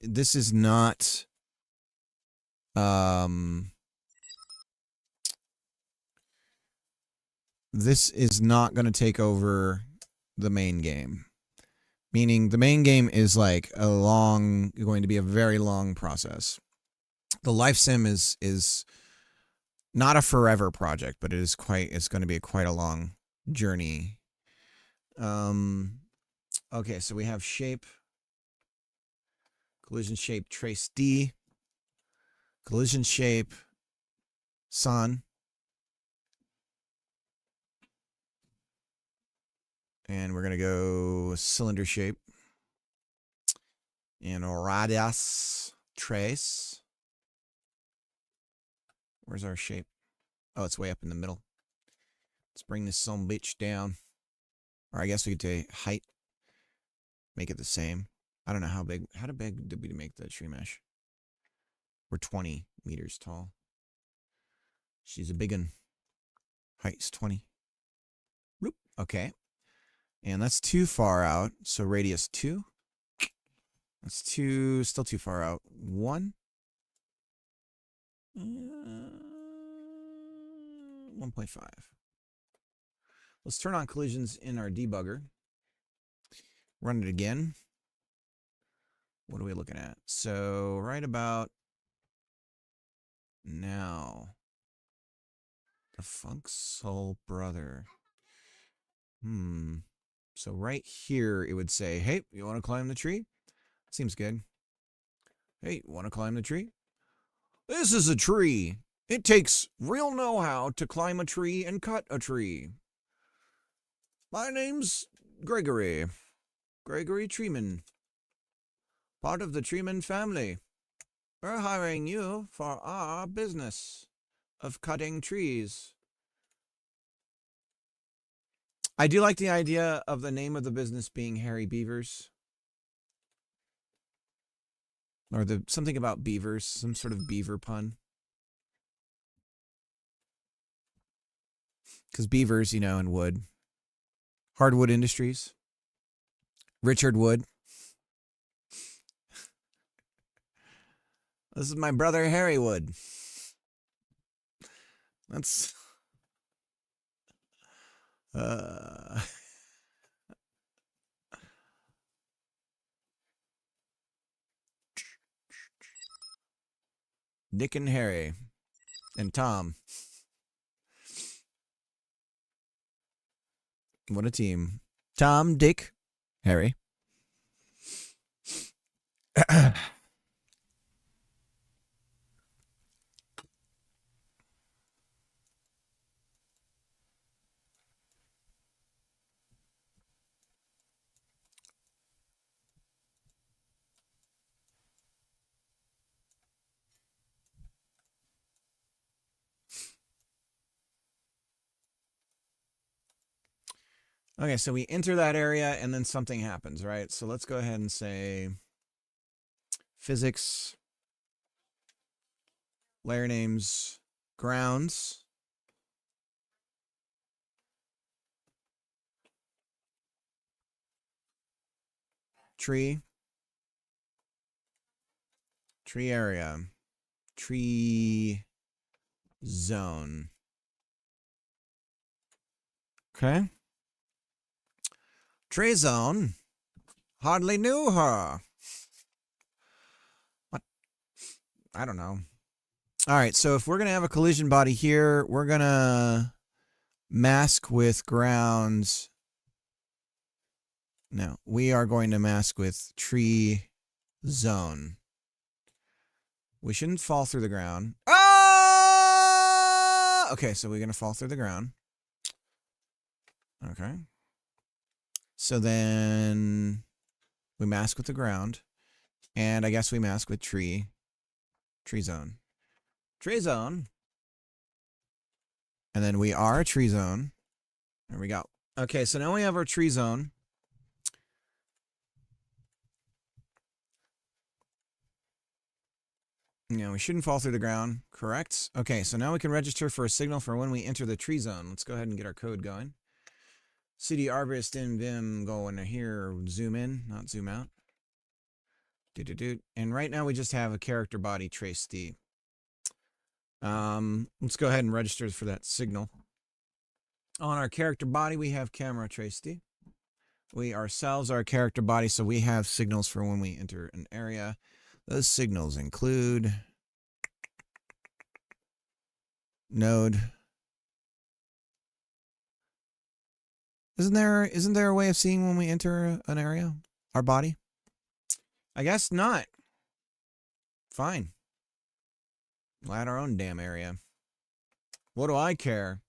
this is not this is not going to take over the main game. Meaning the main game is like going to be a very long process. The life sim is not a forever project, but it's going to be quite a long journey. Okay, so we have shape, collision shape, trace D, collision shape, sun, and we're gonna go cylinder shape, and radius trace. Where's our shape? Oh, it's way up in the middle. Let's bring this some bitch down. Or I guess we could take height, make it the same. I don't know how big did we make the tree mesh? We're 20 meters tall. She's a big one. Height's 20. Bloop. Okay. And that's too far out. So radius 2. That's still too far out. 1. 1.5. Let's turn on collisions in our debugger. Run it again. What are we looking at? So right about now. The Funk Soul Brother. So right here it would say, hey, you want to climb the tree? Seems good. Hey, want to climb the tree? This is a tree. It takes real know-how to climb a tree and cut a tree. My name's Gregory. Gregory Treeman. Part of the Treeman family. We're hiring you for our business of cutting trees. I do like the idea of the name of the business being Hairy Beavers. Or something about beavers, some sort of beaver pun. Because beavers, and wood. Hardwood Industries. Richard Wood. This is my brother Harry Wood. That's... Dick and Harry. And Tom. What a team. Tom, Dick, Harry. Okay, so we enter that area and then something happens, right? So let's go ahead and say physics, layer names, grounds. Tree area, tree zone. Okay. Tree zone. Hardly knew her. What? I don't know. All right, so if we're going to have a collision body here, we're going to mask with grounds. No, we are going to mask with tree zone. We shouldn't fall through the ground. Ah! Okay, so we're going to fall through the ground. Okay. So then we mask with the ground. And I guess we mask with tree zone. Tree zone. And then we are a tree zone. There we go. Okay, so now we have our tree zone. We shouldn't fall through the ground. Correct. Okay, so now we can register for a signal for when we enter the tree zone. Let's go ahead and get our code going. CD arborist in vim, go in here, zoom in, not zoom out. And right now we just have a character body trace D. Let's go ahead and register for that signal. On our character body, we have camera trace D. We ourselves are a character body, so we have signals for when we enter an area. Those signals include node. Isn't there a way of seeing when we enter an area? Our body? I guess not. Fine. We'll add our own damn area. What do I care?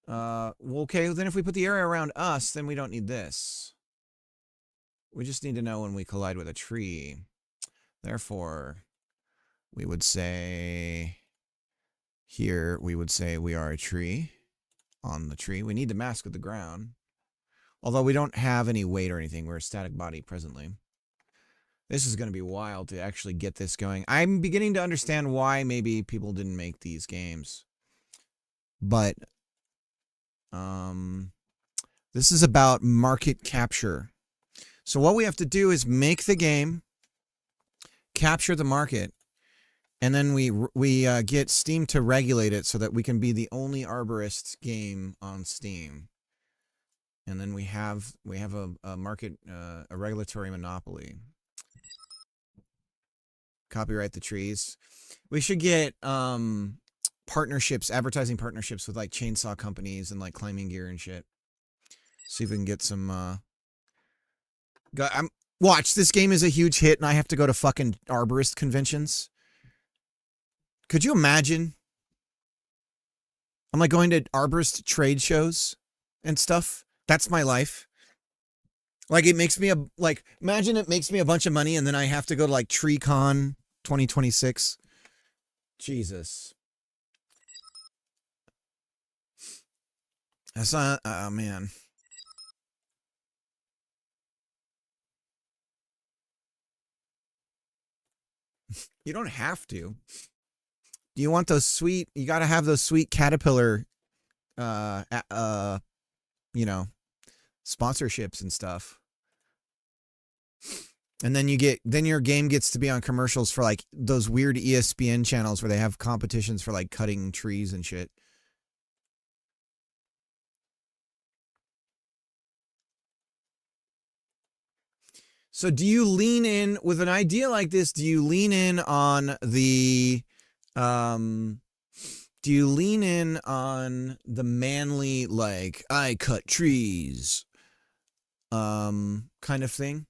Well, okay, then if we put the area around us, then we don't need this. We just need to know when we collide with a tree. Therefore, we would say here, we would say we are a tree on the tree. We need to mask with the ground. Although we don't have any weight or anything. We're a static body presently. This is going to be wild to actually get this going. I'm beginning to understand why maybe people didn't make these games. But this is about market capture. So what we have to do is make the game, capture the market, and then we get Steam to regulate it so that we can be the only Arborist game on Steam. And then we have a market, a regulatory monopoly. Copyright the trees. We should get partnerships, advertising partnerships with like chainsaw companies and like climbing gear and shit. See if we can get some. Watch, this game is a huge hit, and I have to go to fucking Arborist conventions. Could you imagine? I'm like going to Arborist trade shows and stuff. That's my life. Like it makes me imagine it makes me a bunch of money and then I have to go to like TreeCon 2026. Jesus. That's not, oh man. You don't have to. Do you want those sweet, you got to have those sweet Caterpillar, you know, sponsorships and stuff. And then then your game gets to be on commercials for like those weird ESPN channels where they have competitions for like cutting trees and shit. So do you lean in with an idea like this? Do you lean in on the, manly, like, I cut trees, kind of thing?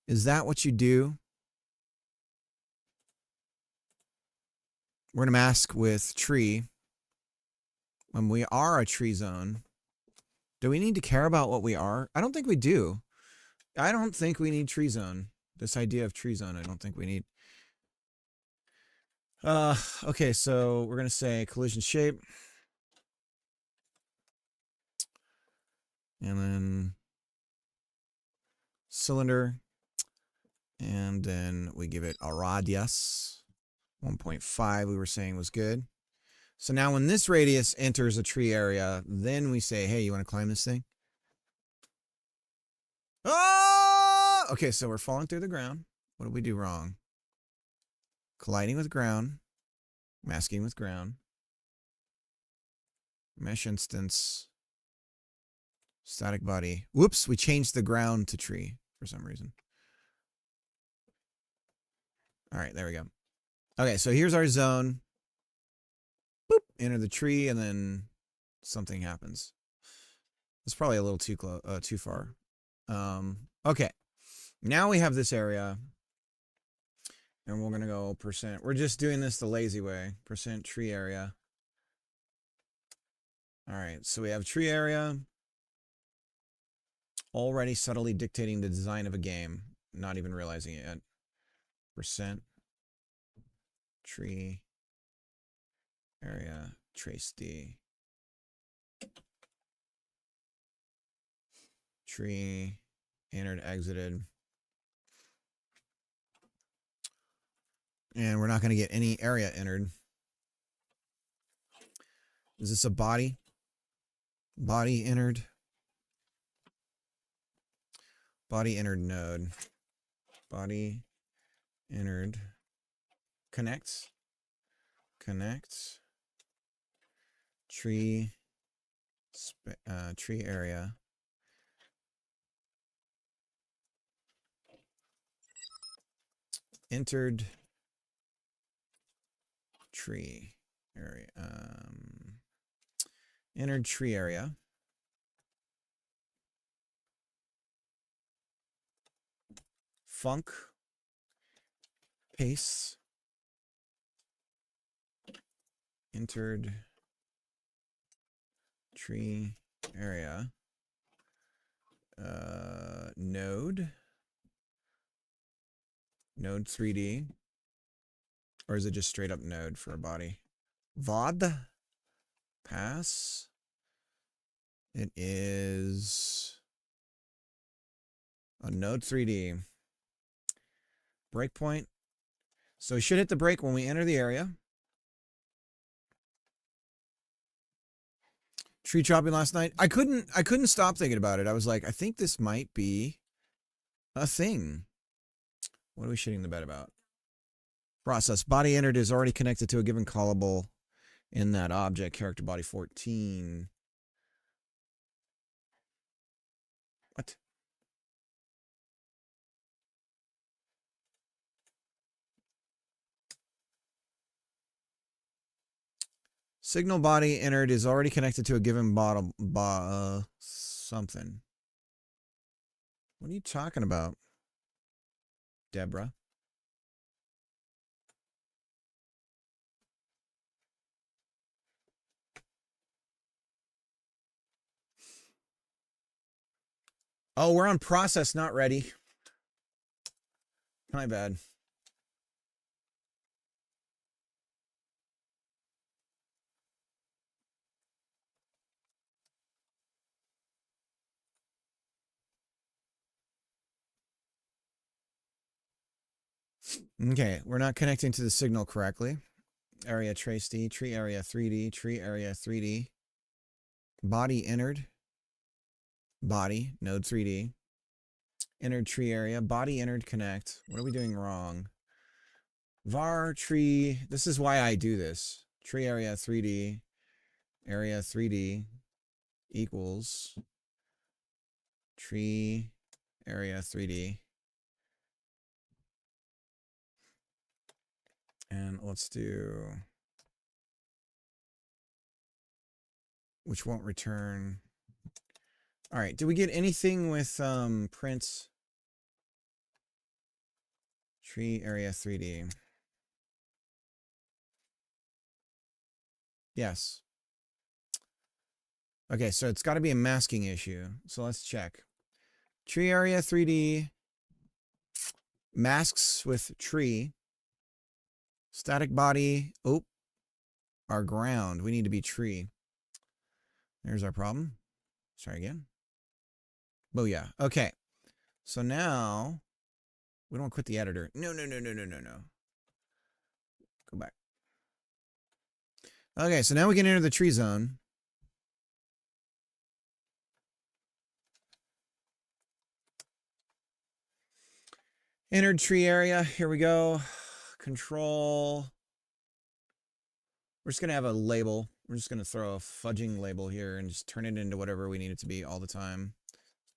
Is that what you do? We're going to mask with tree. When we are a tree zone, do we need to care about what we are? I don't think we do. I don't think we need tree zone. This idea of tree zone, I don't think we need. Okay, so we're going to say collision shape. And then cylinder. And then we give it a radius. 1.5 we were saying was good. So now when this radius enters a tree area, then we say, hey, you want to climb this thing? Oh! Okay, so we're falling through the ground. What did we do wrong? Colliding with ground. Masking with ground. Mesh instance. Static body. Whoops, we changed the ground to tree for some reason. All right, there we go. Okay, so here's our zone. Boop, enter the tree, and then something happens. It's probably a little too close, too far. Okay, now we have this area, and we're gonna go percent. We're just doing this the lazy way. Percent tree area. All right, so we have tree area. Already subtly dictating the design of a game, not even realizing it yet. Percent tree area trace D. Tree entered, exited. And we're not going to get any area entered. Is this a body? Body entered. Body entered node. body entered connects tree tree area entered tree area entered tree area func paste entered tree area node 3D, or is it just straight up node for a body? VOD pass. It is a node 3D breakpoint. So we should hit the break when we enter the area. Tree chopping last night. I couldn't stop thinking about it. I was like, I think this might be a thing. What are we shitting the bed about? Process. Body entered is already connected to a given callable in that object. Character body 14. What? Signal body entered is already connected to a given bottom something. What are you talking about, Deborah? Oh, we're on process, not ready. My bad. Okay, we're not connecting to the signal correctly. Area trace D, tree area 3D, tree area 3D. Body entered. Body, node 3D. Entered tree area. Body entered connect. What are we doing wrong? Var tree. This is why I do this. Tree area 3D. Area 3D equals tree area 3D. And let's do, which won't return. All right, did we get anything with prints? Tree area 3D. Yes. Okay, so it's got to be a masking issue. So let's check. Tree area 3D masks with tree. Static body. Oh, our ground. We need to be tree. There's our problem. Let's try again. Booyah. Okay. So now we don't quit the editor. No. Go back. Okay, so now we can enter the tree zone. Entered tree area. Here we go. Control. We're just going to have a label. We're just going to throw a fudging label here and just turn it into whatever we need it to be all the time.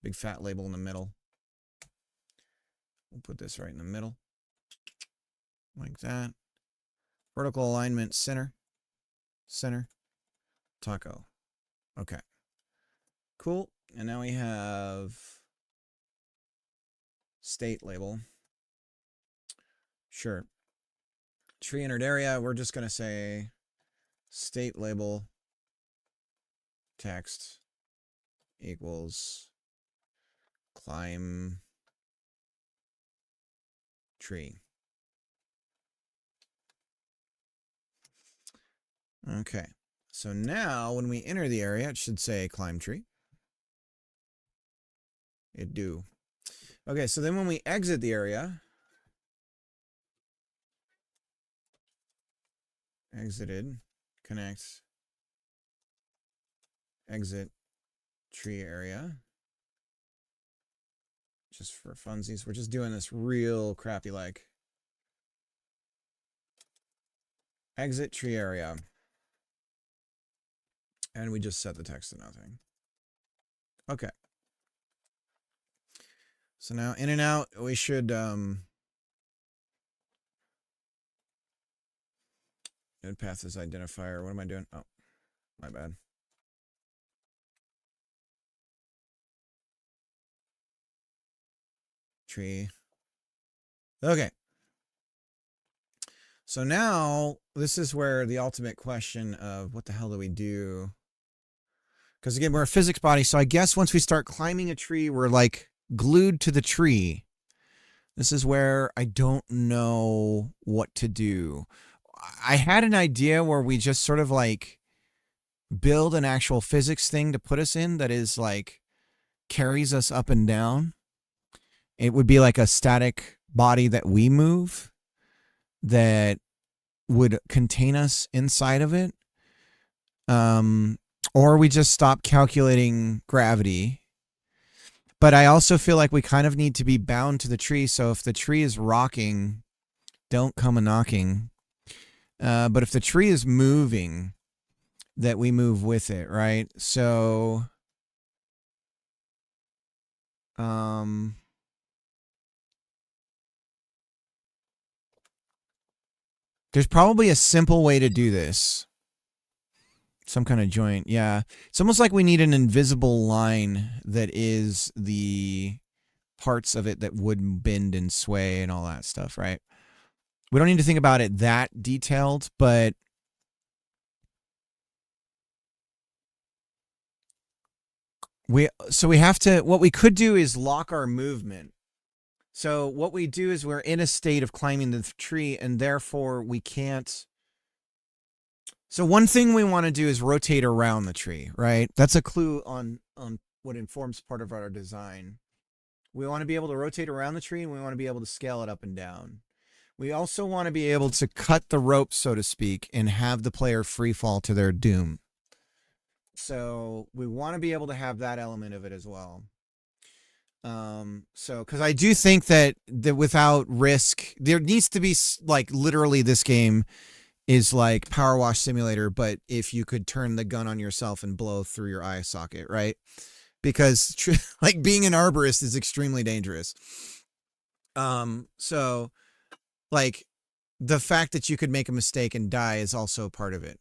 Big fat label in the middle. We'll put this right in the middle. Like that. Vertical alignment, center. Center. Taco. Okay. Cool. And now we have state label. Sure. Tree entered area. We're just going to say state label text equals climb tree. Okay. So now when we enter the area, it should say climb tree. It do. Okay, so then when we exit the area, exited, connects, exit tree area, just for funsies. We're just doing this real crappy like. Exit tree area. And we just set the text to nothing. Okay. So now in and out, we should node path is identifier. What am I doing? Oh, my bad. Tree. Okay. So now this is where the ultimate question of what the hell do we do? Because again, we're a physics body. So I guess once we start climbing a tree, we're like glued to the tree. This is where I don't know what to do. I had an idea where we just sort of like build an actual physics thing to put us in that is like carries us up and down. It would be like a static body that we move that would contain us inside of it. Or we just stop calculating gravity. But I also feel like we kind of need to be bound to the tree. So if the tree is rocking, don't come a knocking. But if the tree is moving, that we move with it, right? So, there's probably a simple way to do this. Some kind of joint. Yeah. It's almost like we need an invisible line that is the parts of it that would bend and sway and all that stuff, right? We don't need to think about it that detailed, but we have to, what we could do is lock our movement. So what we do is we're in a state of climbing the tree and therefore we can't. So one thing we want to do is rotate around the tree, right? That's a clue on what informs part of our design. We want to be able to rotate around the tree and we want to be able to scale it up and down. We also want to be able to cut the rope, so to speak, and have the player free fall to their doom. So we want to be able to have that element of it as well. So, because I do think that without risk, there needs to be like literally this game is like Power Wash Simulator, but if you could turn the gun on yourself and blow through your eye socket, right? Because like being an arborist is extremely dangerous. So like the fact that you could make a mistake and die is also part of it.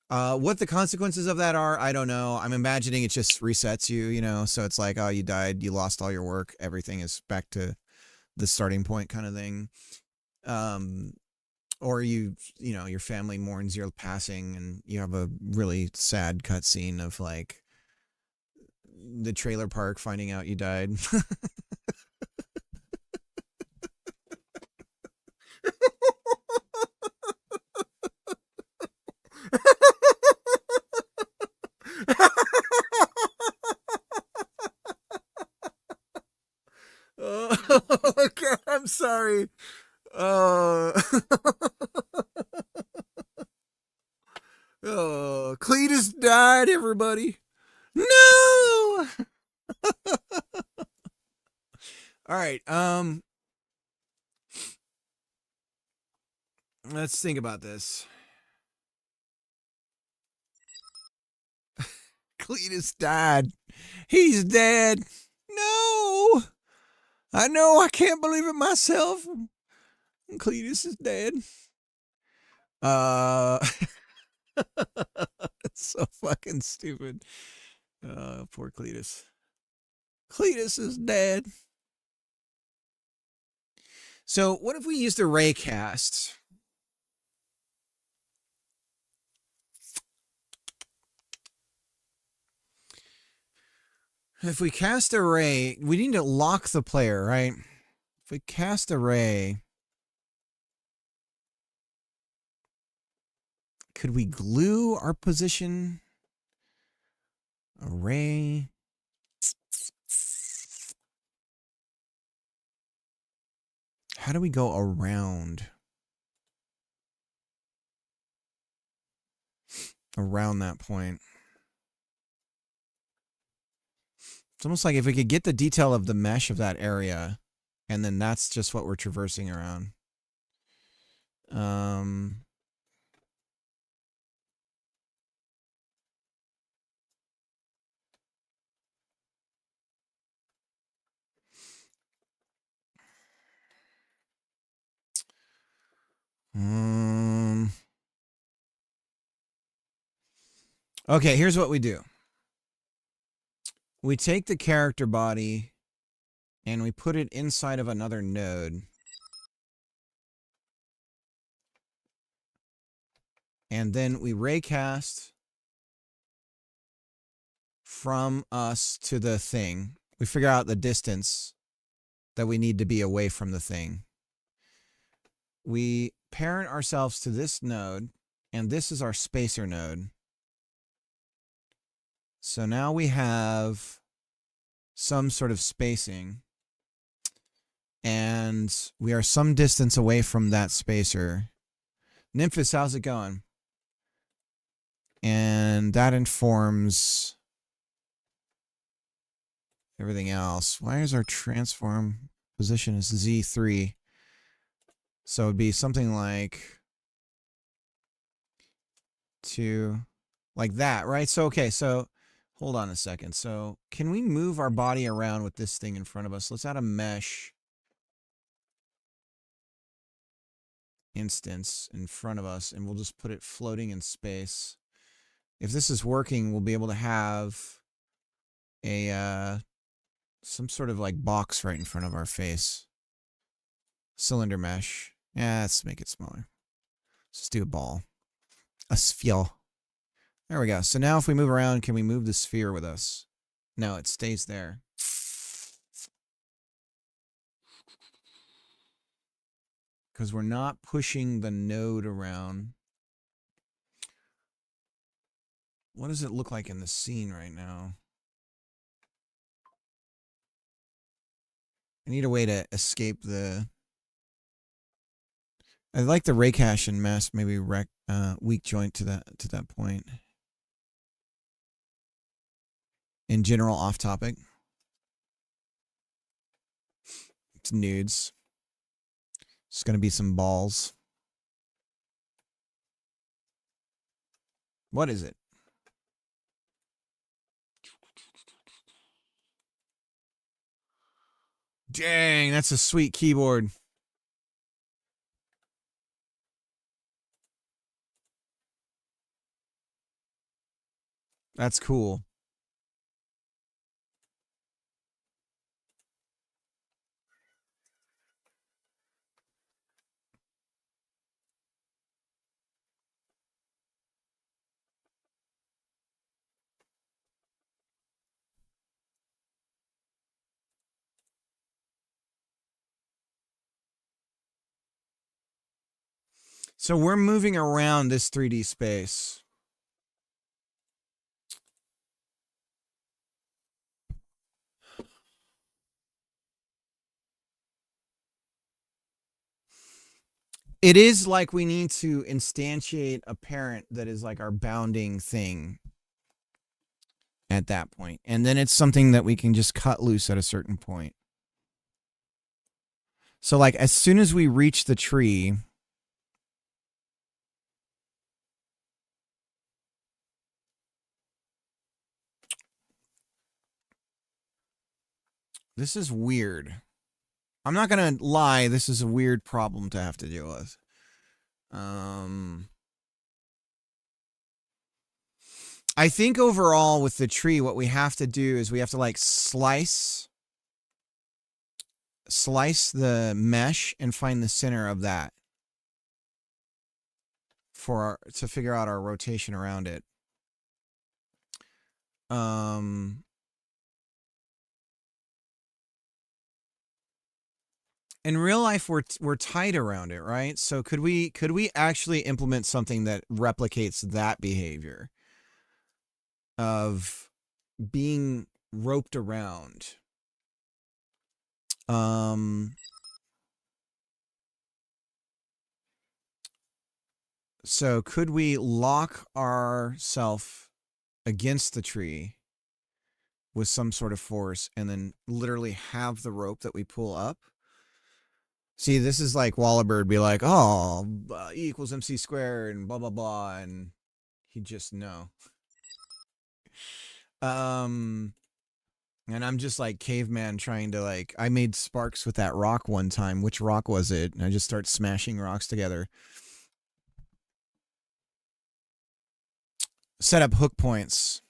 What the consequences of that are, I don't know. I'm imagining it just resets you, you know, so it's like, oh, you died, you lost all your work, everything is back to the starting point kind of thing. Or you know, your family mourns your passing and you have a really sad cutscene of like the trailer park finding out you died. Oh, God, I'm sorry. Oh, Cletus died, everybody. No. All right. Let's think about this. Cletus died. He's dead. No. I know. I can't believe it myself. Cletus is dead. It's so fucking stupid. Poor Cletus. Cletus is dead. So what if we used a ray cast? If we cast a ray, we need to lock the player, right? If we cast a ray, could we glue our position? A ray. How do we go around that point? It's almost like if we could get the detail of the mesh of that area, and then that's just what we're traversing around. Okay, here's what we do. We take the character body and we put it inside of another node. And then we raycast from us to the thing. We figure out the distance that we need to be away from the thing. We parent ourselves to this node, and this is our spacer node. So now we have some sort of spacing, and we are some distance away from that spacer. Nymphis, how's it going? And that informs everything else. Why is our transform position is Z3? So it'd be something like like that, right? So, okay, so hold on a second. So can we move our body around with this thing in front of us? Let's add a mesh instance in front of us, and we'll just put it floating in space. If this is working, we'll be able to have a some sort of like box right in front of our face. Cylinder mesh. Yeah, let's make it smaller. Let's just do a ball. A sphere. There we go. So now if we move around, can we move the sphere with us? No, it stays there. Because we're not pushing the node around. What does it look like in the scene right now? I need a way to escape the... I'd like the raycache and mask maybe weak joint to that point. In general, off topic. It's nudes. It's going to be some balls. What is it? Dang, that's a sweet keyboard. That's cool. So we're moving around this 3D space. It is like we need to instantiate a parent that is like our bounding thing at that point. And then it's something that we can just cut loose at a certain point. So like as soon as we reach the tree, this is weird. I'm not going to lie, this is a weird problem to have to deal with. I think overall with the tree, what we have to do is we have to like slice the mesh and find the center of that to figure out our rotation around it. In real life, we're tight around it, right? So could we actually implement something that replicates that behavior of being roped around? So could we lock ourselves against the tree with some sort of force and then literally have the rope that we pull up. See, this is like Wallabird be like, oh, E equals MC squared and blah, blah, blah. And he'd just know. And I'm just like caveman trying to like, I made sparks with that rock one time. Which rock was it? And I just start smashing rocks together. Set up hook points.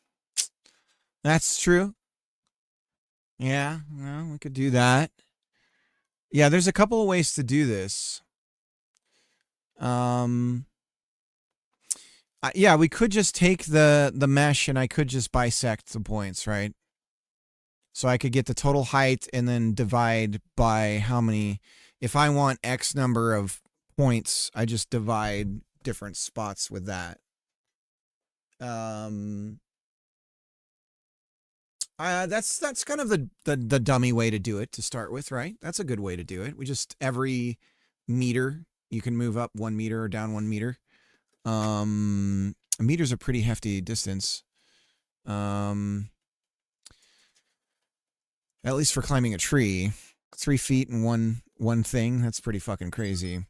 That's true. Yeah, well, we could do that. Yeah, there's a couple of ways to do this. Yeah, we could just take the mesh and I could just bisect the points, right? So I could get the total height and then divide by how many. If I want X number of points, I just divide different spots with that. That's kind of the dummy way to do it to start with, right? That's a good way to do it. We just every meter you can move up 1 meter or down 1 meter. A meter's a pretty hefty distance. At least for climbing a tree, 3 feet in one thing. That's pretty fucking crazy.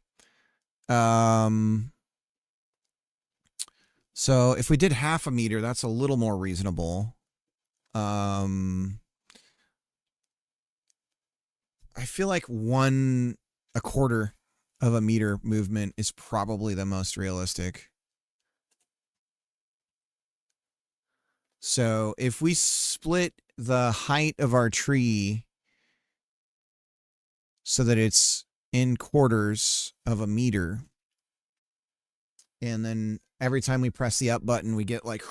So if we did half a meter, that's a little more reasonable. I feel like 1/4 of a meter movement is probably the most realistic. So if we split the height of our tree so that it's in quarters of a meter, and then every time we press the up button, we get like,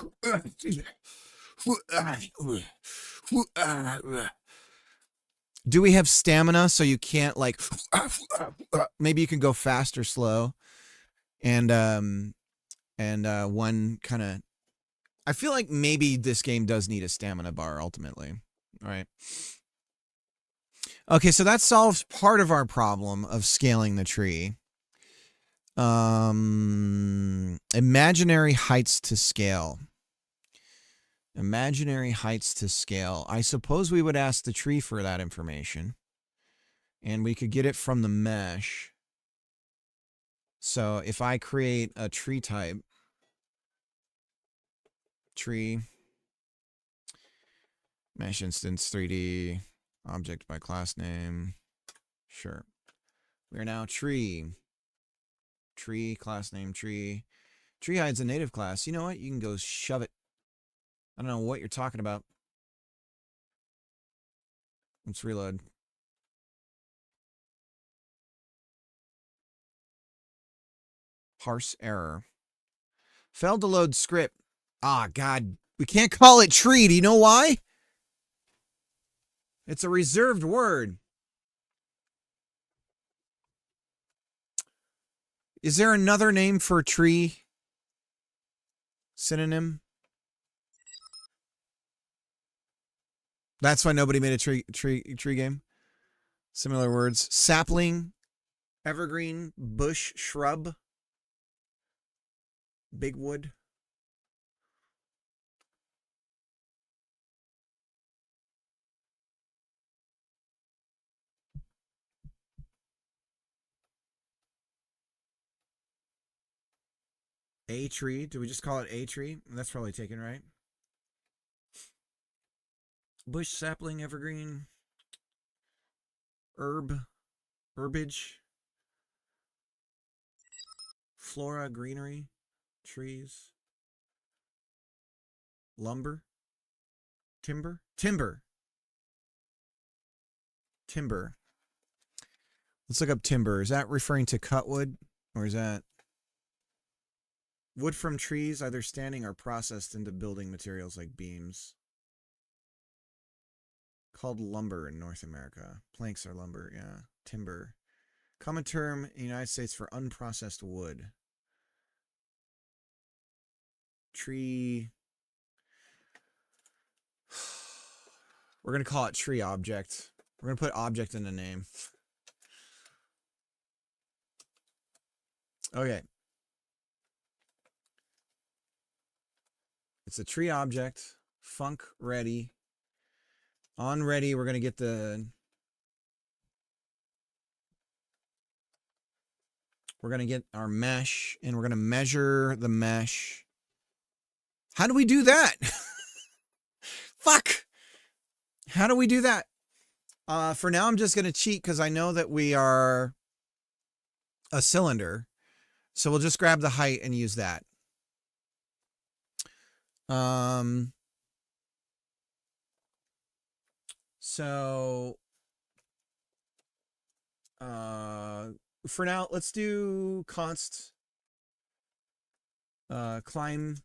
do we have stamina so you can't like, maybe you can go fast or slow, and one kind of, I feel like maybe this game does need a stamina bar ultimately. All right. Okay, so that solves part of our problem of scaling the tree. Imaginary heights to scale. Imaginary heights to scale. I suppose we would ask the tree for that information. And we could get it from the mesh. So if I create a tree type, tree, mesh instance 3D, object by class name. Sure. We are now tree. Tree, class name, tree. Tree hides a native class. You know what? You can go shove it. I don't know what you're talking about. Let's reload. Parse error. Failed to load script. Ah, God. We can't call it tree. Do you know why? It's a reserved word. Is there another name for tree? Synonym? That's why nobody made a tree game. Similar words. Sapling, evergreen, bush, shrub, big wood. A tree. Do we just call it a tree? That's probably taken, right? Bush, sapling, evergreen, herbage, flora, greenery, trees, lumber, timber. Let's look up timber. Is that referring to cut wood, or is that wood from trees either standing or processed into building materials like beams? Called lumber in North America. Planks are lumber, yeah. Timber. Common term in the United States for unprocessed wood. Tree. We're going to call it tree object. We're going to put object in the name. Okay. It's a tree object. Func ready. On ready, we're going to get the... We're going to get our mesh, and we're going to measure the mesh. How do we do that? Fuck! How do we do that? For now, I'm just going to cheat because I know that we are a cylinder. So we'll just grab the height and use that. So for now, let's do const climb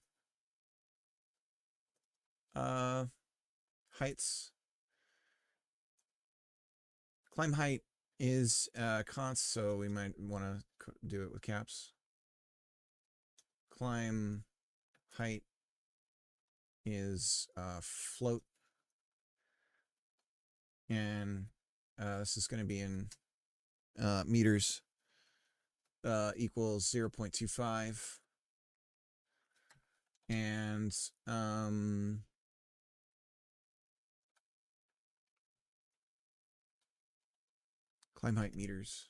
heights. Climb height is const, so we might want to do it with caps. Climb height is float, and this is going to be in meters. Equals 0.25, and climb height meters,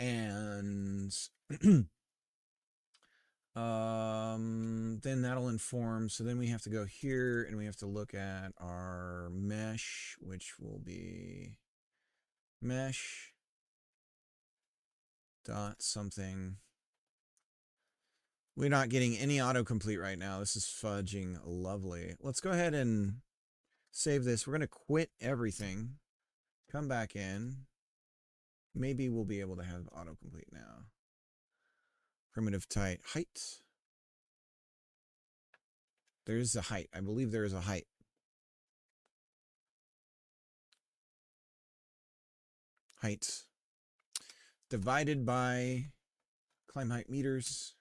and then that'll inform. So then we have to go here and we have to look at our mesh, which will be mesh dot something. We're not getting any autocomplete right now. This is fudging lovely. Let's go ahead and save this. We're going to quit everything. Come back in. Maybe we'll be able to have autocomplete now. Primitive type height. There's a height. I believe there is a height. Height divided by climb height meters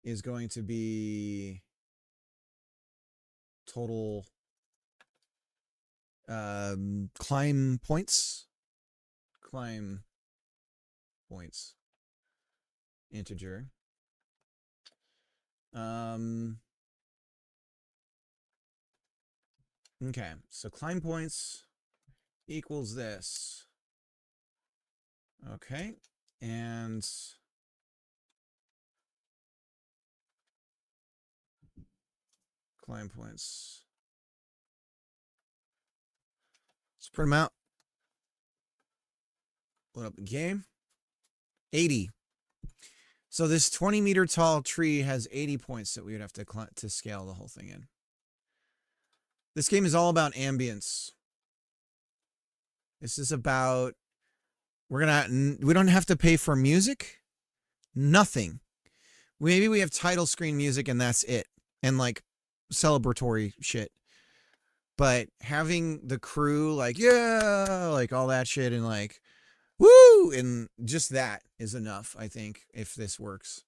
is going to be total climb points. Climb points. Integer. Okay, so climb points equals this. Okay, and climb points. Let's print them out. Load up the game. 80. So this 20-meter tall tree has 80 points that we would have to scale the whole thing in. This game is all about ambience. This is about, we don't have to pay for music. Nothing. Maybe we have title screen music and that's it. And like celebratory shit. But having the crew like, yeah, like all that shit and like, woo, and just that is enough, I think, if this works.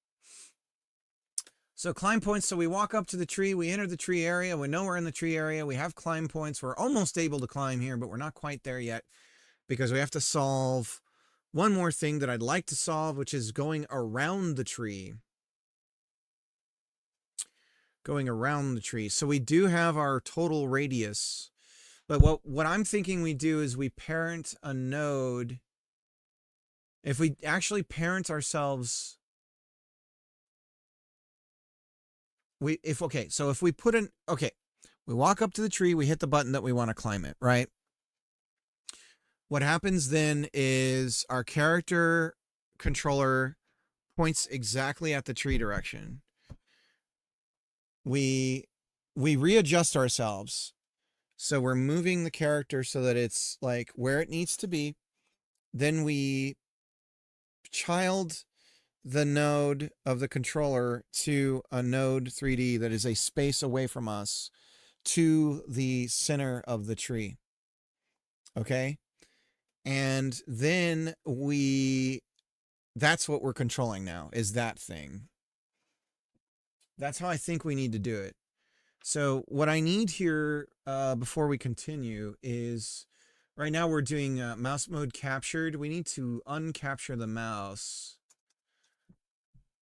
So climb points. So we walk up to the tree. We enter the tree area. We know we're in the tree area. We have climb points. We're almost able to climb here, but we're not quite there yet because we have to solve one more thing that I'd like to solve, which is going around the tree. Going around the tree. So we do have our total radius. But what I'm thinking we do is we parent a node. If we actually parent ourselves, so if we put in, we walk up to the tree, we hit the button that we want to climb it, right? What happens then is our character controller points exactly at the tree direction. We readjust ourselves. So we're moving the character so that it's like where it needs to be. Then we child the node of the controller to a node 3D that is a space away from us to the center of the tree. Okay? And then that's what we're controlling now, is that thing. That's how I think we need to do it. So what I need here before we continue is, right now we're doing mouse mode captured. We need to uncapture the mouse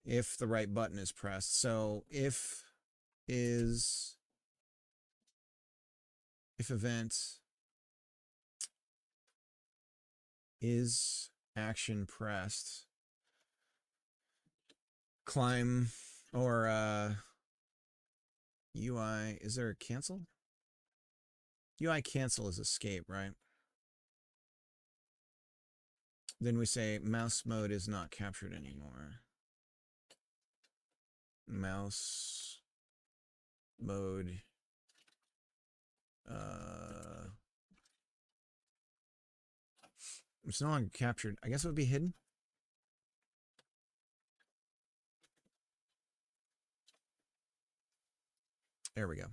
if the right button is pressed. So if is if event is action pressed, climb or UI, is there a cancel? UI cancel is escape, right? Then we say mouse mode is not captured anymore. Mouse mode it's no longer captured. I guess it would be hidden. There we go.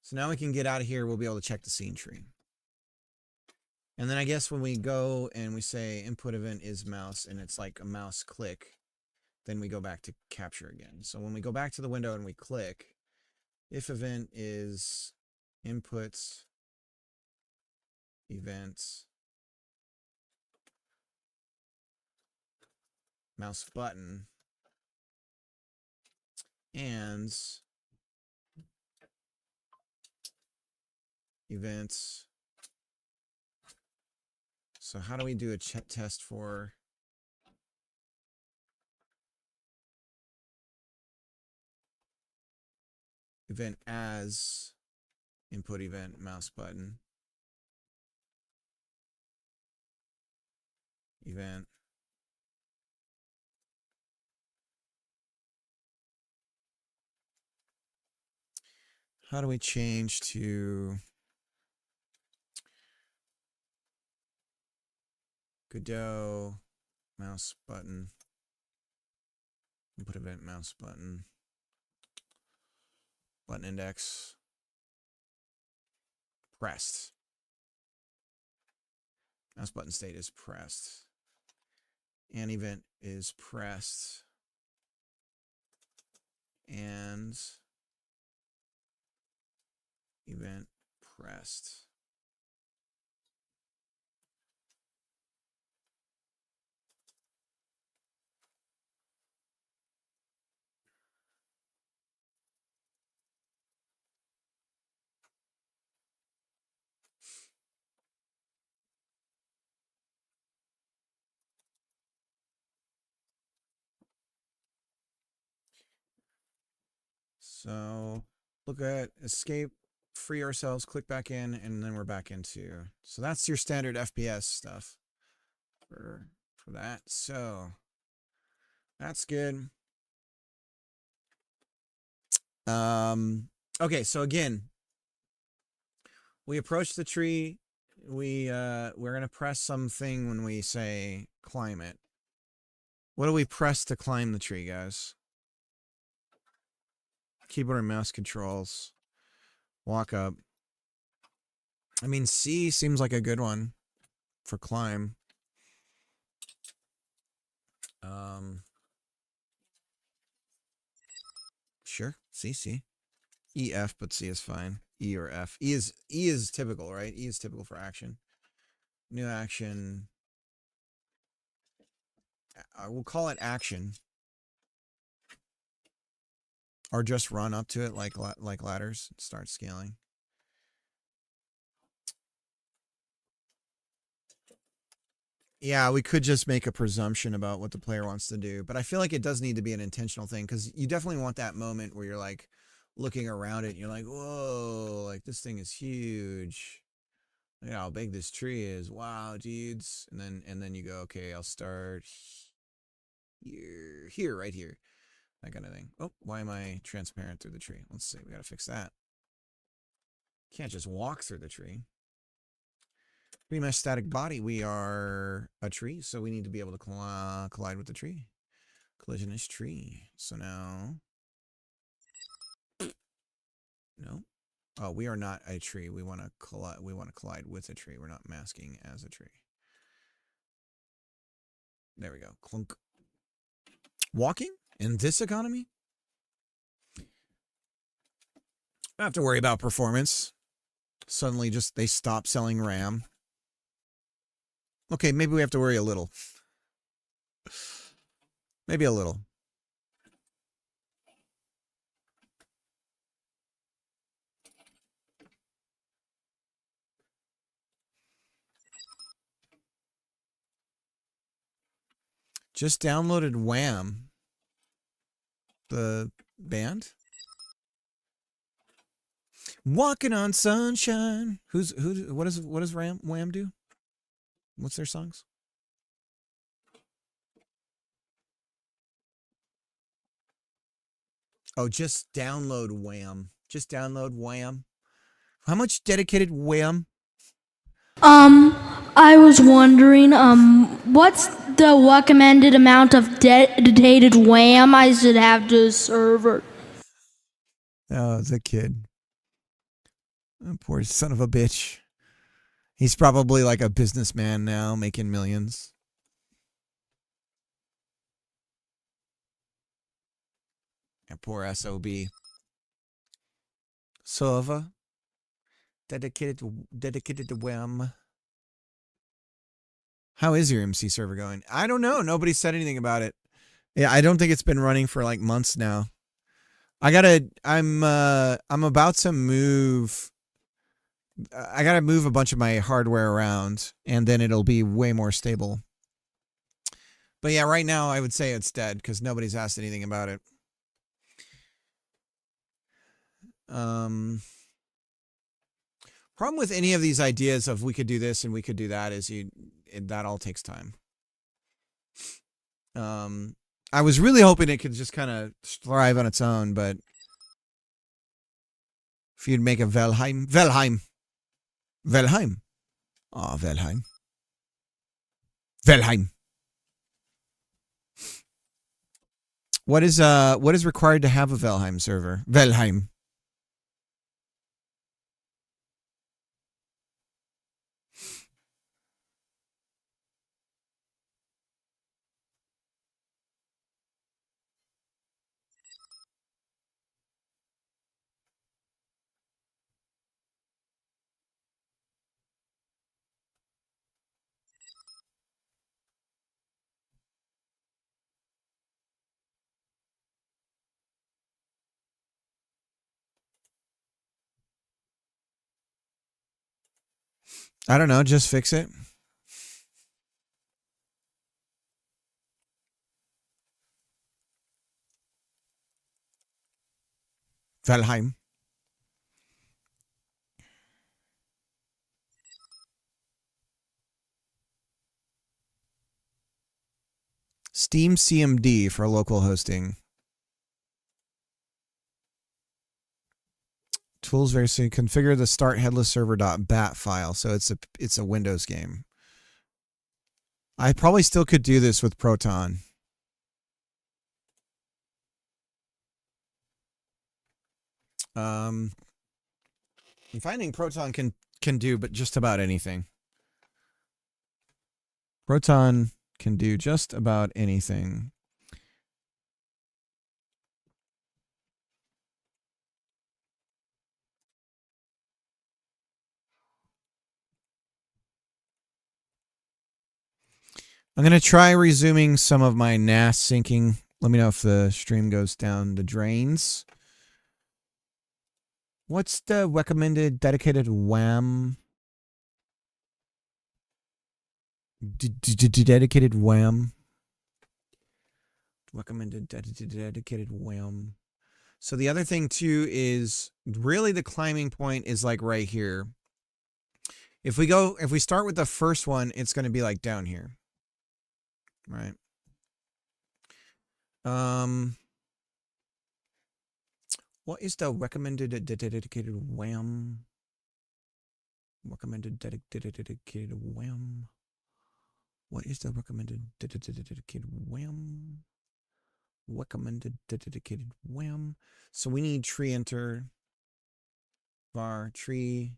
So now we can get out of here. We'll be able to check the scene tree. And then I guess when we go and we say input event is mouse and it's like a mouse click, then we go back to capture again. So when we go back to the window and we click, if event is input event mouse button and events. So how do we do a test for event as input event mouse button event how do we change to Godot mouse button input event mouse button button index pressed. Mouse button state is pressed. And event is pressed. And event pressed. So look at escape, free ourselves, click back in, and then we're back into. So that's your standard FPS stuff for that. So that's good. Okay, so again, we approach the tree. We're gonna press something when we say climb it. What do we press to climb the tree, guys? Keyboard and mouse controls. Walk up. I mean, C seems like a good one for climb. Sure, C. E, F, but C is fine. E or F. E is typical, right? E is typical for action. New action. We'll call it action. Or just run up to it like ladders. Start scaling. Yeah, we could just make a presumption about what the player wants to do, but I feel like it does need to be an intentional thing because you definitely want that moment where you're like looking around it and you're like, whoa, like this thing is huge. Look at how big this tree is. Wow, dudes. And then you go, okay, I'll start here, right here. That kind of thing. Oh, why am I transparent through the tree? Let's see. We got to fix that. Can't just walk through the tree. Pretty much static body. We are a tree, so we need to be able to collide with the tree. Collision is tree. So now, no. Oh, we are not a tree. We want to collide. We want to collide with a tree. We're not masking as a tree. There we go. Clunk. Walking in this economy? Don't have to worry about performance. Suddenly, just they stop selling RAM. Okay, maybe we have to worry a little. Maybe a little. Just downloaded Wham. The band. Walking on Sunshine. What does Wham do? What's their songs? Oh, just download Wham. Just download Wham. How much dedicated Wham? I was wondering, what's the recommended amount of dedicated RAM I should have to a server? Oh, it's a kid. Oh, poor son of a bitch. He's probably like a businessman now, making millions. And poor SOB. Server. Dedicated to Wham. How is your MC server going? I don't know. Nobody said anything about it. Yeah, I don't think it's been running for like months now. I'm about to move. I gotta move a bunch of my hardware around, and then it'll be way more stable. But yeah, right now I would say it's dead because nobody's asked anything about it. Problem with any of these ideas of we could do this and we could do that is that all takes time. I was really hoping it could just kind of thrive on its own, but if you'd make a Valheim. Oh, Valheim. What is required to have a Valheim server? Valheim. I don't know, just fix it. Valheim. Steam CMD for local hosting. Tools very soon. Configure the start headless server.bat file. So it's a Windows game. I probably still could do this with Proton. I'm finding Proton can do but just about anything. Proton can do just about anything. I'm going to try resuming some of my NAS syncing. Let me know if the stream goes down the drains. What's the recommended dedicated Wham? Dedicated Wham. Recommended dedicated Wham. So the other thing too is really the climbing point is like right here. If we start with the first one, it's going to be like down here. Right. What is the recommended dedicated Wham? Recommended dedicated Wham? What is the recommended dedicated Wham? Recommended dedicated Wham? So we need tree enter var tree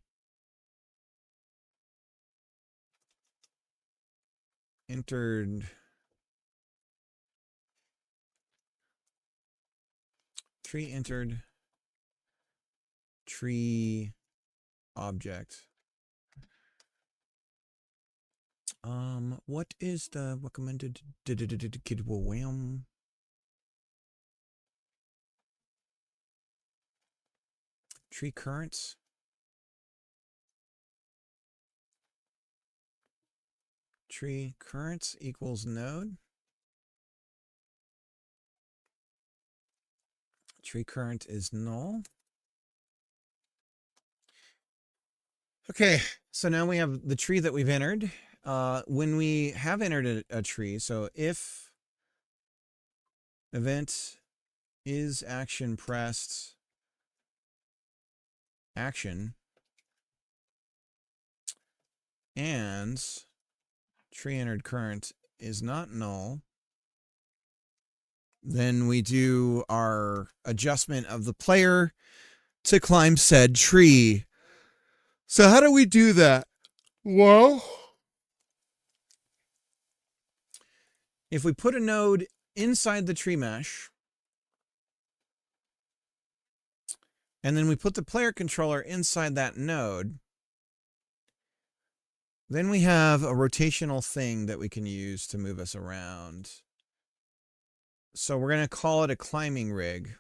entered tree object. What is the recommended dedicated Wham? Tree currents. Tree currents equals node. Tree current is null. Okay, so now we have the tree that we've entered. When we have entered a tree, so if event is action pressed action and tree entered current is not null, then we do our adjustment of the player to climb said tree. So how do we do that? Well, if we put a node inside the tree mesh, and then we put the player controller inside that node, then we have a rotational thing that we can use to move us around. So we're going to call it a climbing rig.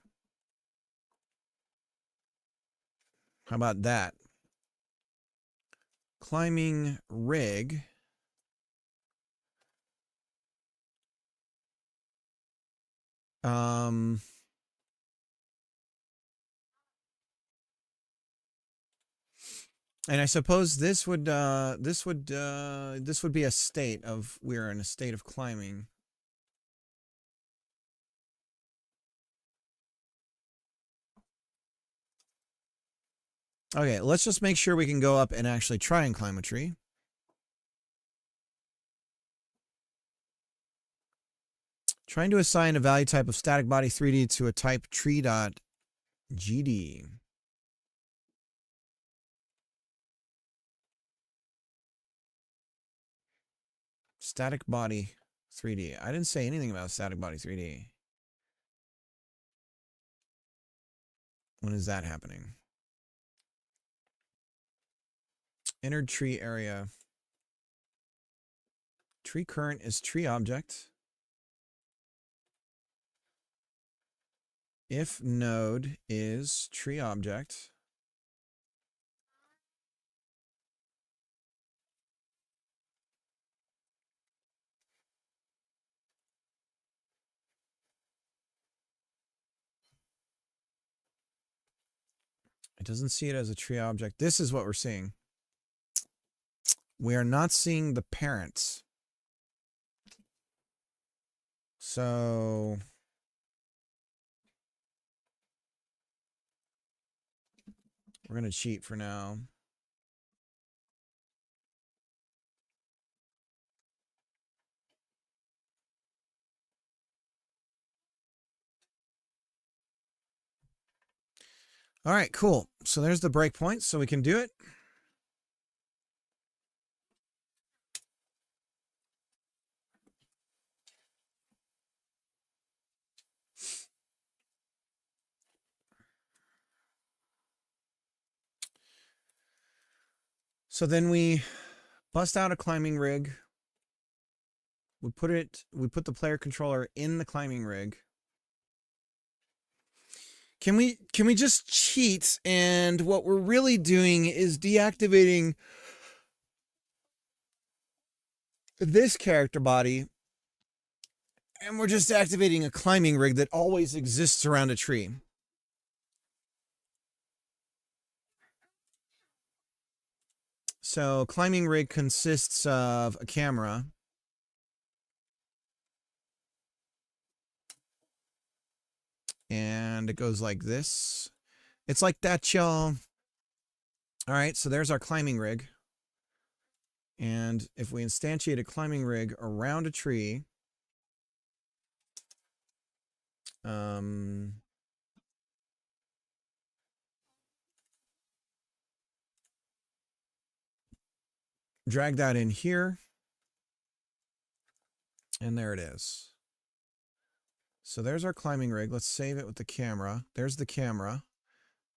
How about that? Climbing rig. And I suppose this would be a state of, we're in a state of climbing. Okay, let's just make sure we can go up and actually try and climb a tree. Trying to assign a value type of static body 3D to a type tree.gd. Static body 3D. I didn't say anything about static body 3D. When is that happening? Entered tree area. Tree current is tree object. If node is tree object. It doesn't see it as a tree object. This is what we're seeing. We are not seeing the parents. So we're going to cheat for now. All right, cool. So there's the breakpoint, so we can do it. So then we bust out a climbing rig. We put the player controller in the climbing rig. Can we just cheat? And what we're really doing is deactivating this character body, and we're just activating a climbing rig that always exists around a tree. So climbing rig consists of a camera. And it goes like this. It's like that, y'all. All right, so there's our climbing rig. And if we instantiate a climbing rig around a tree, drag that in here, and there it is. So there's our climbing rig. Let's save it with the camera. There's the camera.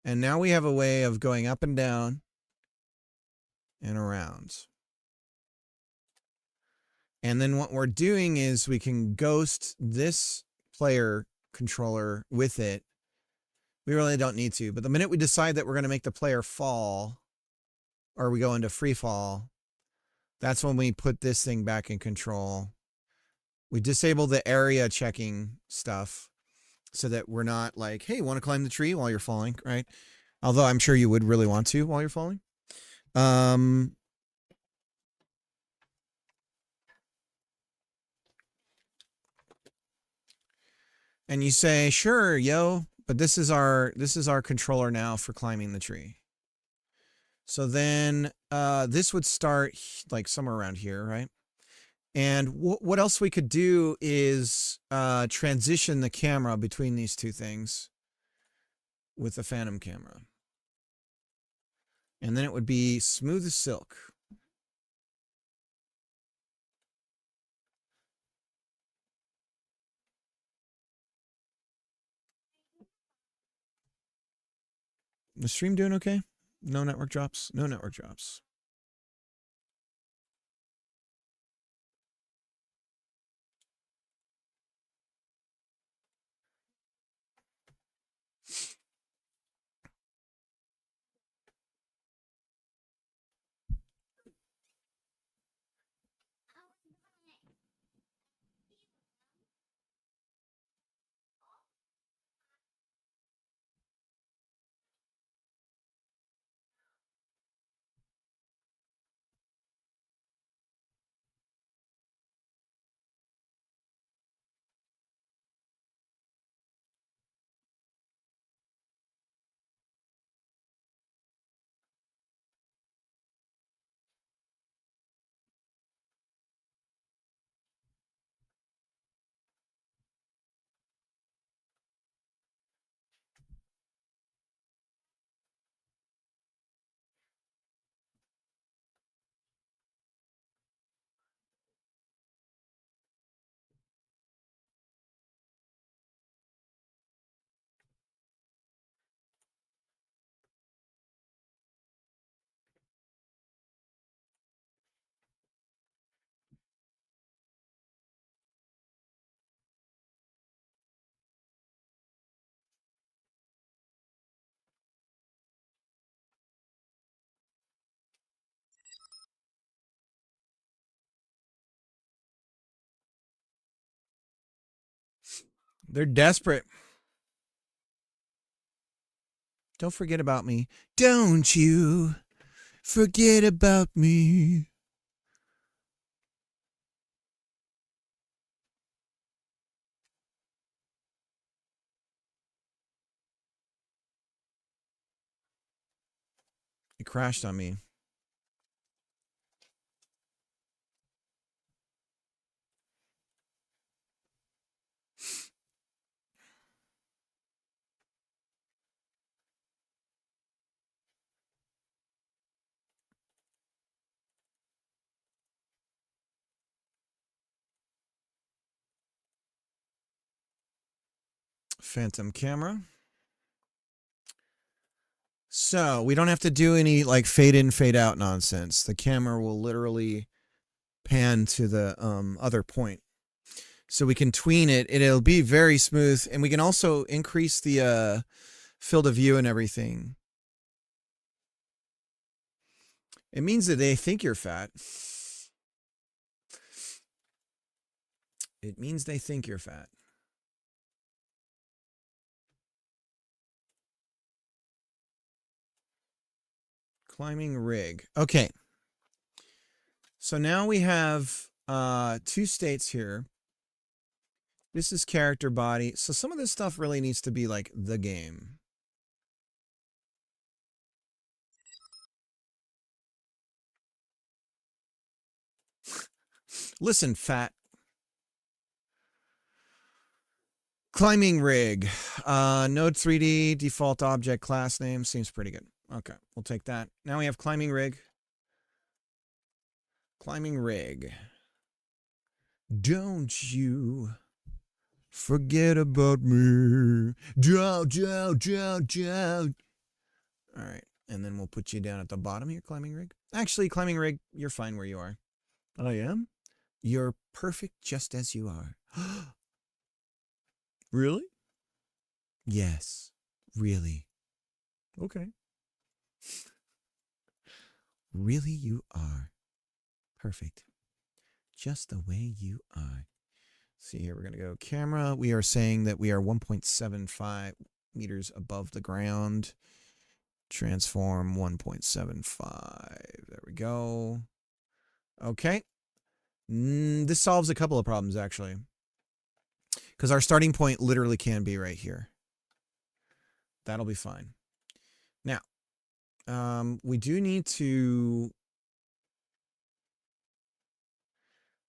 And now we have a way of going up and down and around. And then what we're doing is we can ghost this player controller with it. We really don't need to, but the minute we decide that we're going to make the player fall, or we go into free fall, that's when we put this thing back in control. We disable the area checking stuff, so that we're not like, hey, want to climb the tree while you're falling, right? Although I'm sure you would really want to while you're falling. And you say, sure, yo, but this is our controller now for climbing the tree. So then this would start like somewhere around here, right? And what else we could do is transition the camera between these two things with the Phantom camera. And then it would be smooth as silk. The stream doing okay? No network drops? No network drops. They're desperate. Don't forget about me. Don't you forget about me. It crashed on me. Phantom camera. So we don't have to do any like fade in, fade out nonsense. The camera will literally pan to the other point. So we can tween it. It'll be very smooth. And we can also increase the field of view and everything. It means that they think you're fat. It means they think you're fat. Climbing rig. Okay. So now we have two states here. This is character body. So some of this stuff really needs to be like the game. Listen, fat. Climbing rig. Node 3D, default object class name. Seems pretty good. Okay, we'll take that. Now we have climbing rig. Climbing rig. Don't you forget about me. Don't. All right, and then we'll put you down at the bottom here, climbing rig. Actually, climbing rig, you're fine where you are. I am? You're perfect just as you are. Really? Yes, really. Okay. Really, you are perfect. Just the way you are. See here, we're going to go camera. We are saying that we are 1.75 meters above the ground. Transform 1.75. There we go. Okay. This solves a couple of problems, actually. Because our starting point literally can be right here. That'll be fine. Now, we do need to...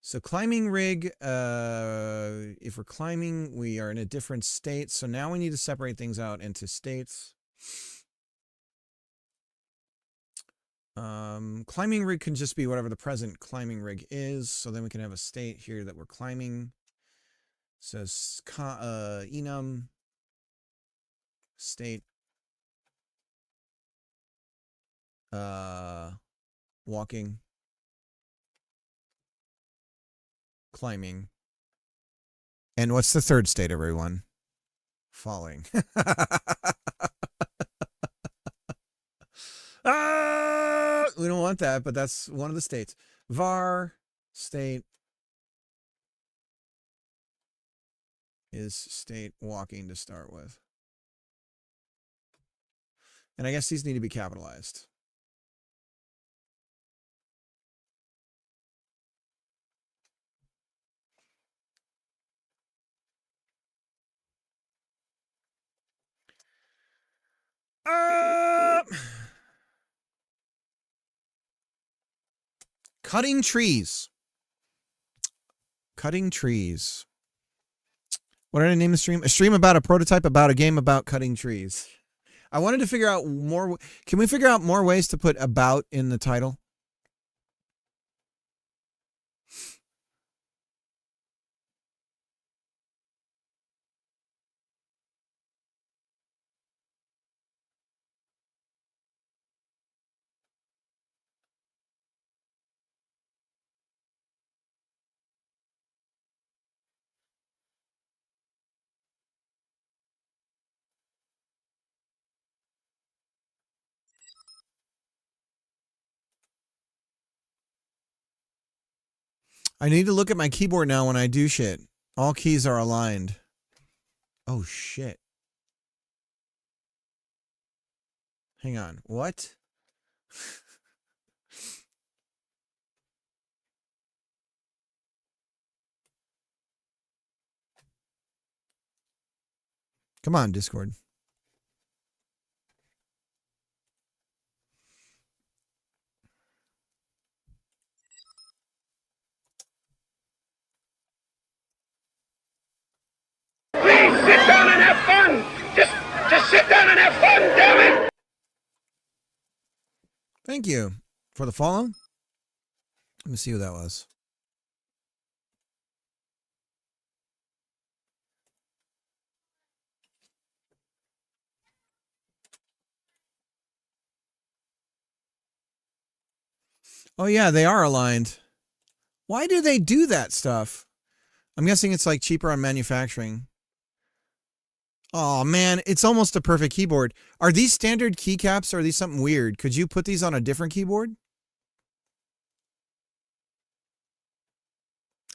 So climbing rig, if we're climbing, we are in a different state. So now we need to separate things out into states. Climbing rig can just be whatever the present climbing rig is. So then we can have a state here that we're climbing. So enum state walking, climbing. And what's the third state, everyone? Falling. We don't want that, but that's one of the states. Var state is state walking to start with. And I guess these need to be capitalized. Cutting trees. Cutting trees. What did I name the stream? A stream about a prototype about a game about cutting trees. I wanted to figure out more. Can we figure out more ways to put about in the title? I need to look at my keyboard now when I do shit. All keys are aligned. Oh, shit. Hang on. What? Come on, Discord. Please sit down and have fun. Just sit down and have fun, damn it. Thank you for the follow. Let me see who that was. Oh, yeah, they are aligned. Why do they do that stuff? I'm guessing it's like cheaper on manufacturing. Oh, man, it's almost a perfect keyboard. Are these standard keycaps or are these something weird? Could you put these on a different keyboard?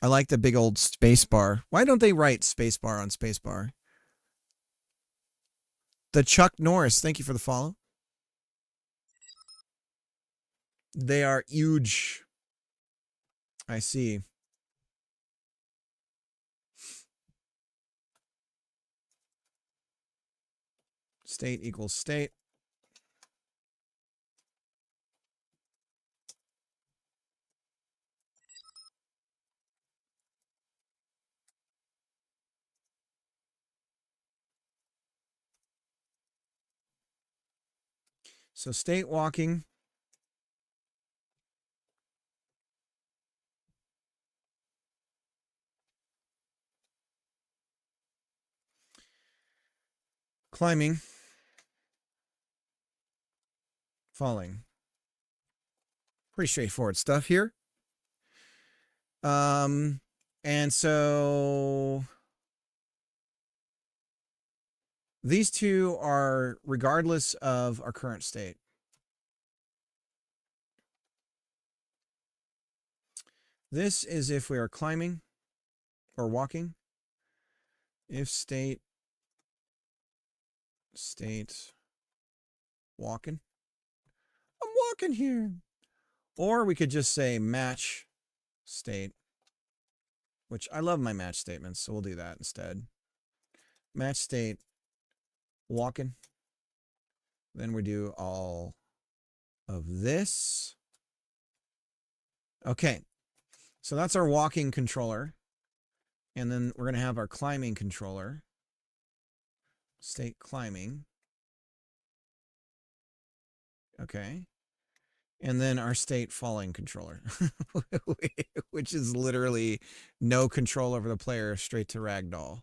I like the big old space bar. Why don't they write space bar on space bar? The Chuck Norris, thank you for the follow. They are huge. I see. State equals state. So state walking. Climbing. Falling. Pretty straightforward stuff here. And so these two are regardless of our current state. This is if we are climbing or walking. If state walking. I'm walking here. Or we could just say match state, which I love my match statements, so we'll do that instead. Match state walking. Then we do all of this. Okay, so that's our walking controller. And then we're going to have our climbing controller. State climbing. Okay. And then our state falling controller, which is literally no control over the player, straight to ragdoll.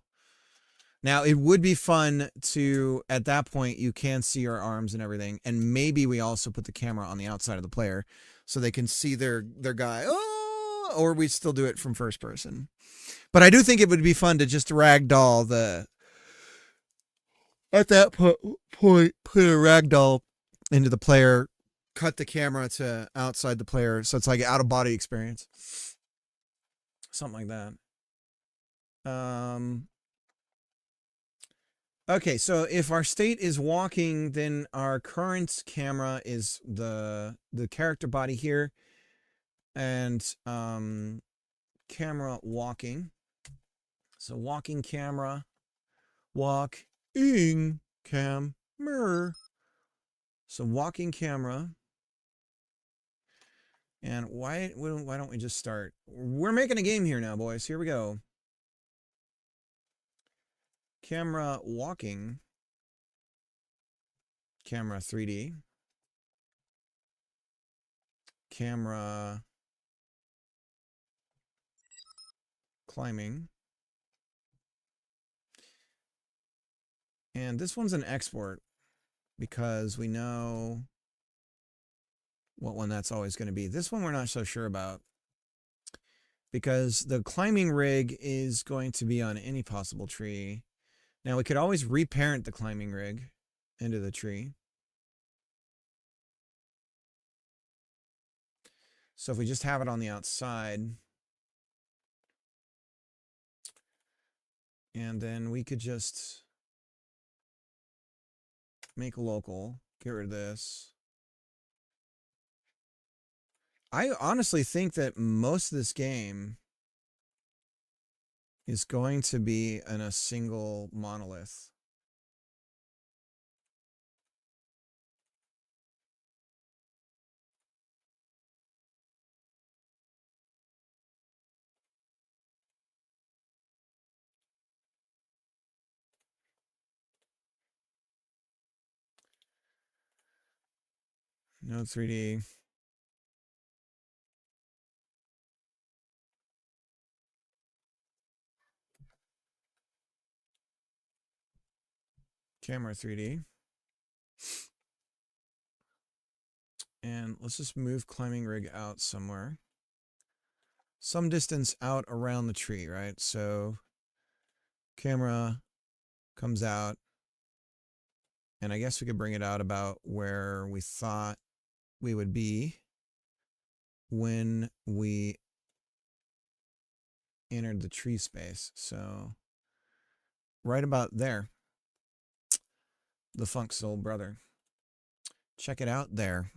Now, it would be fun to, at that point, you can see your arms and everything. And maybe we also put the camera on the outside of the player so they can see their guy. Oh, or we still do it from first person. But I do think it would be fun to just ragdoll the, at that point, put a ragdoll into the player, cut the camera to outside the player. So it's like an out of body experience. Something like that. Okay, so if our state is walking, then our current camera is the character body here, and camera walking. So walking camera, walking camera. So walking camera. And why don't we just start? We're making a game here now, boys. Here we go. Camera walking. Camera 3D. Camera climbing. And this one's an export because we know what one that's always going to be. This one we're not so sure about because the climbing rig is going to be on any possible tree. Now we could always reparent the climbing rig into the tree. So if we just have it on the outside, and then we could just make a local, get rid of this. I honestly think that most of this game is going to be in a single monolith. No 3D. Camera 3D. And let's just move climbing rig out somewhere. Some distance out around the tree, right? So camera comes out. And I guess we could bring it out about where we thought we would be when we entered the tree space. So right about there. The Funk Soul Brother. Check it out there.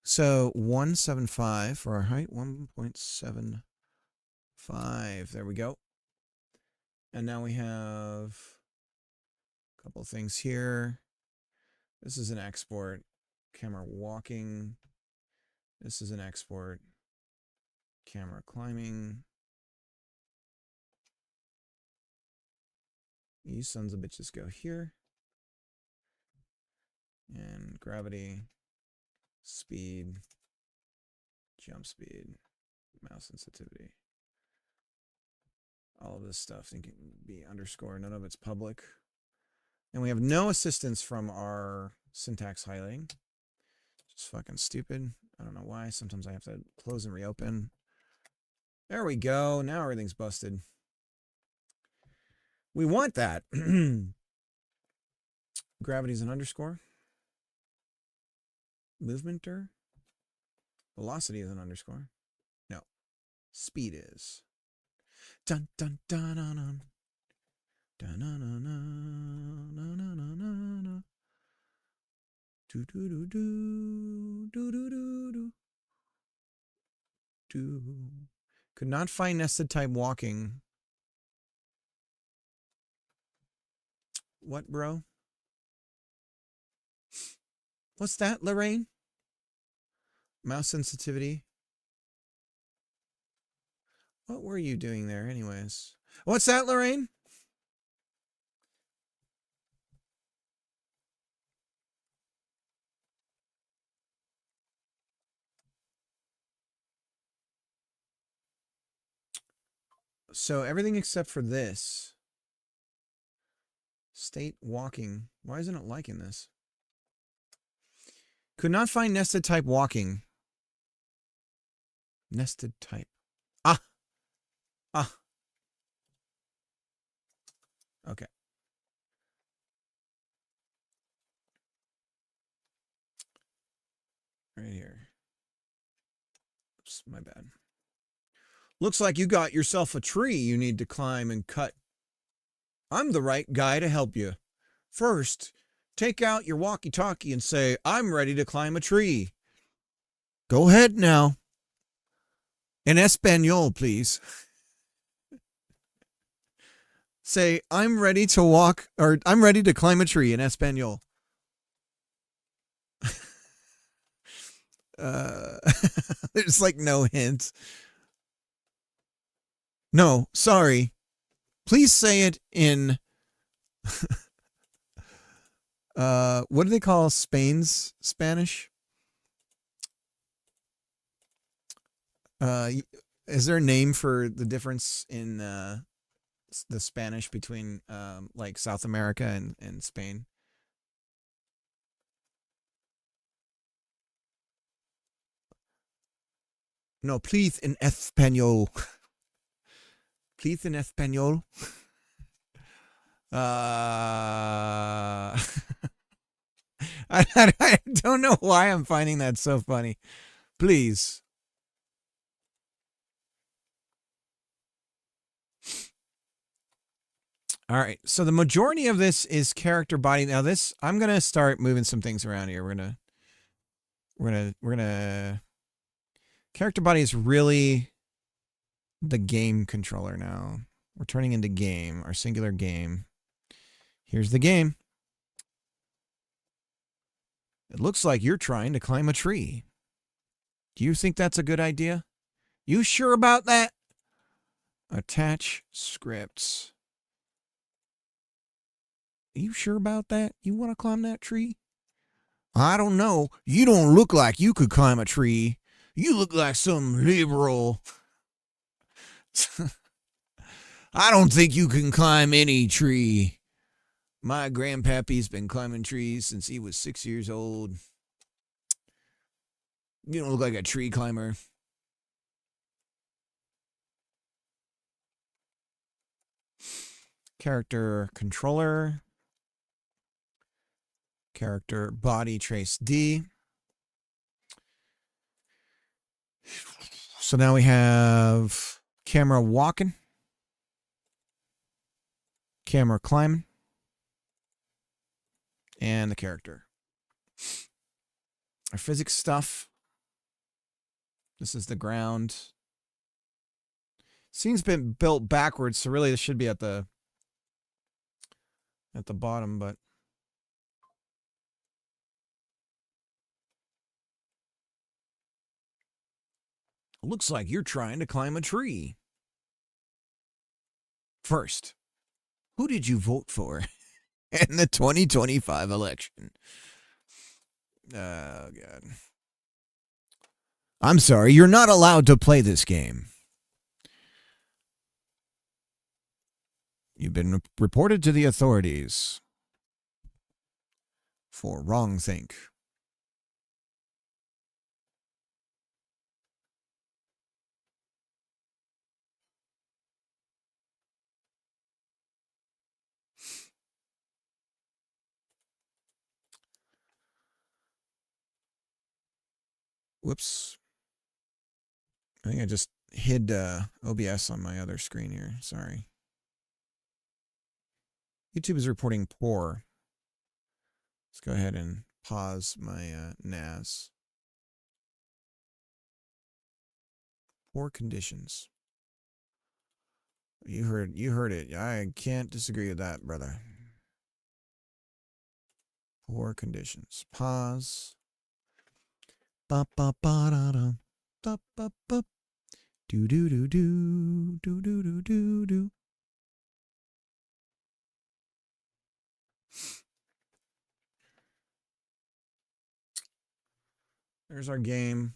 So 175 for our height, 1.75. There we go. And now we have a couple of things here. This is an export. Camera walking. This is an export. Camera climbing. You sons of bitches go here. And gravity, speed, jump speed, mouse sensitivity. All of this stuff can be underscore. None of it's public. And we have no assistance from our syntax highlighting. Just fucking stupid. I don't know why. Sometimes I have to close and reopen. There we go. Now everything's busted. We want that. Gravity's an underscore. Movementer. Velocity is an underscore. No. Speed is. Dun dun dun dun dun. Dun dun dun dun dun dun dun dun. Do do do do do do do do do. Could not find nested type walking. What, bro? What's that, Lorraine? Mouse sensitivity. What were you doing there, anyways? What's that, Lorraine? So everything except for this. State walking. Why isn't it liking this? Could not find nested type walking. Nested type. Ah. Ah. Okay. Right here. Oops, my bad. Looks like you got yourself a tree you need to climb and cut. I'm the right guy to help you. First, take out your walkie-talkie and say, I'm ready to climb a tree. Go ahead now. In Espanol, please. Say, I'm ready to walk, or I'm ready to climb a tree in Espanol. There's like no hint. No, sorry. Please say it in what do they call Spain's Spanish? Is there a name for the difference in the Spanish between like South America and Spain? No, please in Espanol. Please in Espanol. I don't know why I'm finding that so funny. Please. All right. So the majority of this is character body. Now this, I'm going to start moving some things around here. We're going to character body is really the game controller now. We're turning into game, our singular game. Here's the game. It looks like you're trying to climb a tree. Do you think that's a good idea? You sure about that? Attach scripts. Are you sure about that? You want to climb that tree? I don't know. You don't look like you could climb a tree. You look like some liberal. I don't think you can climb any tree. My grandpappy's been climbing trees since he was 6 years old. You don't look like a tree climber. Character controller. Character body trace D. So now we have camera walking. Camera climbing. And the character. Our physics stuff. This is the ground. Scene's been built backwards, so really this should be at the bottom, but looks like you're trying to climb a tree. First, who did you vote for in the 2025 election? Oh, God. I'm sorry, you're not allowed to play this game. You've been reported to the authorities for wrong think. Whoops. I think I just hid OBS on my other screen here. Sorry. YouTube is reporting poor. Let's go ahead and pause my NAS. Poor conditions. You heard it. I can't disagree with that, brother. Poor conditions. Pause. Ba ba ba da da. Ba ba ba. Do do do do do do do do do. There's our game.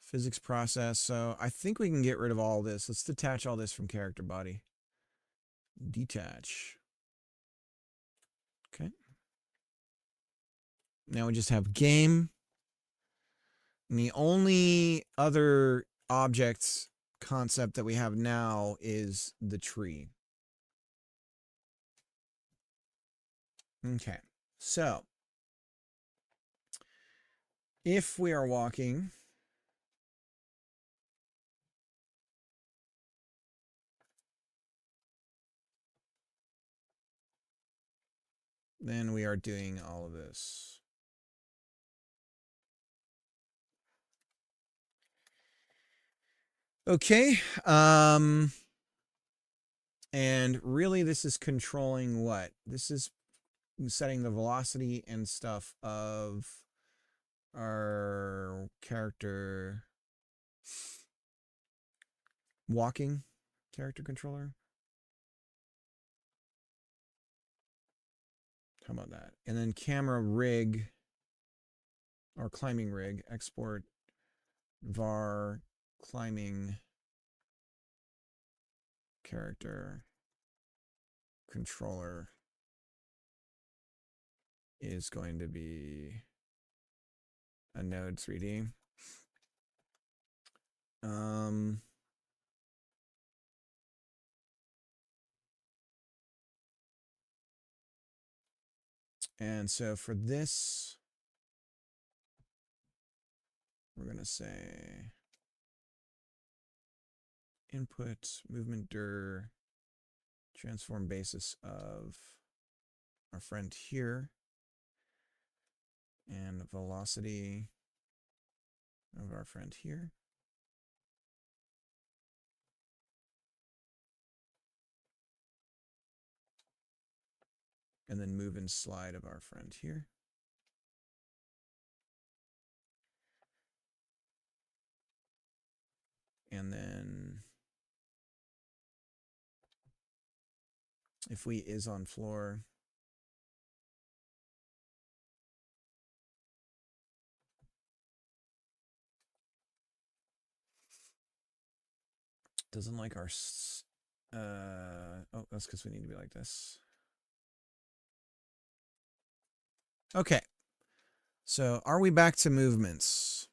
Physics process. So I think we can get rid of all this. Let's detach all this from character body. Detach. Okay. Now we just have game. And the only other objects concept that we have now is the tree. Okay. So if we are walking, then we are doing all of this. Okay. And really this is controlling what? This is setting the velocity and stuff of our character walking character controller. How about that? And then camera rig or climbing rig, export var climbing character controller is going to be a Node 3D. And so for this, we're going to say input movement dir transform basis of our friend here and velocity of our friend here. And then move and slide of our friend here. And then if we is on floor, doesn't like our, oh, that's because we need to be like this. Okay. So are we back to movements?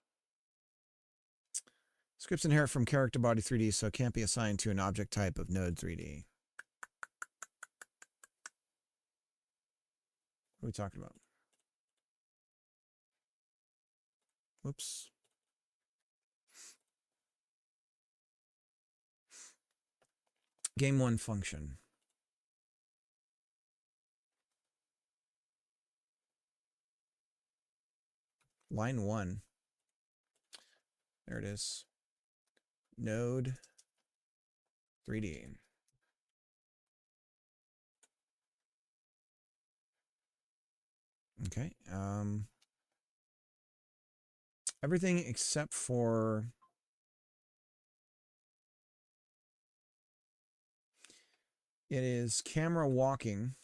Scripts inherit from character body 3D, so it can't be assigned to an object type of Node 3D. What are we talking about? Whoops. Game 1 function. Line 1. There it is. Node 3D. Okay. Everything except for it is camera walking.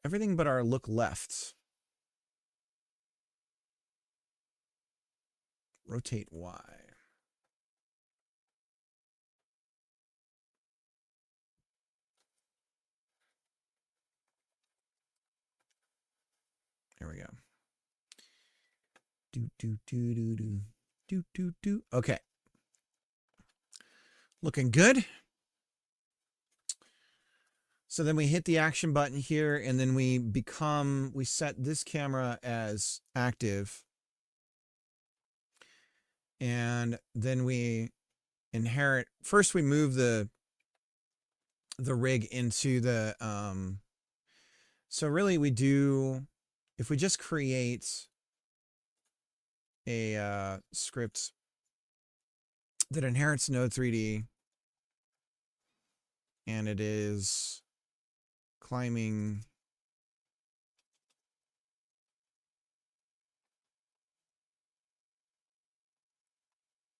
Everything but our look left. Rotate Y. There we go. Do. Okay. Looking good. So then we hit the action button here, and then we set this camera as active. And then we inherit, first we move the rig into the, so really we do, if we just create a script that inherits Node3D, and it is climbing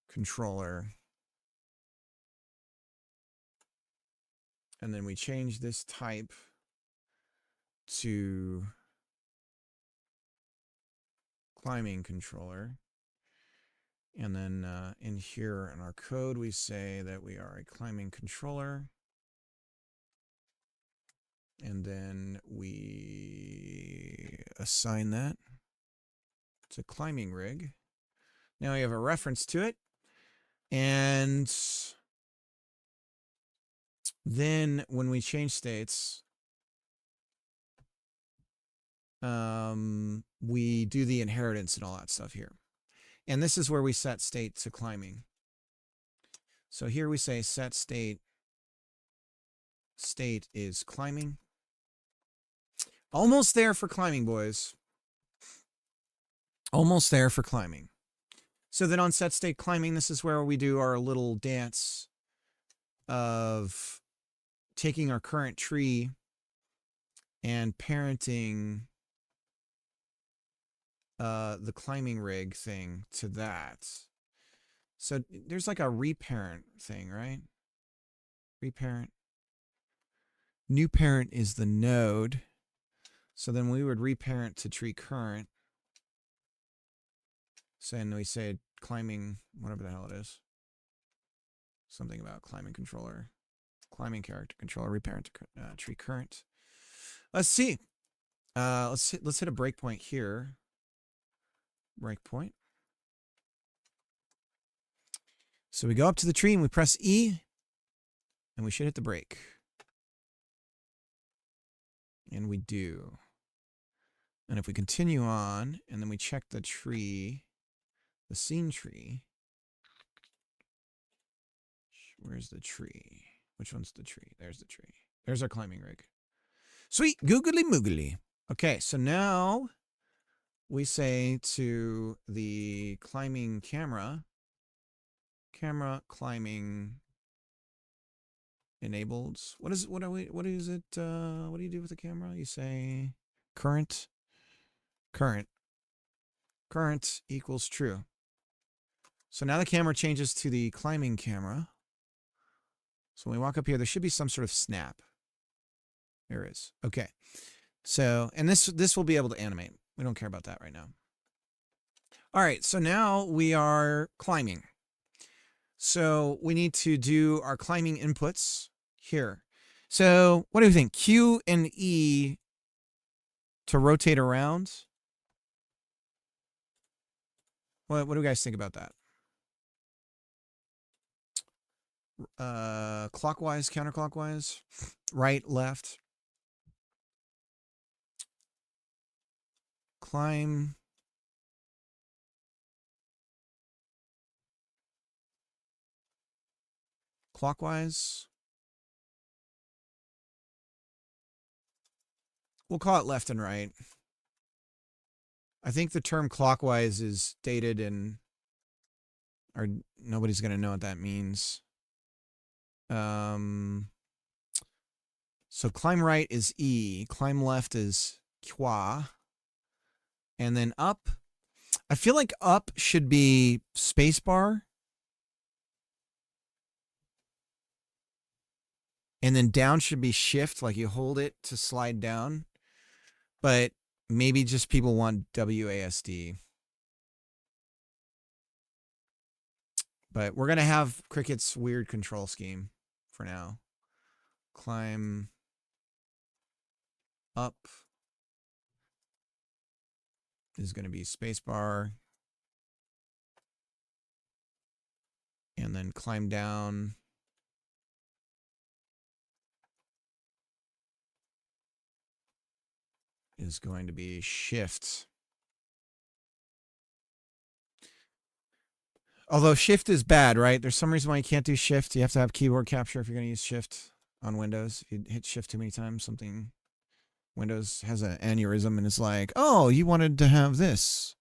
controller, and then we change this type to climbing controller, and then in here in our code we say that we are a climbing controller, and then we assign that to climbing rig. Now we have a reference to it, and then when we change states, we do the inheritance and all that stuff here. And this is where we set state to climbing. So here we say set state is climbing. Almost there for climbing, boys. Almost there for climbing. So then on set state climbing, this is where we do our little dance of taking our current tree and parenting the climbing rig thing to that. So there's like a reparent thing, right? Reparent. New parent is the node. So then we would reparent to tree current. So and we say climbing, whatever the hell it is. Something about climbing controller. Climbing character controller, reparent to tree current. Let's see. Let's hit a breakpoint here. Breakpoint. So we go up to the tree and we press E, and we should hit the break. And we do. And if we continue on, and then we check the tree, the scene tree. Where's the tree? Which one's the tree? There's the tree. There's our climbing rig. Sweet, googly moogly. Okay, so now we say to the climbing camera climbing enabled. What do you do with the camera? You say current equals true. So now the camera changes to the climbing camera. So when we walk up here, there should be some sort of snap. There is. Okay. So, and this will be able to animate. We don't care about that right now. All right. So now we are climbing. So we need to do our climbing inputs here. So what do you think? Q and E to rotate around. What do you guys think about that? Clockwise, counterclockwise, right, left. Climb. Clockwise. We'll call it left and right. I think the term clockwise is dated and nobody's going to know what that means. So climb right is E, climb left is Qua, and then up. I feel like up should be spacebar. And then down should be shift, like you hold it to slide down. But maybe just people want WASD. But we're going to have Cricket's weird control scheme for now. Climb up is going to be spacebar. And then climb down is going to be shift. Although shift is bad, right? There's some reason why you can't do shift. You have to have keyboard capture if you're going to use shift on Windows. If you hit shift too many times, something Windows has an aneurysm and it's like, oh, you wanted to have this.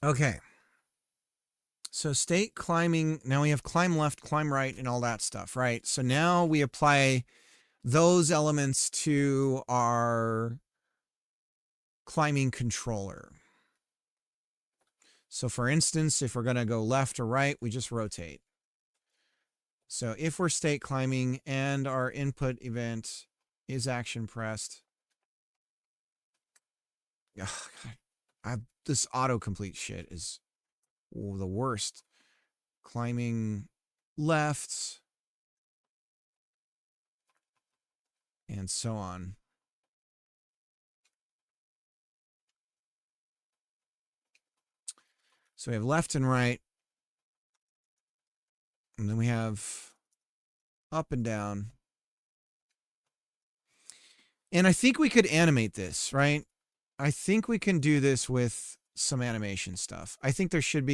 Okay. So state climbing, now we have climb left, climb right, and all that stuff, right? So now we apply those elements to our climbing controller. So for instance, if we're going to go left or right, we just rotate. So if we're state climbing and our input event is action pressed. Oh, God. This autocomplete shit is the worst. Climbing left and so on. So we have left and right. And then we have up and down. And I think we could animate this, right? I think we can do this with some animation stuff. I think we should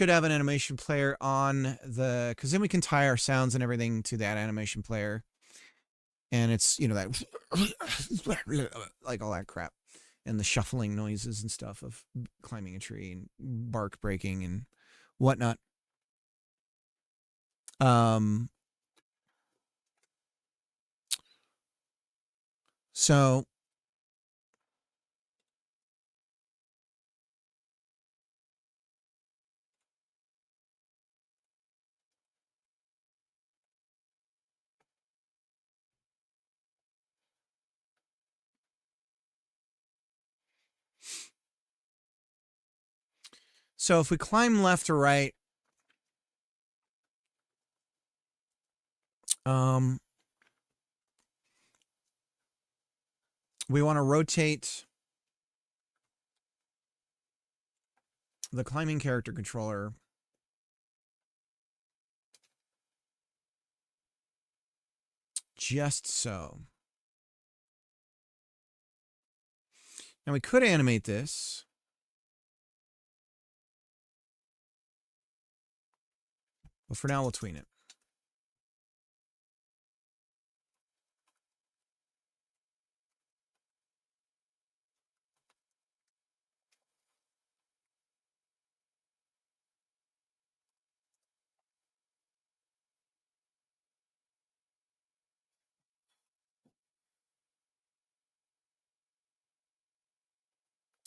have an animation player on because then we can tie our sounds and everything to that animation player. And it's, that like all that crap and the shuffling noises and stuff of climbing a tree and bark breaking and whatnot. So if we climb left or right, we want to rotate the climbing character controller just so. Now we could animate this. But for now, we'll tween it.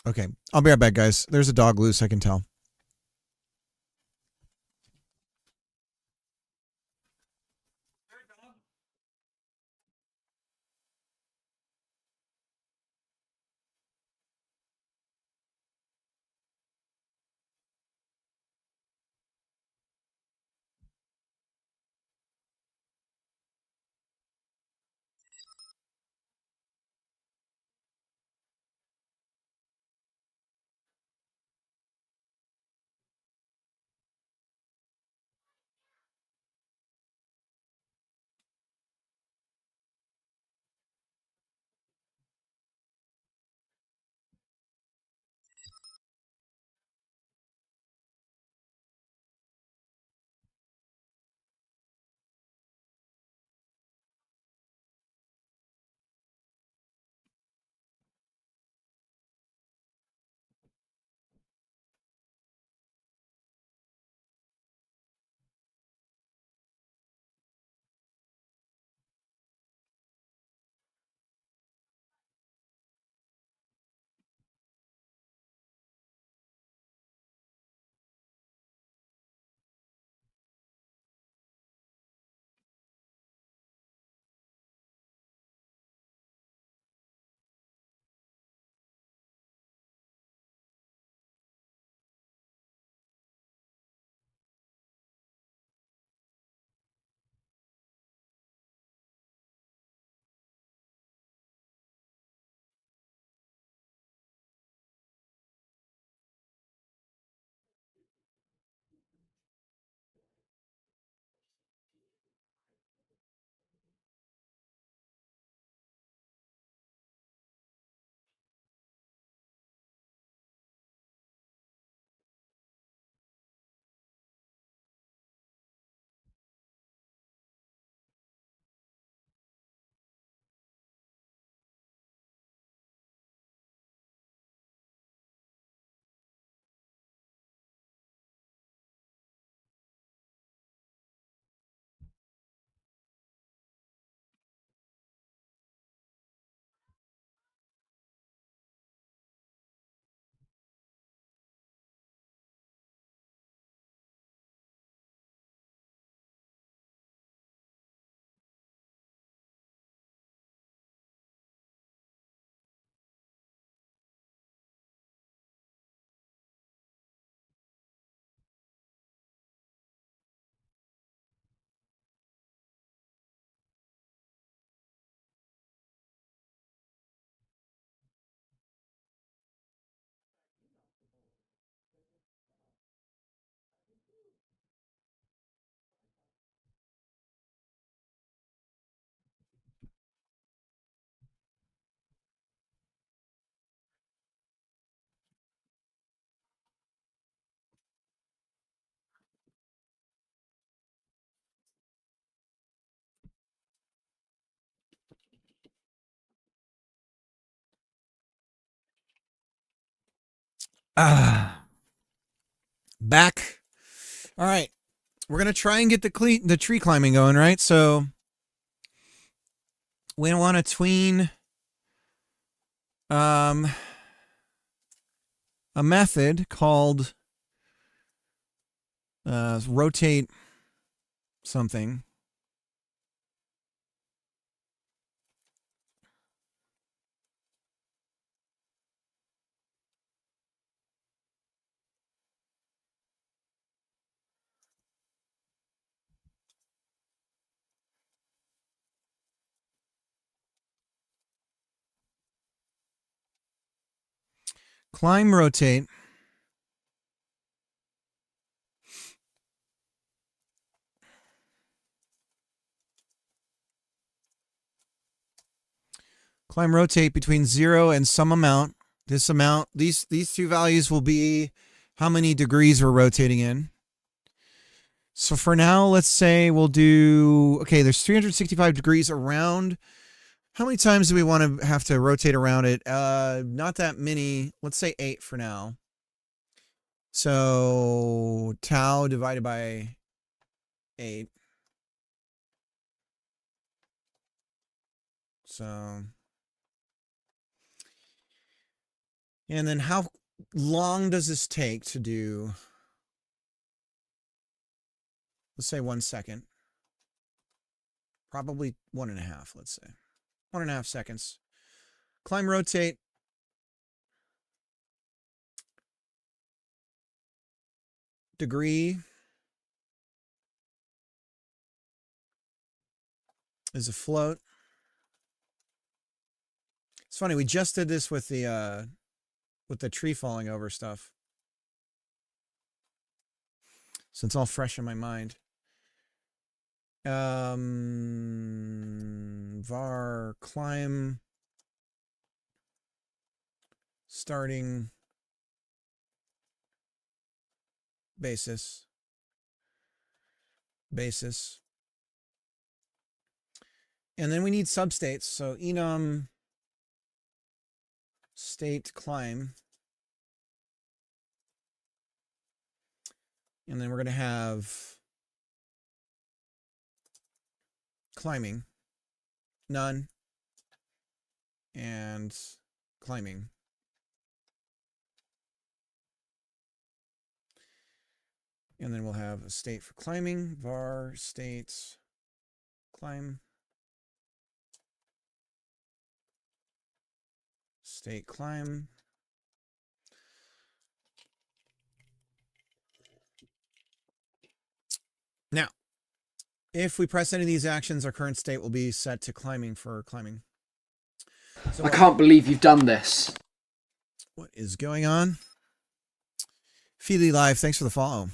Okay, I'll be right back, guys. There's a dog loose, I can tell. Back. All right. We're going to try and get the tree climbing going, right? So we want to tween a method called rotate something. Climb rotate. Climb rotate between 0 and some amount. This amount, these two values will be how many degrees we're rotating in. So for now, let's say we'll do, okay, there's 365 degrees around. How many times do we want to have to rotate around it? Not that many. Let's say 8 for now. So tau divided by 8. So, and then how long does this take to do? Let's say 1 second. Probably 1.5, let's say. 1.5 seconds. Climb rotate. Degree is a float. It's funny, we just did this with the tree falling over stuff. So it's all fresh in my mind. Var climb starting basis. And then we need substates. So enum state climb. And then we're going to have climbing, none, and climbing. And then we'll have a state for climbing, var states climb, state climb. Now, if we press any of these actions, our current state will be set to climbing for climbing. So I can't believe you've done this. What is going on? Feely Live, thanks for the follow.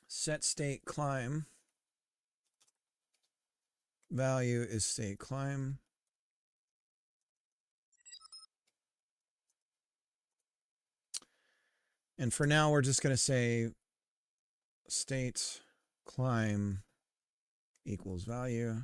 Set state climb. Value is state climb. And for now, we're just going to say state climb equals value.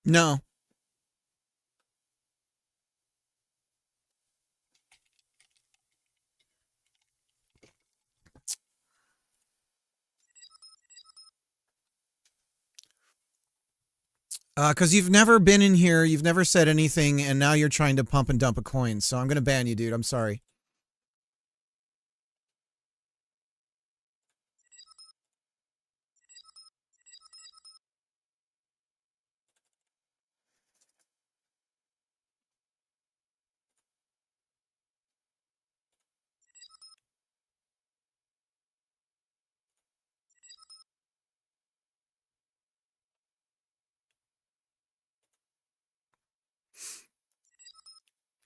No. Because you've never been in here, you've never said anything, and now you're trying to pump and dump a coin. So I'm going to ban you, dude. I'm sorry.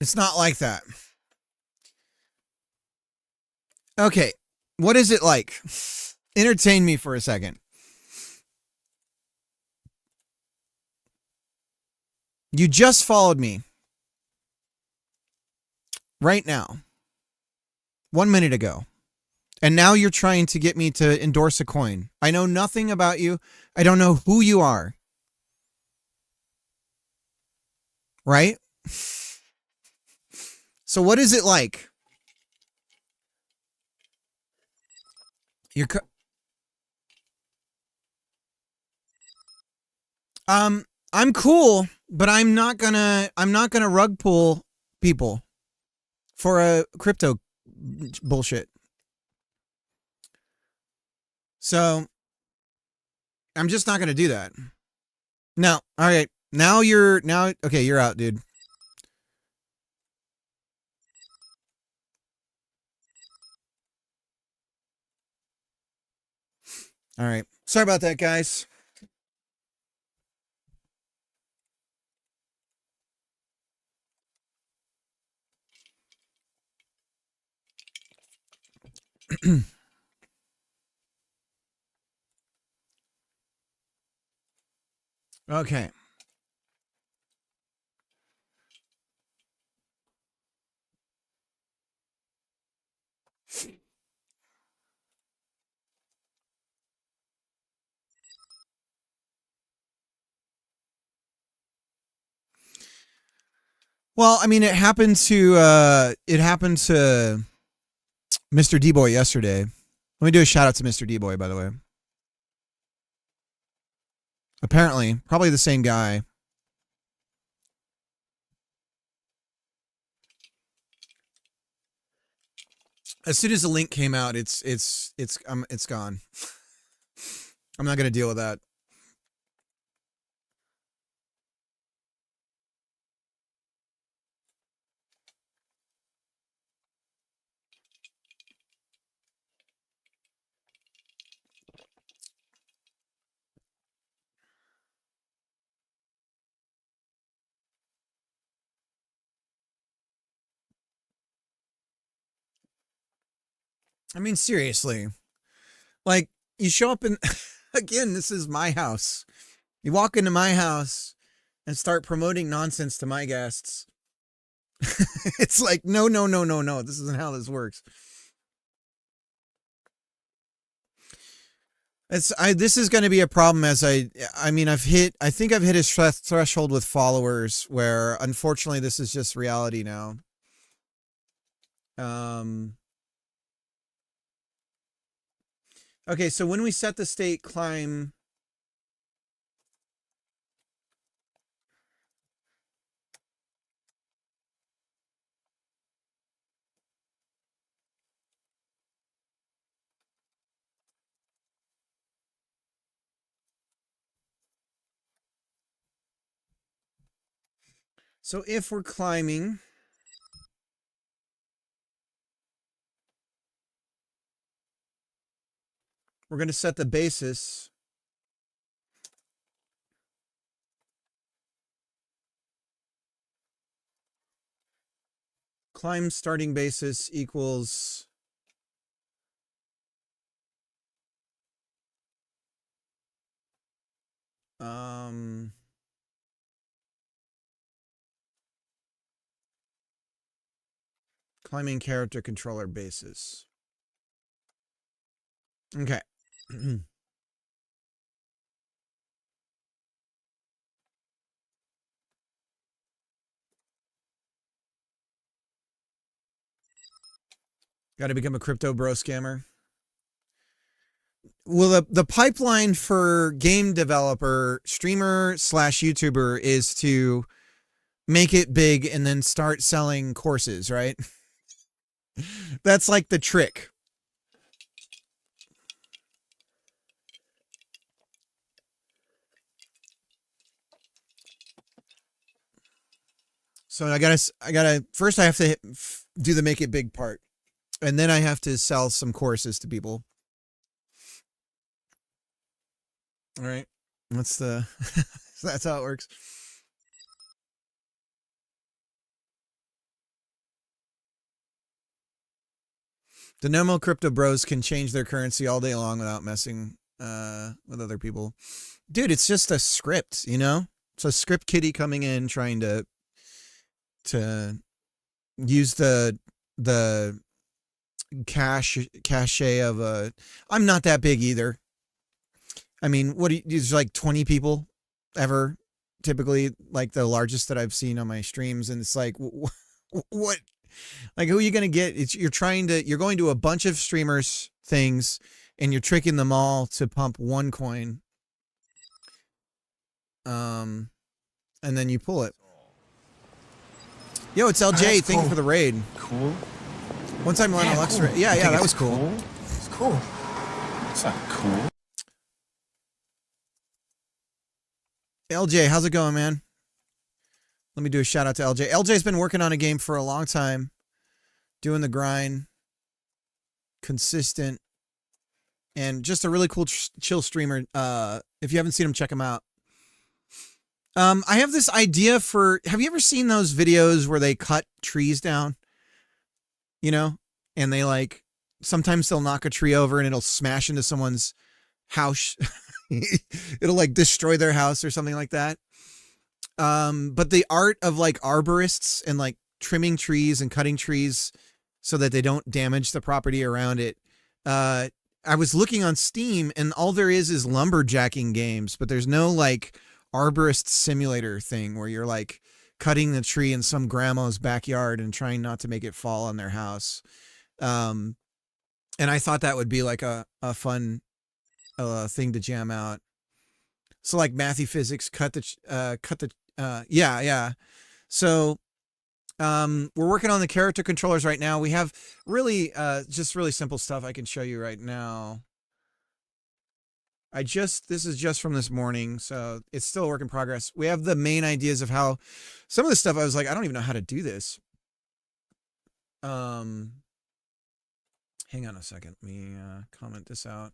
It's not like that. Okay. What is it like? Entertain me for a second. You just followed me. Right now. 1 minute ago. And now you're trying to get me to endorse a coin. I know nothing about you. I don't know who you are. Right? So what is it like? I'm cool, but I'm not gonna rug pull people for a crypto bullshit. So I'm just not gonna do that. No, all right. Okay, you're out, dude. All right. Sorry about that, guys. Okay. Well, I mean, it happened to Mr. D-Boy yesterday. Let me do a shout out to Mr. D-Boy, by the way. Apparently, probably the same guy. As soon as the link came out, it's gone. I'm not gonna deal with that. I mean, seriously. Like, you show up in again, this is my house. You walk into my house and start promoting nonsense to my guests. It's like, no. This isn't how this works. This is going to be a problem as I think I've hit a threshold with followers where unfortunately this is just reality now. Okay, so when we set the state climb, so if we're climbing, we're going to set the basis. Climb starting basis equals climbing character controller basis. Okay. Got to become a crypto bro scammer. Well, the pipeline for game developer, streamer / YouTuber is to make it big and then start selling courses, right? That's like the trick. So I gotta first I have to do the make it big part, and then I have to sell some courses to people. All right, that's how it works. The normal crypto bros can change their currency all day long without messing with other people. Dude, it's just a script, you know? So Script Kitty coming in trying to use the cachet of a. I'm not that big either. I mean, there's like 20 people ever, typically, like the largest that I've seen on my streams, and it's like, what? Like, who are you gonna get? You're going to a bunch of streamers things, and you're tricking them all to pump one coin. And then you pull it. Yo, it's LJ. Thank you for the raid. Cool. One time on Alexa. Cool. Yeah, that was cool. It's cool. It's not cool. LJ, how's it going, man? Let me do a shout out to LJ. LJ's been working on a game for a long time, doing the grind, consistent, and just a really cool chill streamer. If you haven't seen him, check him out. I have this idea for, have you ever seen those videos where they cut trees down? You know, and they like, sometimes they'll knock a tree over and it'll smash into someone's house. It'll like destroy their house or something like that. But the art of like arborists and like trimming trees and cutting trees so that they don't damage the property around it. I was looking on Steam and all there is lumberjacking games, but there's no like arborist simulator thing where you're like cutting the tree in some grandma's backyard and trying not to make it fall on their house. And I thought that would be like a fun thing to jam out. So like Matthew Physics yeah. So we're working on the character controllers right now. We have really just really simple stuff I can show you right now. This is just from this morning, so it's still a work in progress. We have the main ideas of how some of the stuff I was like, I don't even know how to do this. Hang on a second. Let me comment this out.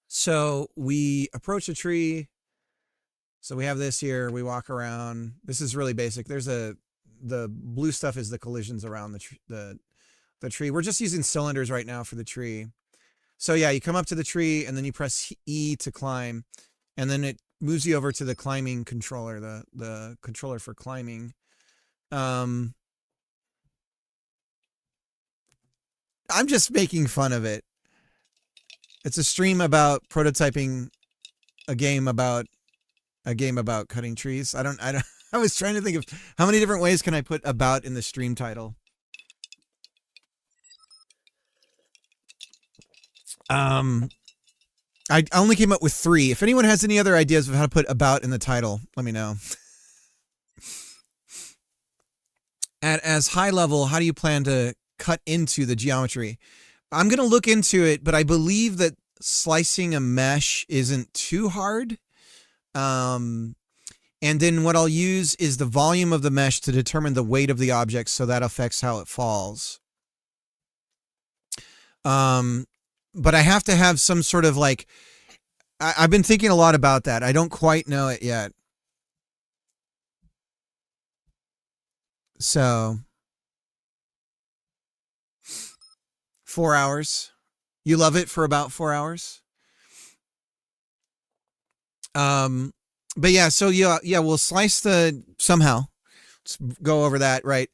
So we approach a tree. So we have this here. We walk around. This is really basic. The blue stuff is the collisions around the tree. We're just using cylinders right now for the tree. So yeah, you come up to the tree and then you press E to climb, and then it moves you over to the climbing controller, the controller for climbing. I'm just making fun of it. It's a stream about prototyping a game about cutting trees. I was trying to think of how many different ways can I put about in the stream title. I only came up with 3. If anyone has any other ideas of how to put about in the title, let me know. As high level, how do you plan to cut into the geometry? I'm going to look into it, but I believe that slicing a mesh isn't too hard. And then what I'll use is the volume of the mesh to determine the weight of the object, so that affects how it falls. But I have to have some sort of like, I've been thinking a lot about that. I don't quite know it yet. So 4 hours. You love it for about 4 hours. But yeah, so yeah, we'll slice somehow. Let's go over that, right?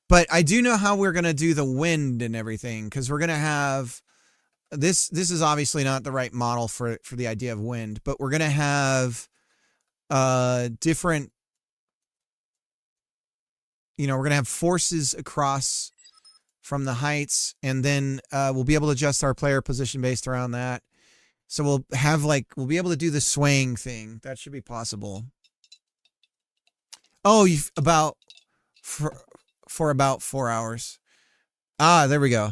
But I do know how we're going to do the wind and everything, because we're going to have this is obviously not the right model for the idea of wind, but we're going to have different, we're going to have forces across from the heights, and then we'll be able to adjust our player position based around that. So we'll be able to do the swaying thing. That should be possible. Oh, for about 4 hours. Ah, there we go.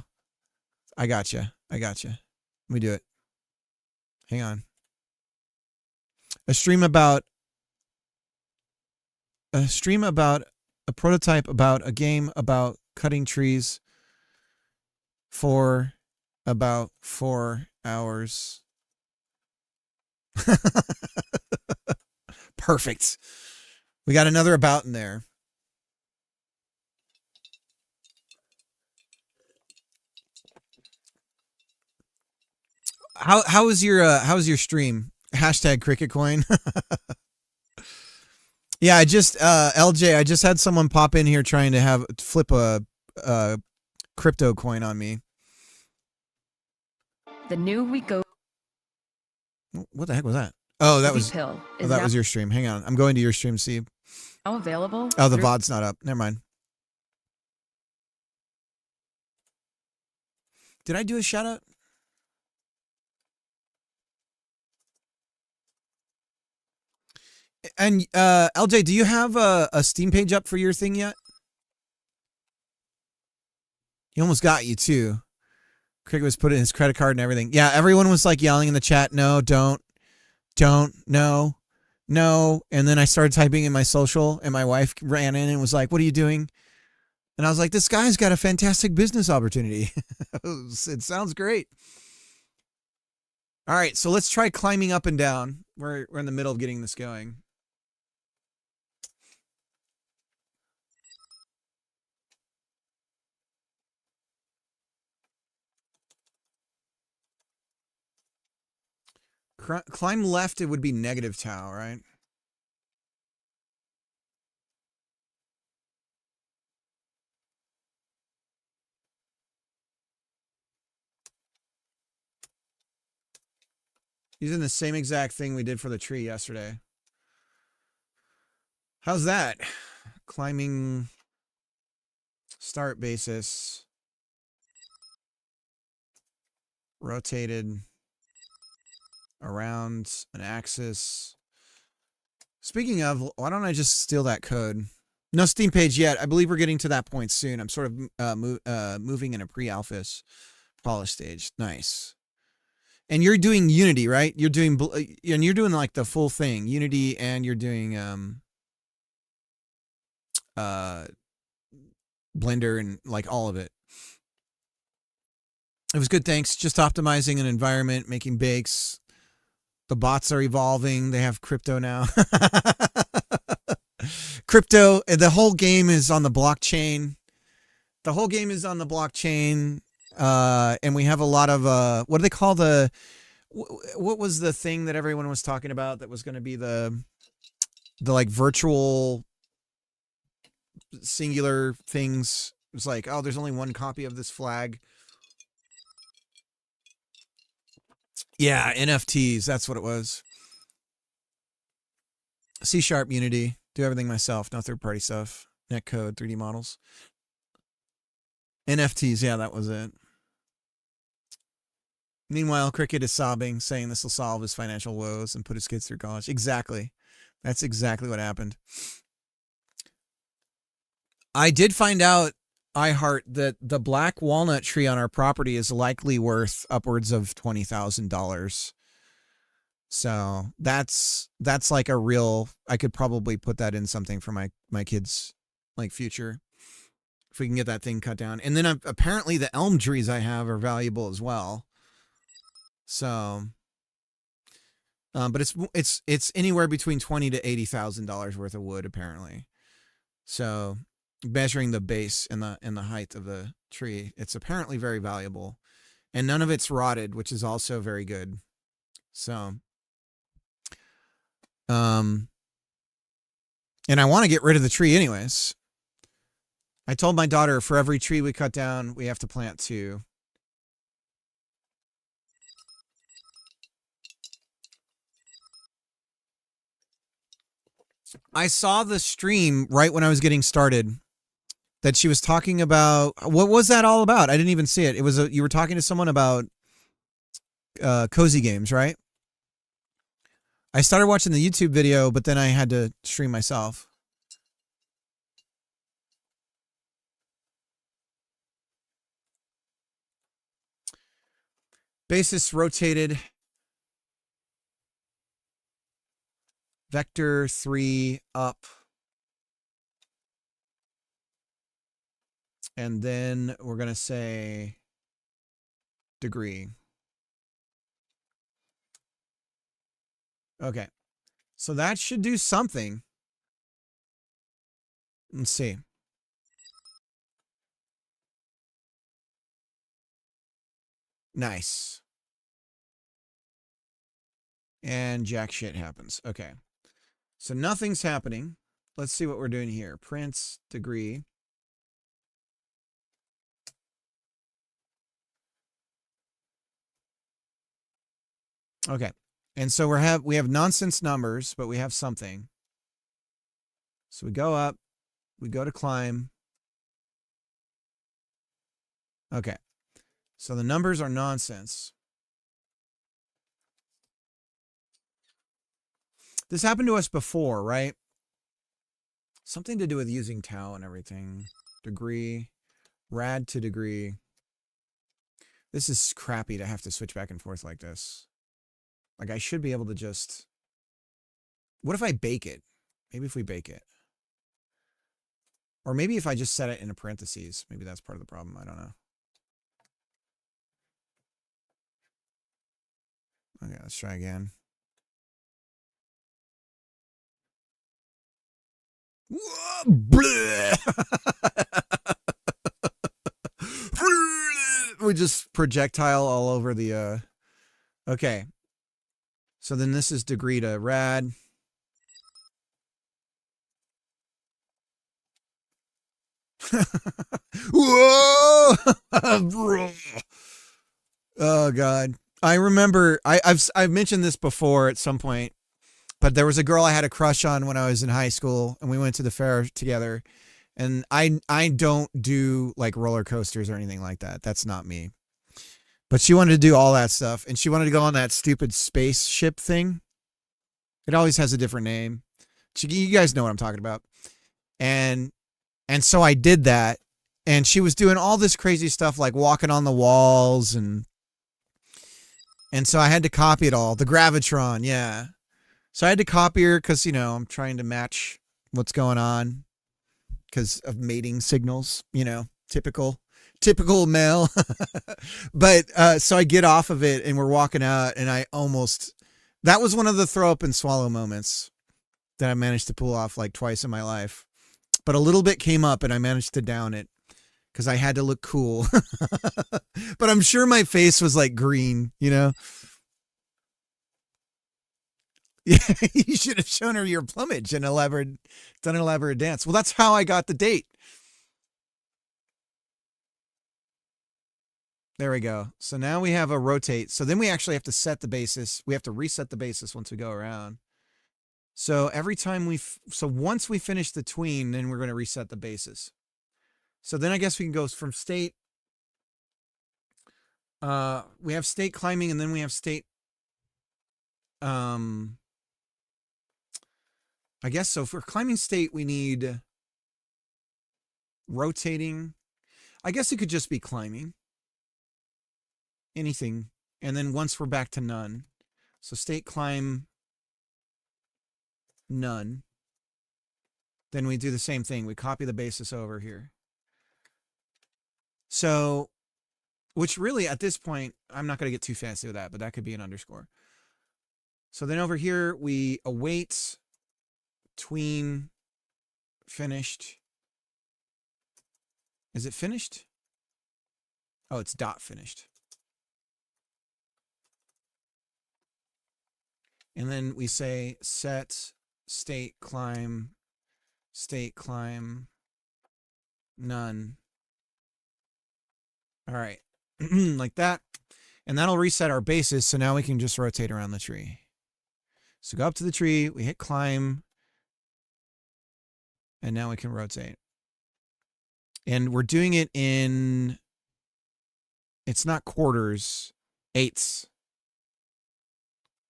I gotcha. Let me do it. Hang on. A stream about a prototype about a game about cutting trees for about 4 hours. Perfect. We got another about in there. How was your stream? Hashtag cricket coin. Yeah, I just LJ, I just had someone pop in here trying to flip a crypto coin on me. The new Wegovy What the heck was that? Oh, that was pill oh, is that was your stream. Hang on. I'm going to your stream, see. now available. Oh, the through- VOD's not up. Never mind. Did I do a shout out? And LJ, do you have a Steam page up for your thing yet? He almost got you too. Cricket was putting his credit card and everything. Yeah, everyone was like yelling in the chat, no, don't, no. And then I started typing in my social and my wife ran in and was like, what are you doing? And I was like, this guy's got a fantastic business opportunity. It sounds great. All right, so let's try climbing up and down. We're in the middle of getting this going. Climb left, it would be negative tau, right? Using the same exact thing we did for the tree yesterday. How's that? Climbing start basis. Rotated around an axis. Speaking of, why don't I just steal that code? No Steam page yet. I believe we're getting to that point soon. I'm sort of moving in a pre-alpha polish stage. Nice. And you're doing Unity, right? You're doing and you're doing like the full thing, Unity, and you're doing Blender and like all of it. It was good, thanks. Just optimizing an environment, making bakes. The bots are evolving. They have crypto now. Crypto, the whole game is on the blockchain. The whole game is on the blockchain. And we have a lot of, what do they call what was the thing that everyone was talking about that was going to be the like virtual singular things? It was like, oh, there's only one copy of this flag. Yeah, NFTs. That's what it was. C# Unity. Do everything myself. No third-party stuff. Netcode, 3D models. NFTs. Yeah, that was it. Meanwhile, Cricket is sobbing, saying this will solve his financial woes and put his kids through college. Exactly. That's exactly what happened. I did find out, iHeart, that the black walnut tree on our property is likely worth upwards of $20,000. So that's like a real, I could probably put that in something for my kids' like future if we can get that thing cut down. And then apparently the elm trees I have are valuable as well. So, but it's anywhere between $20,000 to $80,000 worth of wood apparently. So, measuring the base and the height of the tree, it's apparently very valuable, and none of it's rotted, which is also very good. So, and I want to get rid of the tree anyways. I told my daughter for every tree we cut down, we have to plant 2. I saw the stream right when I was getting started that she was talking about. What was that all about? I didn't even see it. It was you were talking to someone about cozy games, right? I started watching the YouTube video, but then I had to stream myself. Basis rotated. Vector 3 up. And then we're going to say degree. Okay. So that should do something. Let's see. Nice. And jack shit happens. Okay. So nothing's happening. Let's see what we're doing here. Print degree. Okay. And so we have nonsense numbers, but we have something. So we go up, we go to climb. Okay. So the numbers are nonsense. This happened to us before, right? Something to do with using tau and everything. Degree, rad to degree. This is crappy to have to switch back and forth like this. Like I should be able to just... What if I bake it? Maybe if we bake it. Or maybe if I just set it in a parentheses. Maybe that's part of the problem. I don't know. Okay, let's try again. We just projectile all over the okay. So then this is degree to rad. Whoa! Oh God. I remember I've mentioned this before at some point, but there was a girl I had a crush on when I was in high school, and we went to the fair together. And I don't do like roller coasters or anything like that. That's not me. But she wanted to do all that stuff, and she wanted to go on that stupid spaceship thing. It always has a different name. You guys know what I'm talking about. And so I did that, and she was doing all this crazy stuff like walking on the walls, and so I had to copy it all. The Gravitron, yeah. So I had to copy her because, you know, I'm trying to match what's going on because of mating signals, you know, typical male. But so I get off of it and we're walking out, and that was one of the throw up and swallow moments that I managed to pull off like twice in my life. But a little bit came up and I managed to down it because I had to look cool. But I'm sure my face was like green, you know? Yeah, you should have shown her your plumage and done an elaborate dance. Well, that's how I got the date. There we go. So now we have a rotate. So then we actually have to set the basis. We have to reset the basis once we go around. So every time once we finish the tween, then we're going to reset the basis. So then I guess we can go from state. We have state climbing, and then we have state. I guess so. For climbing state, we need rotating. I guess it could just be climbing. Anything. And then once we're back to none. So state climb none. Then we do the same thing. We copy the basis over here. So, which really at this point, I'm not going to get too fancy with that, but that could be an underscore. So then over here, we await tween finished. Is it finished? Oh, it's dot finished. And then we say set state climb none. All right. Like that. And that'll reset our basis. So now we can just rotate around the tree. So go up to the tree, we hit climb, and now we can rotate. And we're doing it in, it's not quarters, eighths,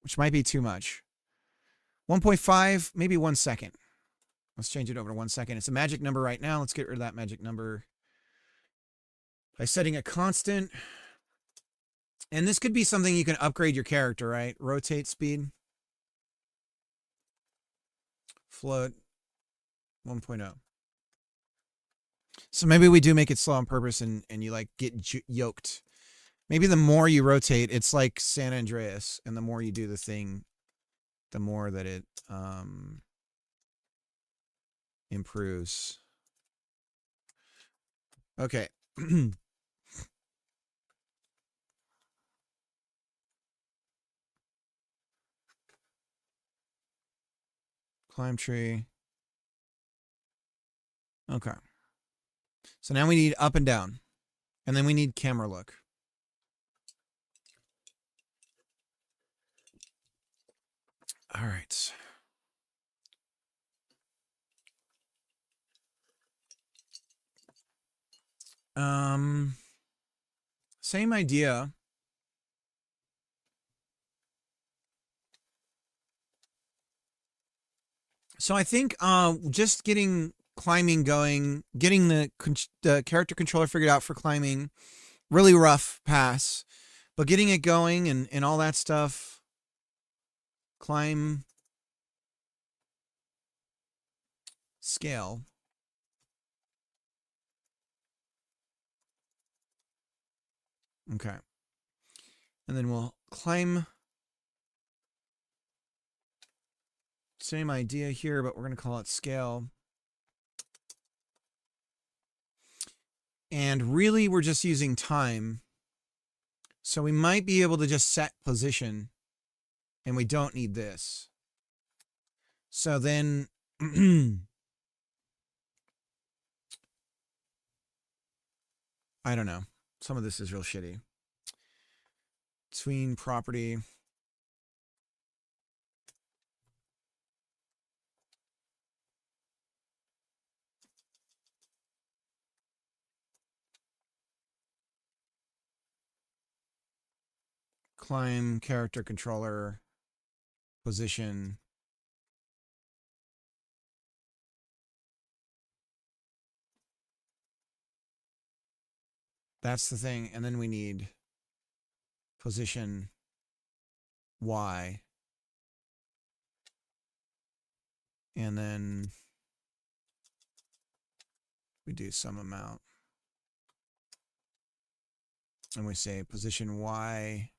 which might be too much. 1.5, maybe 1 second. Let's change it over to 1 second. It's a magic number right now. Let's get rid of that magic number by setting a constant. And this could be something you can upgrade your character, right? Rotate speed. Float 1.0. So maybe we do make it slow on purpose, and you like get yoked. Maybe the more you rotate, it's like San Andreas, and the more you do the thing, the more that it improves. Okay. Climb tree. Okay. So now we need up and down. And then we need camera look. All right. Same idea. So I think just getting climbing going, getting the character controller figured out for climbing, really rough pass, but getting it going and all that stuff. Climb scale. Okay. And then we'll climb. Same idea here, but we're going to call it scale. And really, we're just using time. So we might be able to just set position. And we don't need this. So then... I don't know. Some of this is real shitty. Tween property. Climb character controller. Position. That's the thing. And then we need position Y. And then we do some amount. And we say position Y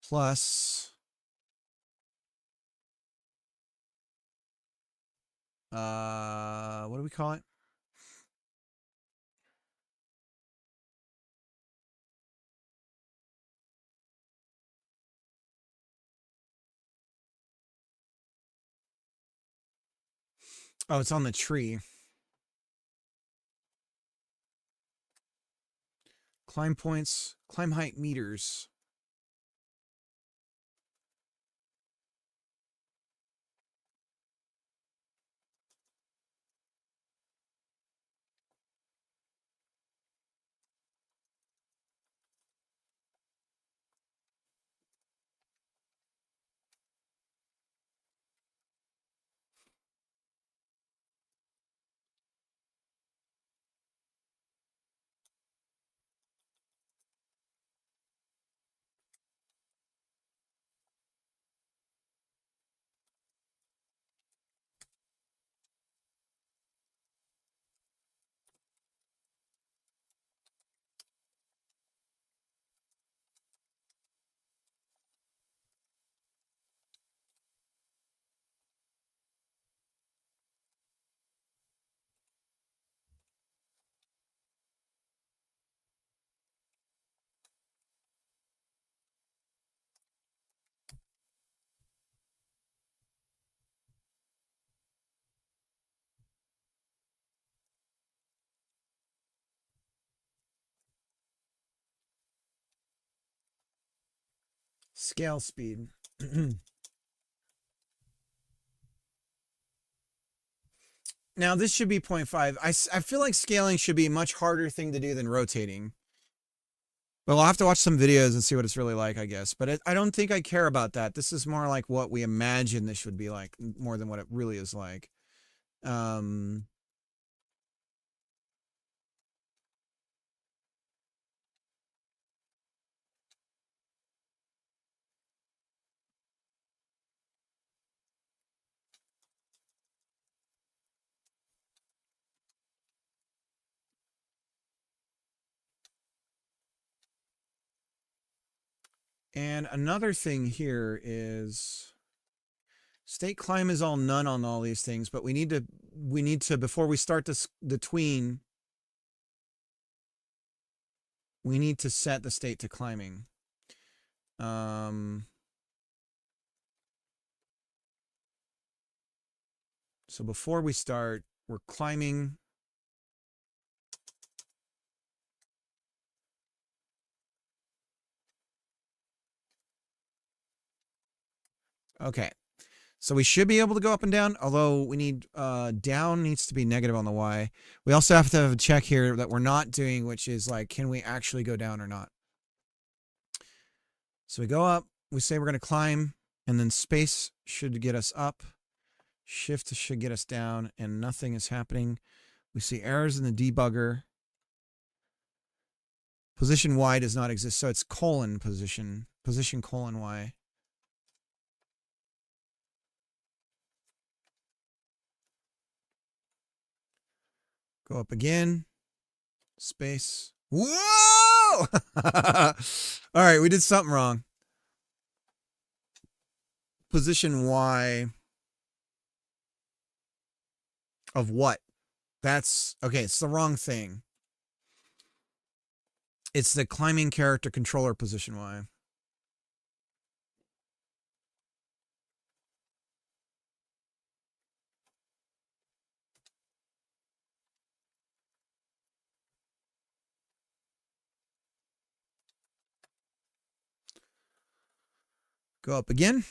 plus what do we call it? Oh, it's on the tree. Climb points, climb height meters. Scale speed. Now this should be 0.5. I feel like scaling should be a much harder thing to do than rotating. But we'll have to watch some videos and see what it's really like, I guess. But I don't think I care about that. This is more like what we imagine this would be like, more than what it really is like. And another thing here is state climb is all none on all these things, but we need to before we start the tween, we need to set the state to climbing. So before we start, we're climbing. Okay. So we should be able to go up and down, although we need down needs to be negative on the Y. We also have to have a check here that we're not doing, which is like, can we actually go down or not? So we go up, we say we're going to climb, and then space should get us up. Shift should get us down, and nothing is happening. We see errors in the debugger. Position Y does not exist, so it's colon position. Position colon Y. Go up again. Space. Whoa! All right, we did something wrong. Position Y of what? That's okay, it's the wrong thing. It's the climbing character controller position Y. Go up again.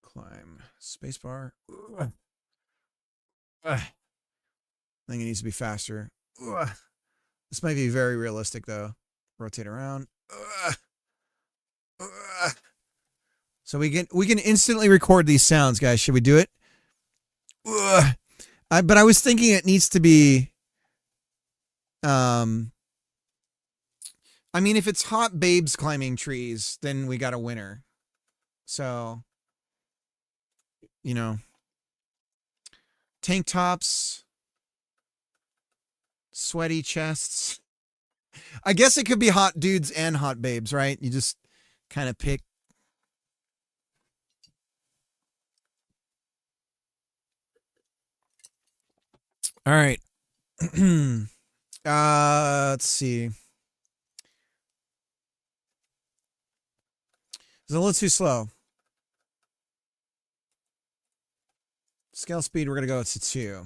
Climb. Spacebar. I think it needs to be faster. This might be very realistic, though. Rotate around. So we can instantly record these sounds, guys. Should we do it? But I was thinking it needs to be. I mean, if it's hot babes climbing trees, then we got a winner. So, you know, tank tops, sweaty chests. I guess it could be hot dudes and hot babes, right? You just kind of pick. All right. Let's see. It's a little too slow. Scale speed, we're going to go to 2.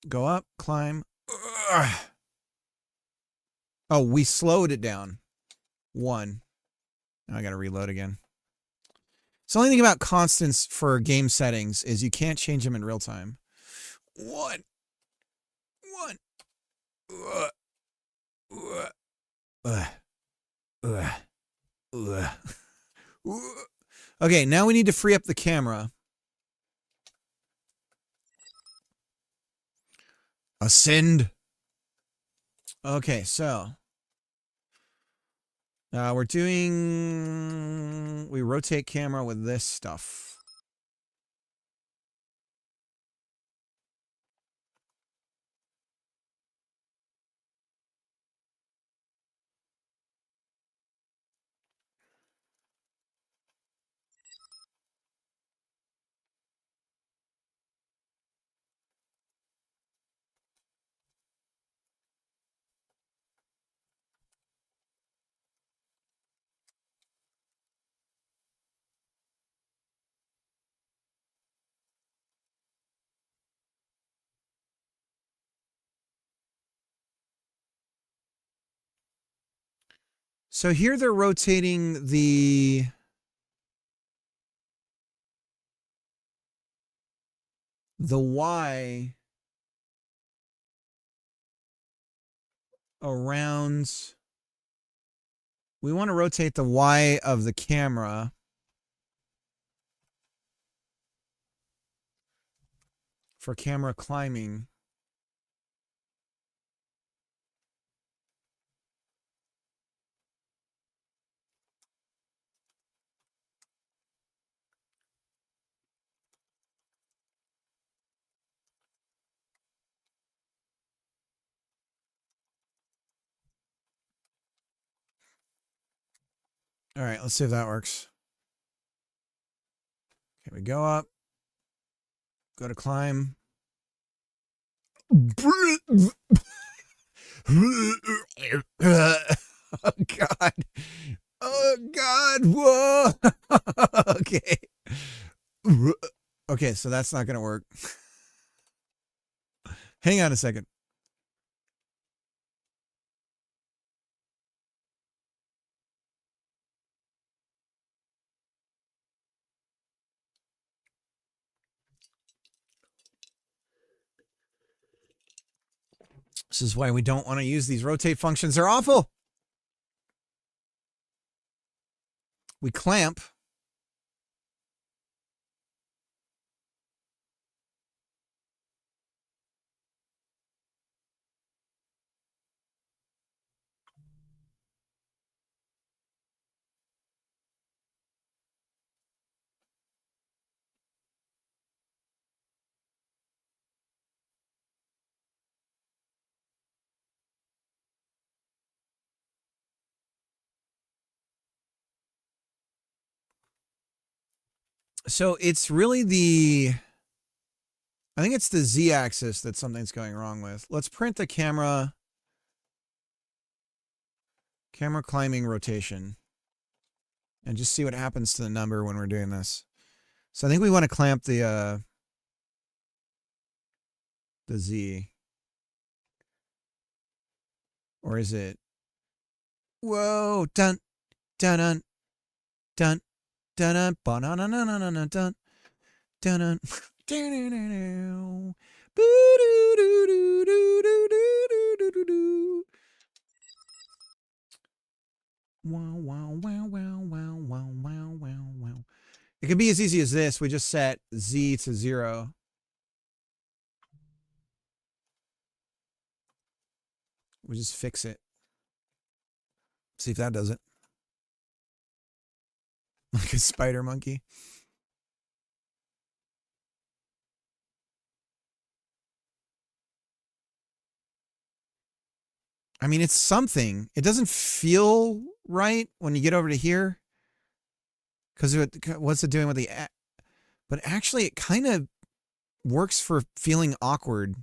Go up, climb. Oh, we slowed it down. 1. Now I got to reload again. So the only thing about constants for game settings is you can't change them in real time. 1. Okay, now we need to free up the camera. Ascend. Okay, so we're doing. We rotate camera with this stuff. So here they're rotating the Y around. We want to rotate the Y of the camera for camera climbing. All right, let's see if that works. Okay, we go up. Go to climb. Oh, God. Oh, God. Whoa. Okay. Okay, so that's not going to work. Hang on a second. This is why we don't want to use these rotate functions. They're awful. We clamp. So it's really I think it's the Z-axis that something's going wrong with. Let's print the camera climbing rotation and just see what happens to the number when we're doing this. So I think we want to clamp the Z. Or is it? Whoa, dun, dun, dun, dun, dun, dun, dun, dun, dun, dun, dun, dun. Wow, wow, wow, wow, wow, wow, wow, wow, wow. It could be as easy as this. We just set Z to 0. We just fix it. See if that does it. Like a spider monkey. I mean, it's something. It doesn't feel right when you get over to here. Because what's it doing with the... But actually, it kind of works for feeling awkward.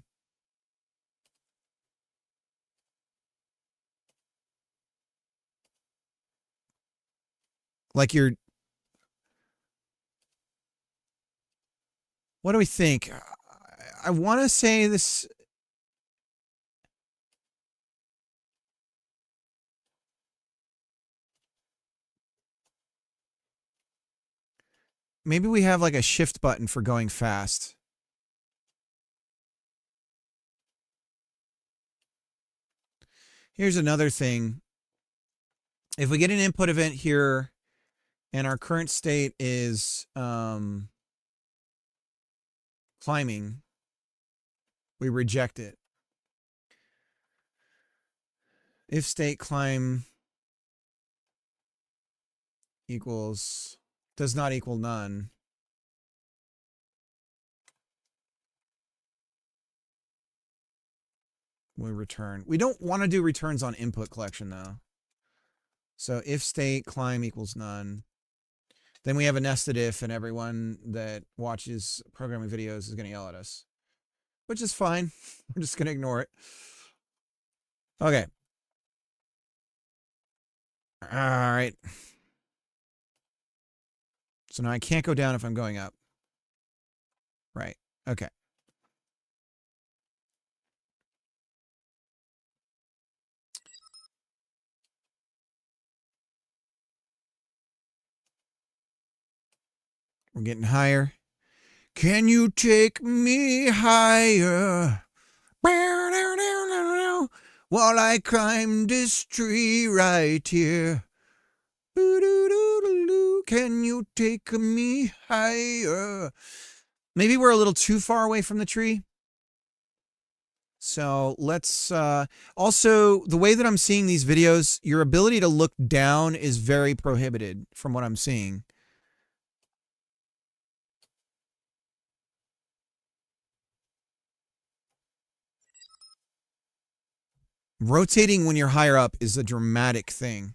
Like you're... What do we think? I want to say this... Maybe we have like a shift button for going fast. Here's another thing. If we get an input event here and our current state is climbing, we reject it. If state climb equals... does not equal none. We return. We don't want to do returns on input collection though. So if state climb equals none, then we have a nested if and everyone that watches programming videos is going to yell at us, which is fine. We're just going to ignore it. Okay. All right. So now I can't go down if I'm going up. Right. Okay. We're getting higher. Can you take me higher? While I climb this tree right here. Can you take me higher? Maybe we're a little too far away from the tree. So let's also, the way that I'm seeing these videos, your ability to look down is very prohibited from what I'm seeing. Rotating when you're higher up is a dramatic thing.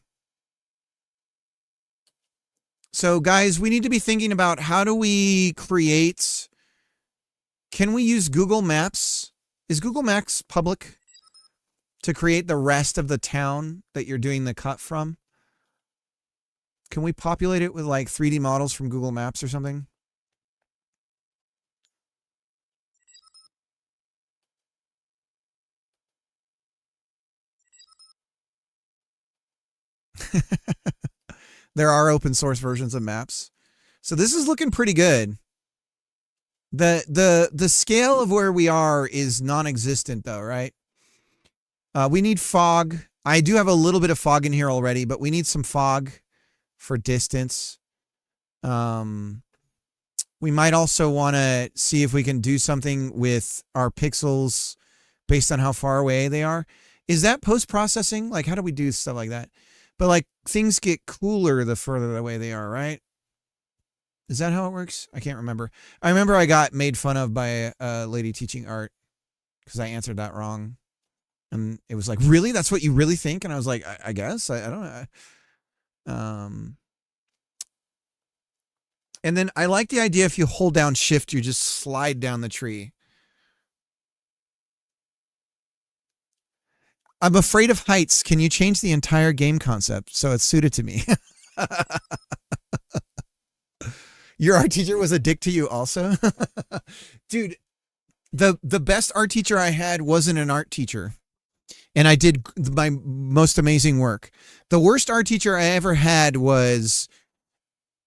So guys, we need to be thinking about how do we create... Can we use Google Maps? Is Google Maps public to create the rest of the town that you're doing the cut from? Can we populate it with like 3D models from Google Maps or something? There are open source versions of maps. So this is looking pretty good. The scale of where we are is non-existent though, right? We need fog. I do have a little bit of fog in here already, but we need some fog for distance. We might also want to see if we can do something with our pixels based on how far away they are. Is that post-processing? Like, how do we do stuff like that? But like, things get cooler the further away they are, right? Is that how it works? I can't remember. I remember I got made fun of by a lady teaching art because I answered that wrong. And it was like, really? That's what you really think? And I was like, I guess. I don't know. And then I like the idea if you hold down shift, you just slide down the tree. I'm afraid of heights. Can you change the entire game concept so it's suited to me? Your art teacher was a dick to you also? Dude, the best art teacher I had wasn't an art teacher. And I did my most amazing work. The worst art teacher I ever had was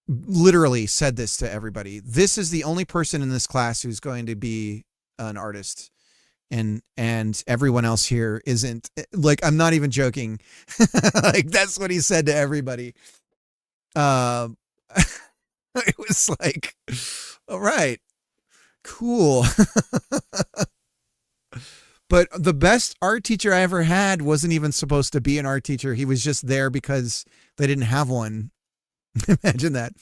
literally said this to everybody. This is the only person in this class who's going to be an artist. And everyone else here isn't. Like, I'm not even joking. Like, that's what he said to everybody. It was like, all right, cool. But the best art teacher I ever had wasn't even supposed to be an art teacher. He was just there because they didn't have one. Imagine that.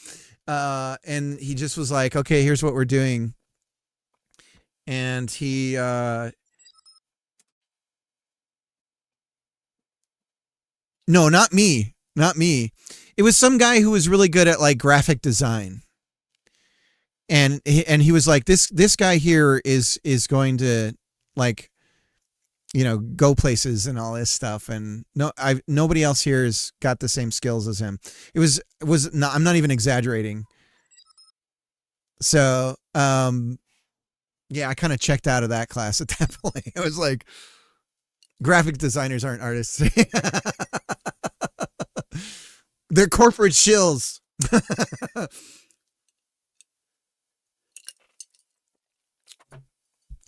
And he just was like, okay, here's what we're doing. And he, no, not me. It was some guy who was really good at like graphic design. And he was like, this guy here is going to like, you know, go places and all this stuff. And nobody else here has got the same skills as him. It was not, I'm not even exaggerating. So, yeah, I kind of checked out of that class at that point. I was like, graphic designers aren't artists. They're corporate shills.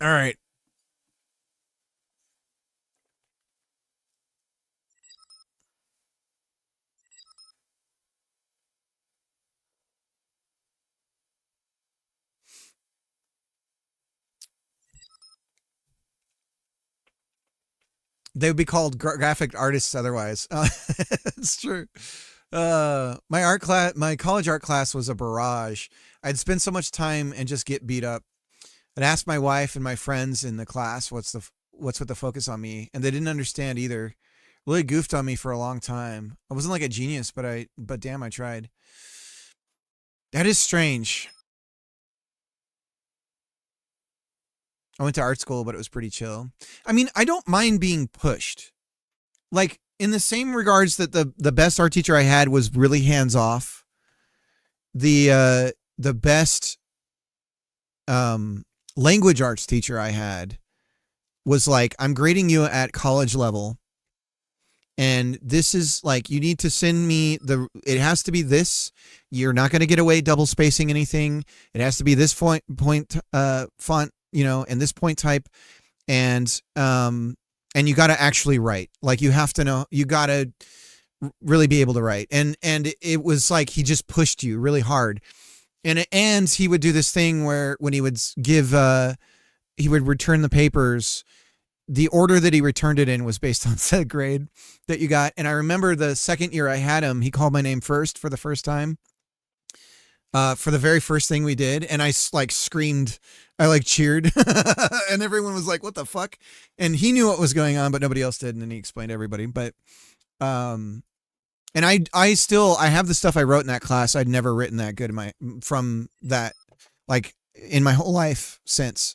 All right. They would be called graphic artists otherwise. It's true. My college art class was a barrage. I'd spend so much time and just get beat up. I'd ask my wife and my friends in the class, what's with the focus on me? And they didn't understand either. Really goofed on me for a long time. I wasn't like a genius, but damn, I tried. That is strange. I went to art school, but it was pretty chill. I mean, I don't mind being pushed. Like, in the same regards that the best art teacher I had was really hands off. The best language arts teacher I had was like, I'm grading you at college level. And this is like, you need to send me it has to be this. You're not going to get away double spacing anything. It has to be this font, you know, and this point type. And you got to actually write. Like, you have to know, you got to really be able to write. And it was like, he just pushed you really hard. And he would do this thing where when he would he would return the papers, the order that he returned it in was based on the grade that you got. And I remember the second year I had him, he called my name first for the first time, for the very first thing we did. And I like screamed, I like cheered and everyone was like, what the fuck? And he knew what was going on, but nobody else did. And then he explained to everybody. But, and I have the stuff I wrote in that class. I'd never written that good from that, like, in my whole life since.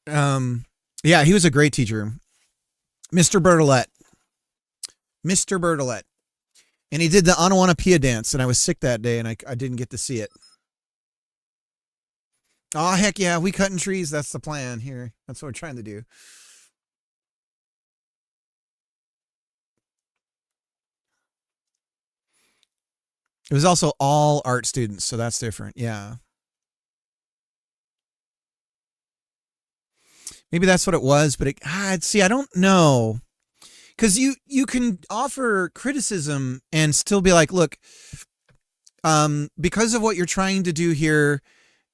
Yeah, he was a great teacher. Mr. Bertolet. And he did the Onomatopoeia dance, and I was sick that day, and I didn't get to see it. Oh, heck yeah. We cutting trees. That's the plan here. That's what we're trying to do. It was also all art students, so that's different. Yeah. Maybe that's what it was, but see, I don't know. Because you can offer criticism and still be like, look, because of what you're trying to do here,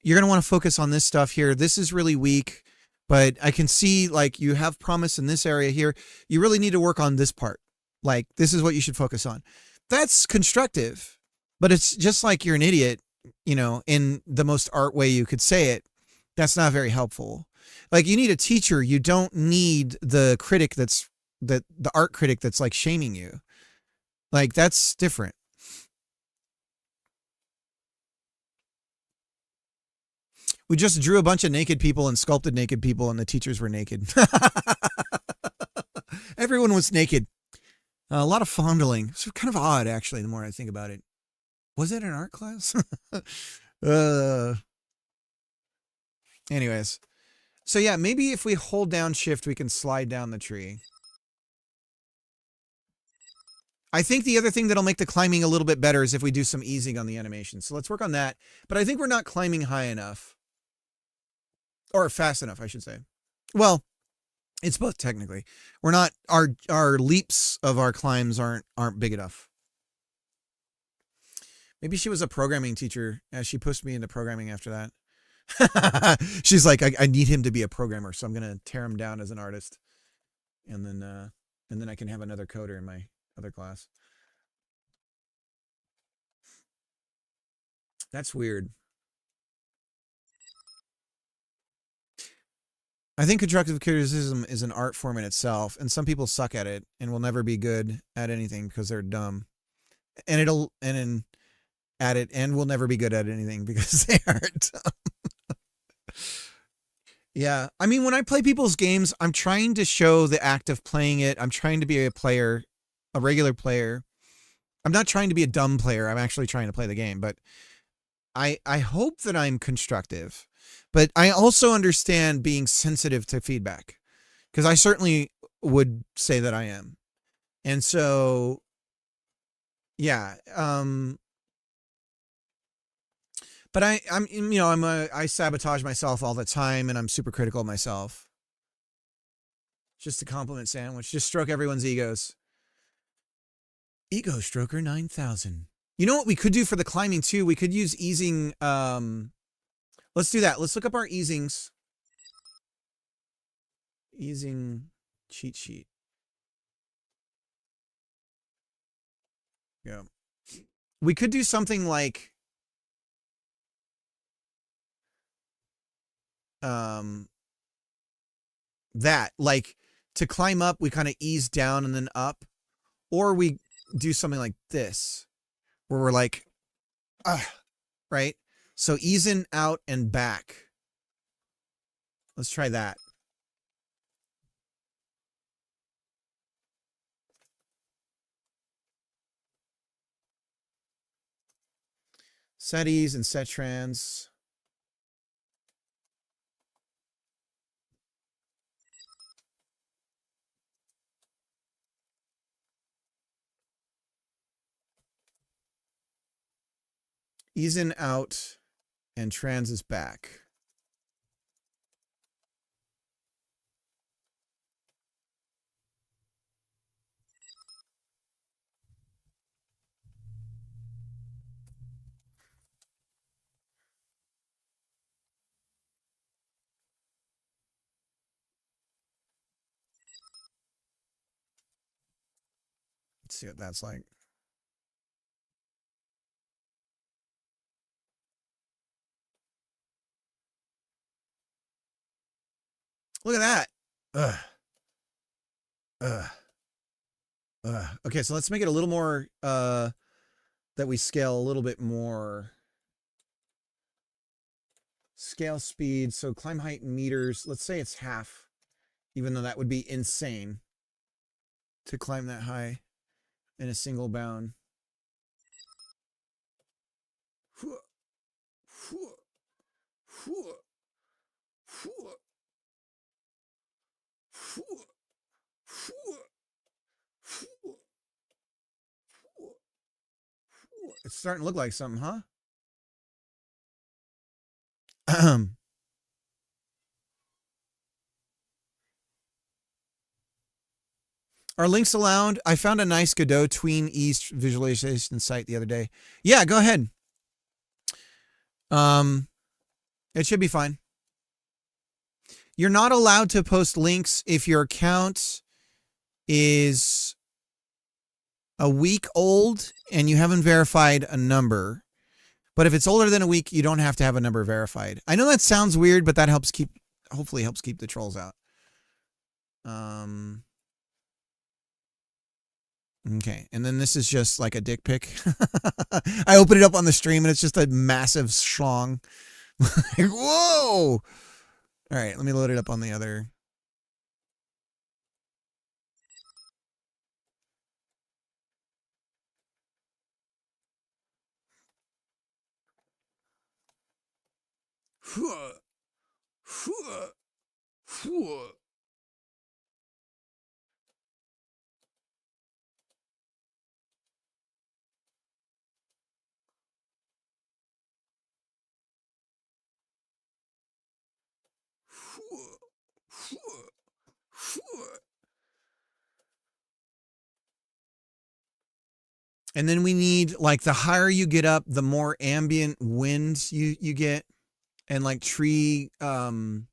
you're going to want to focus on this stuff here. This is really weak, but I can see like you have promise in this area here. You really need to work on this part. Like, this is what you should focus on. That's constructive, but it's just like you're an idiot, you know, in the most art way you could say it. That's not very helpful. Like, you need a teacher. You don't need the critic the art critic that's like shaming you. Like, that's different. We just drew a bunch of naked people and sculpted naked people, and the teachers were naked. Everyone was naked. A lot of fondling. It's kind of odd, actually, the more I think about it. Was it an art class? Anyways. So yeah, maybe if we hold down shift, we can slide down the tree. I think the other thing that'll make the climbing a little bit better is if we do some easing on the animation. So let's work on that. But I think we're not climbing high enough. Or fast enough, I should say. Well, it's both technically. We're not, our leaps of our climbs aren't big enough. Maybe she was a programming teacher as she pushed me into programming after that. She's like, I need him to be a programmer, so I'm going to tear him down as an artist. And then I can have another coder in my other class. That's weird. I think constructive criticism is an art form in itself, and some people suck at it and will never be good at anything because they're dumb. And will never be good at anything because they are dumb. Yeah. I mean, when I play people's games, I'm trying to show the act of playing it. I'm trying to be a player, a regular player. I'm not trying to be a dumb player. I'm actually trying to play the game, but I hope that I'm constructive. But I also understand being sensitive to feedback, because I certainly would say that I am. And so, yeah. But I sabotage myself all the time, and I'm super critical of myself. Just a compliment sandwich. Just stroke everyone's egos. Ego Stroker 9000. You know what we could do for the climbing too? We could use easing. Let's do that. Let's look up our easings. Easing cheat sheet. Yeah. We could do something like that. Like, to climb up, we kind of ease down and then up. Or we do something like this, where we're like, right? So ease in, out, and back. Let's try that. Set ease and set trans. Ease in, out, and trans is back. Let's see what that's like. Look at that. Okay, so let's make it a little more, that we scale a little bit more. Scale speed. So climb height in meters. Let's say it's half, even though that would be insane to climb that high in a single bound. It's starting to look like something, huh? Are links allowed? I found a nice Godot Tween East visualization site the other day. Yeah, go ahead. It should be fine. You're not allowed to post links if your account is a week old and you haven't verified a number. But if it's older than a week, you don't have to have a number verified. I know that sounds weird, but that hopefully helps keep the trolls out. Okay, and then this is just like a dick pic. I open it up on the stream and it's just a massive schlong. Like, whoa! All right, let me load it up on the other. And then we need, like, the higher you get up, the more ambient winds you get, and like tree that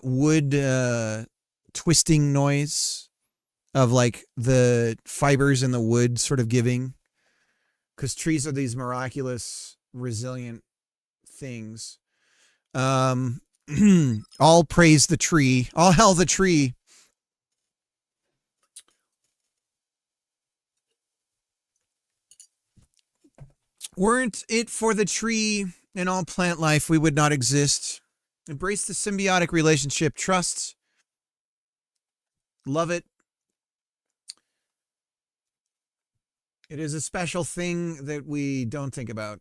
wood twisting noise of like the fibers in the wood sort of giving, because trees are these miraculous resilient things. All praise the tree, all hell the tree. Weren't it for the tree and all plant life, we would not exist. Embrace the symbiotic relationship. Trust. Love it. It is a special thing that we don't think about.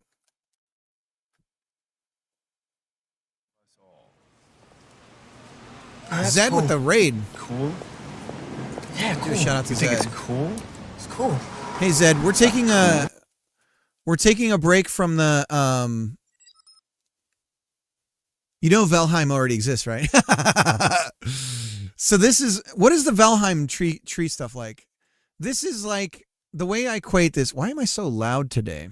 Zed cool. with the raid. Cool. Yeah, cool. Shout out to you think Zed. it's cool? It's cool. Hey Zed, we're taking a break from the you know Valheim already exists, right? So this is, what is the Valheim tree stuff like? This is like, the way I equate this, why am I so loud today?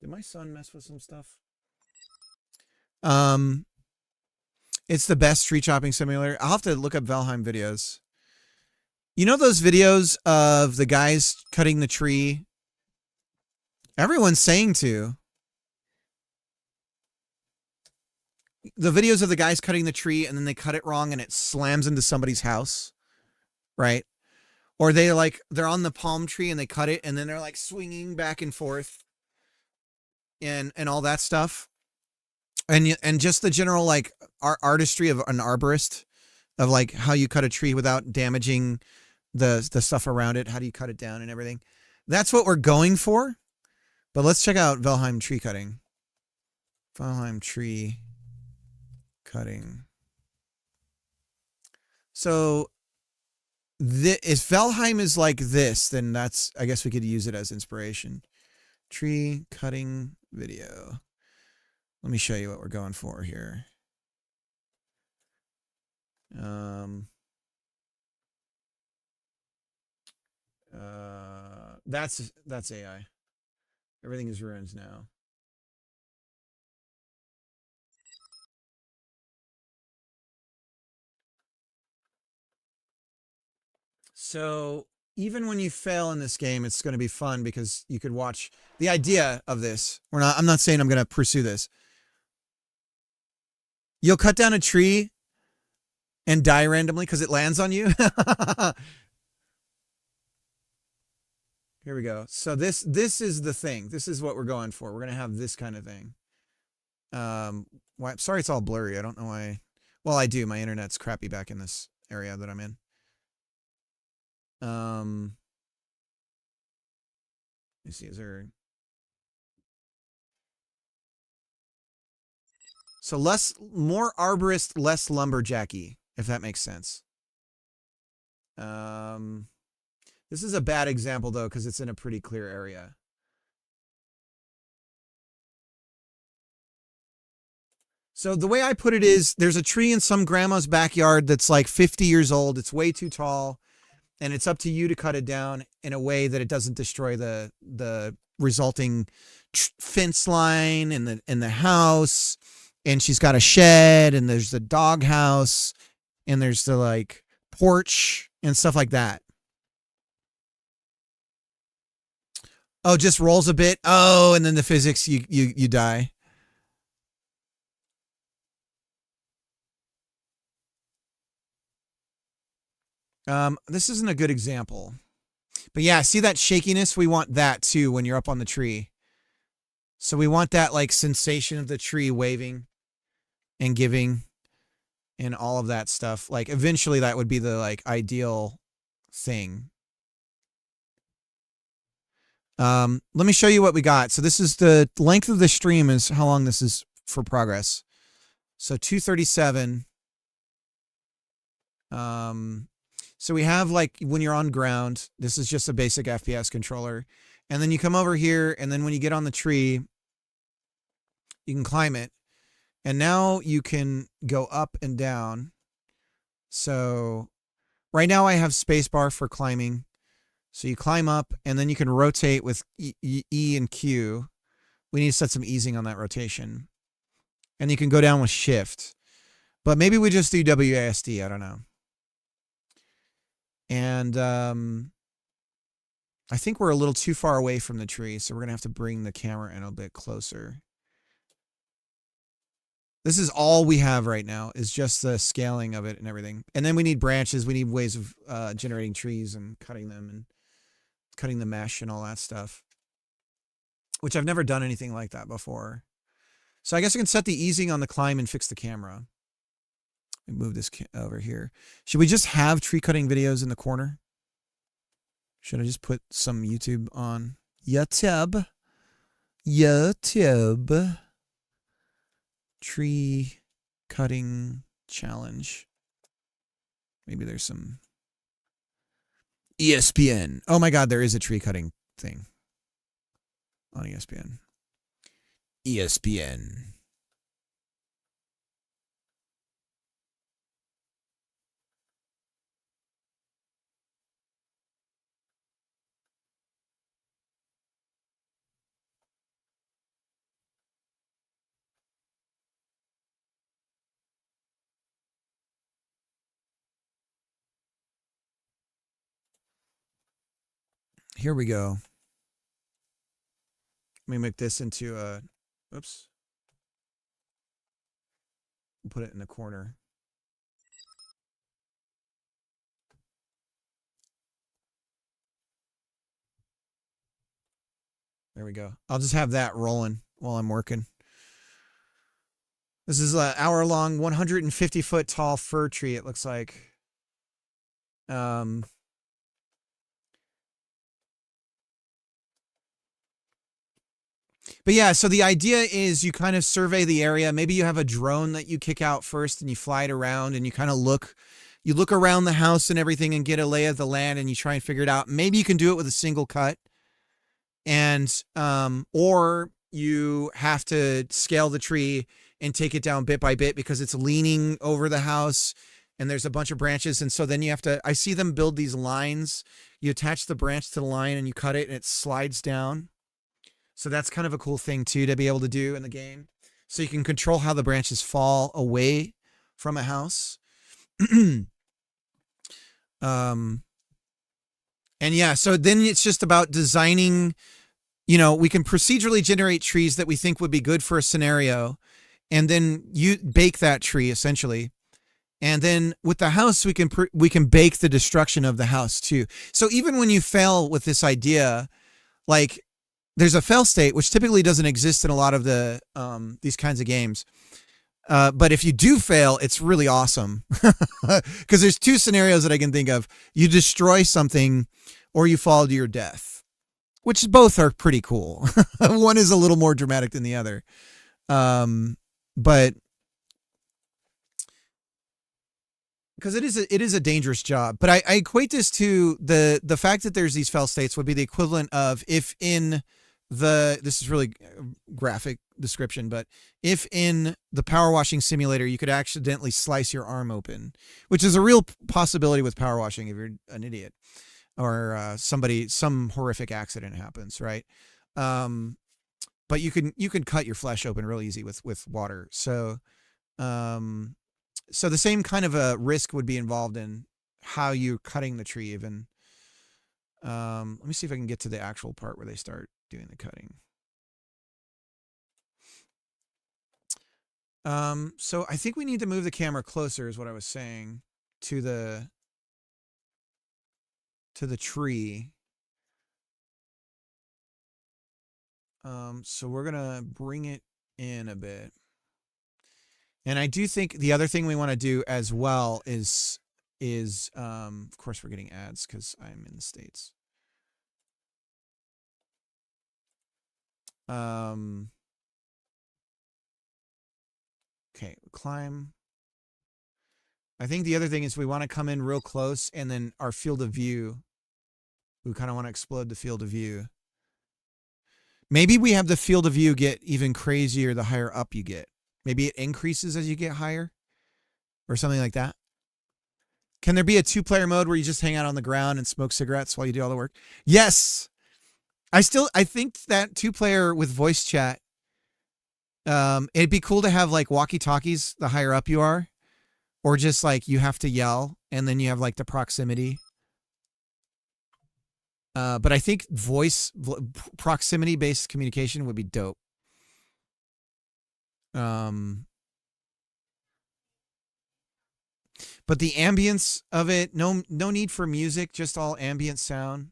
Did my son mess with some stuff? It's the best tree chopping simulator. I'll have to look up Valheim videos. You know those videos of the guys cutting the tree? Everyone's saying to. The videos of the guys cutting the tree and then they cut it wrong and it slams into somebody's house, right? Or they're on the palm tree and they cut it and then they're like swinging back and forth and all that stuff. And just the general like artistry of an arborist, of like how you cut a tree without damaging the stuff around it. How do you cut it down and everything? That's what we're going for. But let's check out Valheim tree cutting. Valheim tree cutting. So if Valheim is like this, then that's, I guess we could use it as inspiration. Tree cutting video. Let me show you what we're going for here. That's AI. Everything is ruins now. So even when you fail in this game, it's going to be fun because you could watch the idea of this. I'm not saying I'm going to pursue this. You'll cut down a tree and die randomly because it lands on you. Here we go. So this is the thing. This is what we're going for. We're going to have this kind of thing. Sorry, it's all blurry. I don't know why. Well, I do. My internet's crappy back in this area that I'm in. Let me see. Is there? So more arborist, less lumberjacky, if that makes sense. This is a bad example though, because it's in a pretty clear area. So the way I put it is there's a tree in some grandma's backyard that's like 50 years old. It's way too tall, and it's up to you to cut it down in a way that it doesn't destroy the resulting fence line in the house. And she's got a shed, and there's the dog house, and there's the like porch and stuff like that. Oh, just rolls a bit. Oh, and then the physics, you die. This isn't a good example. But yeah, see that shakiness? We want that too when you're up on the tree. So we want that like sensation of the tree waving and giving and all of that stuff. Like eventually that would be the like ideal thing. Let me show you what we got. So this is the length of the stream is how long this is for progress. So 237. So we have like when you're on ground, this is just a basic FPS controller. And then you come over here, and then when you get on the tree, you can climb it. And now you can go up and down. So right now I have spacebar for climbing. So you climb up, and then you can rotate with E and Q. We need to set some easing on that rotation. And you can go down with shift. But maybe we just do WASD, I don't know. And I think we're a little too far away from the tree, so we're going to have to bring the camera in a bit closer. This is all we have right now, is just the scaling of it and everything. And then we need branches. We need ways of generating trees and cutting them and cutting the mesh and all that stuff, which I've never done anything like that before. So I guess I can set the easing on the climb and fix the camera. Let me move this over here. Should we just have tree cutting videos in the corner? Should I just put some YouTube on? YouTube. YouTube. Tree cutting challenge. Maybe there's some ESPN. Oh my God, there is a tree cutting thing on ESPN. ESPN. Here we go. Let me make this into a, oops. We'll put it in the corner. There we go. I'll just have that rolling while I'm working. This is an hour-long, 150-foot tall fir tree, it looks like. But yeah, so the idea is you kind of survey the area. Maybe you have a drone that you kick out first and you fly it around and you kind of look around the house and everything and get a lay of the land and you try and figure it out. Maybe you can do it with a single cut. And, or you have to scale the tree and take it down bit by bit because it's leaning over the house and there's a bunch of branches. And so then you have to, I see them build these lines. You attach the branch to the line and you cut it and it slides down. So that's kind of a cool thing too to be able to do in the game. So you can control how the branches fall away from a house. And yeah, so then it's just about designing, you know, we can procedurally generate trees that we think would be good for a scenario. And then you bake that tree essentially. And then with the house, we can bake the destruction of the house too. So even when you fail with this idea, like there's a fail state, which typically doesn't exist in a lot of the, these kinds of games. But if you do fail, it's really awesome because there's two scenarios that I can think of. You destroy something or you fall to your death, which both are pretty cool. One is a little more dramatic than the other. But because it is a dangerous job. But I equate this to the fact that there's these fail states would be the equivalent of if in this is really graphic description, but if in the power washing simulator you could accidentally slice your arm open, which is a real possibility with power washing if you're an idiot or some horrific accident happens, right? But you can cut your flesh open real easy with water. So so the same kind of a risk would be involved in how you're cutting the tree even. Let me see if I can get to the actual part where they start doing the cutting. So I think we need to move the camera closer is what I was saying to the tree. So we're going to bring it in a bit. And I do think the other thing we want to do as well is of course we're getting ads because I'm in the States. Okay, climb. I think the other thing is we want to come in real close and then our field of view. We kind of want to explode the field of view. Maybe we have the field of view get even crazier the higher up you get. Maybe it increases as you get higher or something like that. Can there be a 2-player mode where you just hang out on the ground and smoke cigarettes while you do all the work? Yes. I think that 2-player with voice chat, it'd be cool to have like walkie-talkies the higher up you are, or just like you have to yell and then you have like the proximity. But I think proximity-based communication would be dope. But the ambience of it, no need for music, just all ambient sound.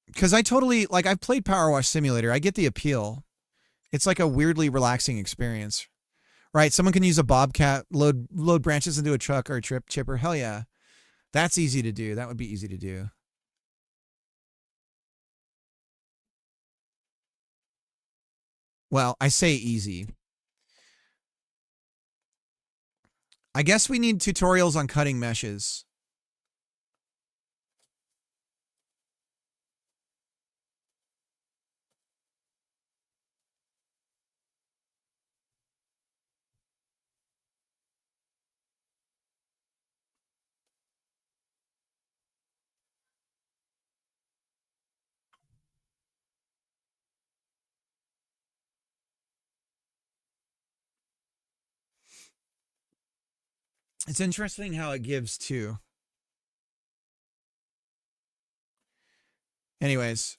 Because I totally, like, I've played Power Wash Simulator. I get the appeal. It's like a weirdly relaxing experience. Right? Someone can use a bobcat, load branches into a truck or a chipper. Hell yeah. That's easy to do. That would be easy to do. Well, I say easy. I guess we need tutorials on cutting meshes. It's interesting how it gives too. Anyways,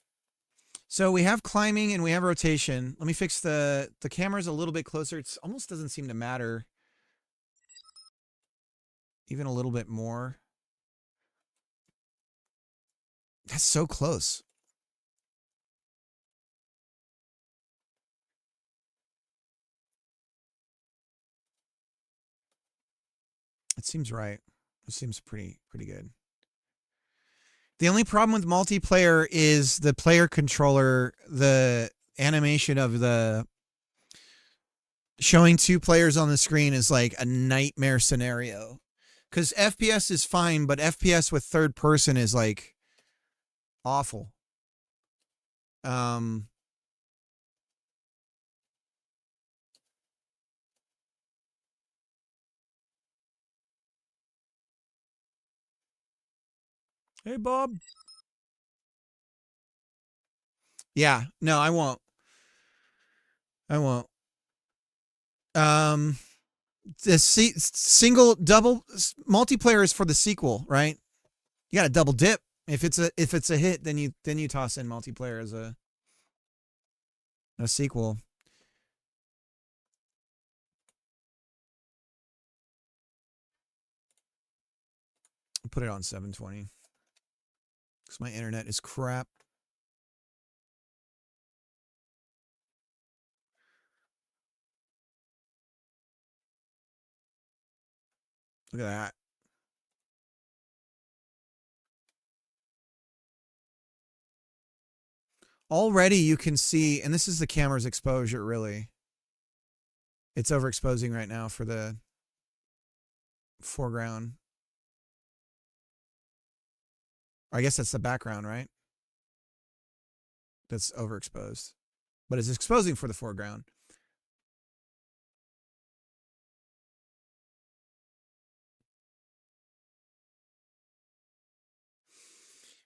so we have climbing and we have rotation. Let me fix the camera's a little bit closer. It almost doesn't seem to matter. Even a little bit more. That's so close. It seems right. It seems pretty good. The only problem with multiplayer is the player controller, the animation of the showing 2 players on the screen is like a nightmare scenario. Because FPS is fine, but FPS with third person is like awful. Hey, Bob. Yeah, no, I won't. The single, double, multiplayer is for the sequel, right? You got to double dip. If it's a hit, then you toss in multiplayer as a sequel. Put it on 720 because my internet is crap. Look at that. Already you can see, and this is the camera's exposure really. It's overexposing right now for the foreground. I guess that's the background, right? That's overexposed. But it's exposing for the foreground.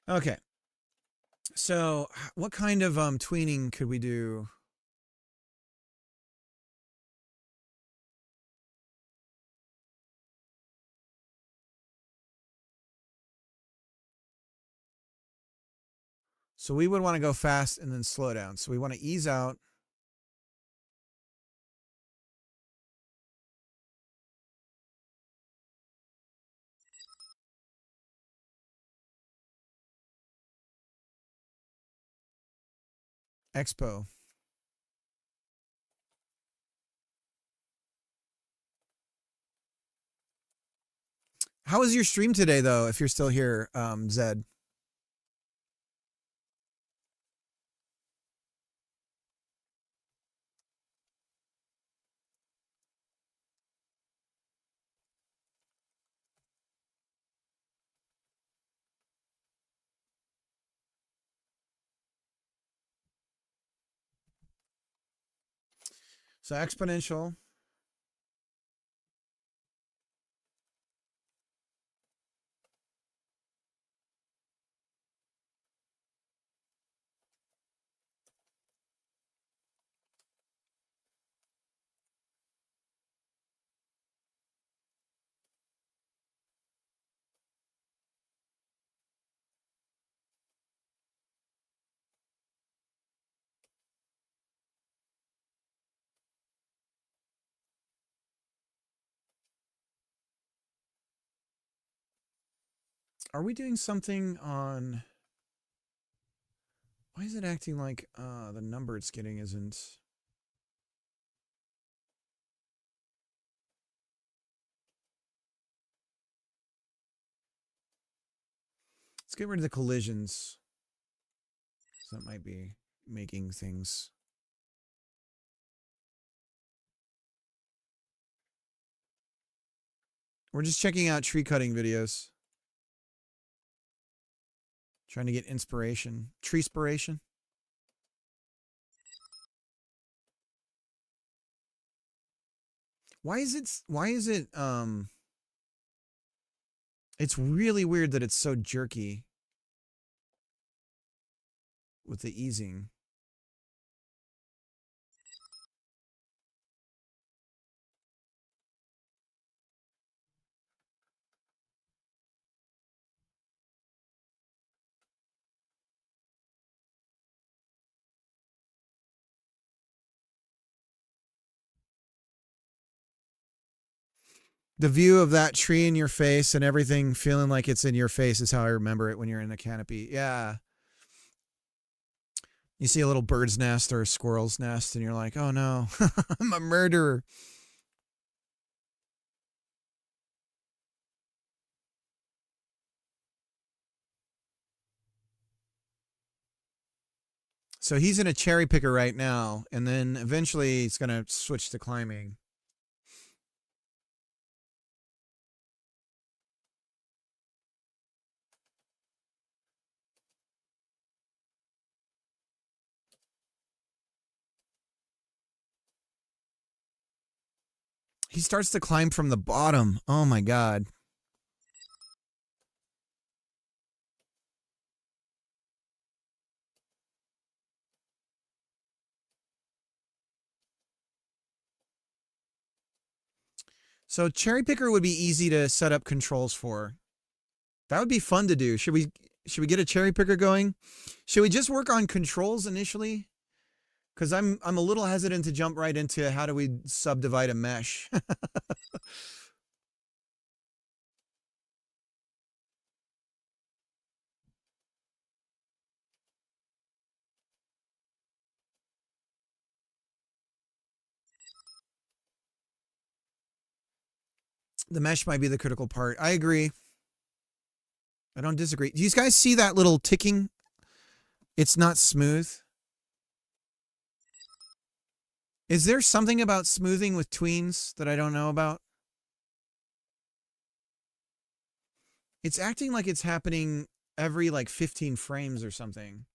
Okay. So what kind of tweening could we do? So we would want to go fast and then slow down. So we want to ease out. Expo. How was your stream today, though, if you're still here, Zed? So exponential. Are we doing something on... Why is it acting like the number it's getting isn't... Let's get rid of the collisions. So that might be making things... We're just checking out tree cutting videos. Trying to get inspiration. Tree-spiration. Why is it it's really weird that it's so jerky with the easing. The view of that tree in your face and everything feeling like it's in your face is how I remember it when you're in a canopy. Yeah. You see a little bird's nest or a squirrel's nest and you're like, oh no, I'm a murderer. So he's in a cherry picker right now, and then eventually he's going to switch to climbing. He starts to climb from the bottom. Oh my God. So cherry picker would be easy to set up controls for. That would be fun to do. Should we get a cherry picker going? Should we just work on controls initially? Because I'm a little hesitant to jump right into how do we subdivide a mesh. The mesh might be the critical part. I agree. I don't disagree. Do you guys see that little ticking? It's not smooth. Is there something about smoothing with tweens that I don't know about? It's acting like it's happening every like 15 frames or something.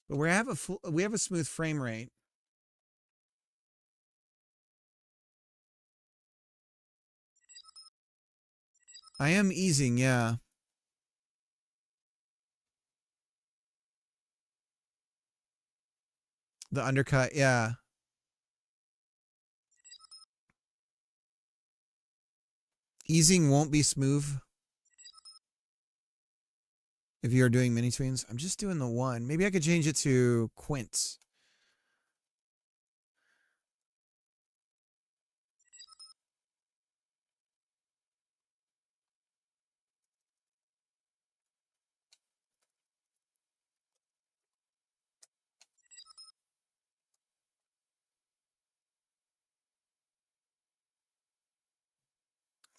But we have a smooth frame rate. I am easing, yeah. The undercut, yeah. Easing won't be smooth if you're doing mini tweens. I'm just doing the one. Maybe I could change it to quints.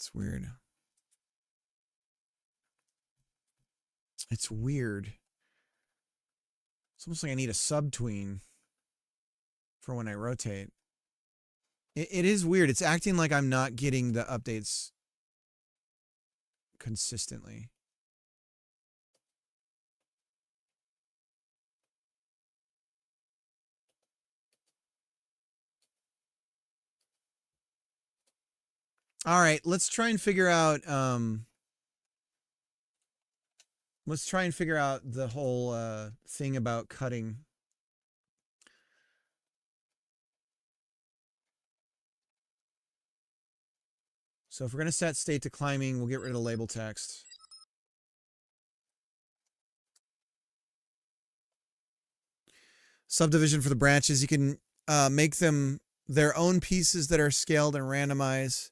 It's weird. It's weird. It's almost like I need a subtween for when I rotate. It is weird. It's acting like I'm not getting the updates consistently. All right, let's try and figure out the whole thing about cutting. So if we're going to set state to climbing, we'll get rid of label text. Subdivision for the branches, you can make them their own pieces that are scaled and randomized.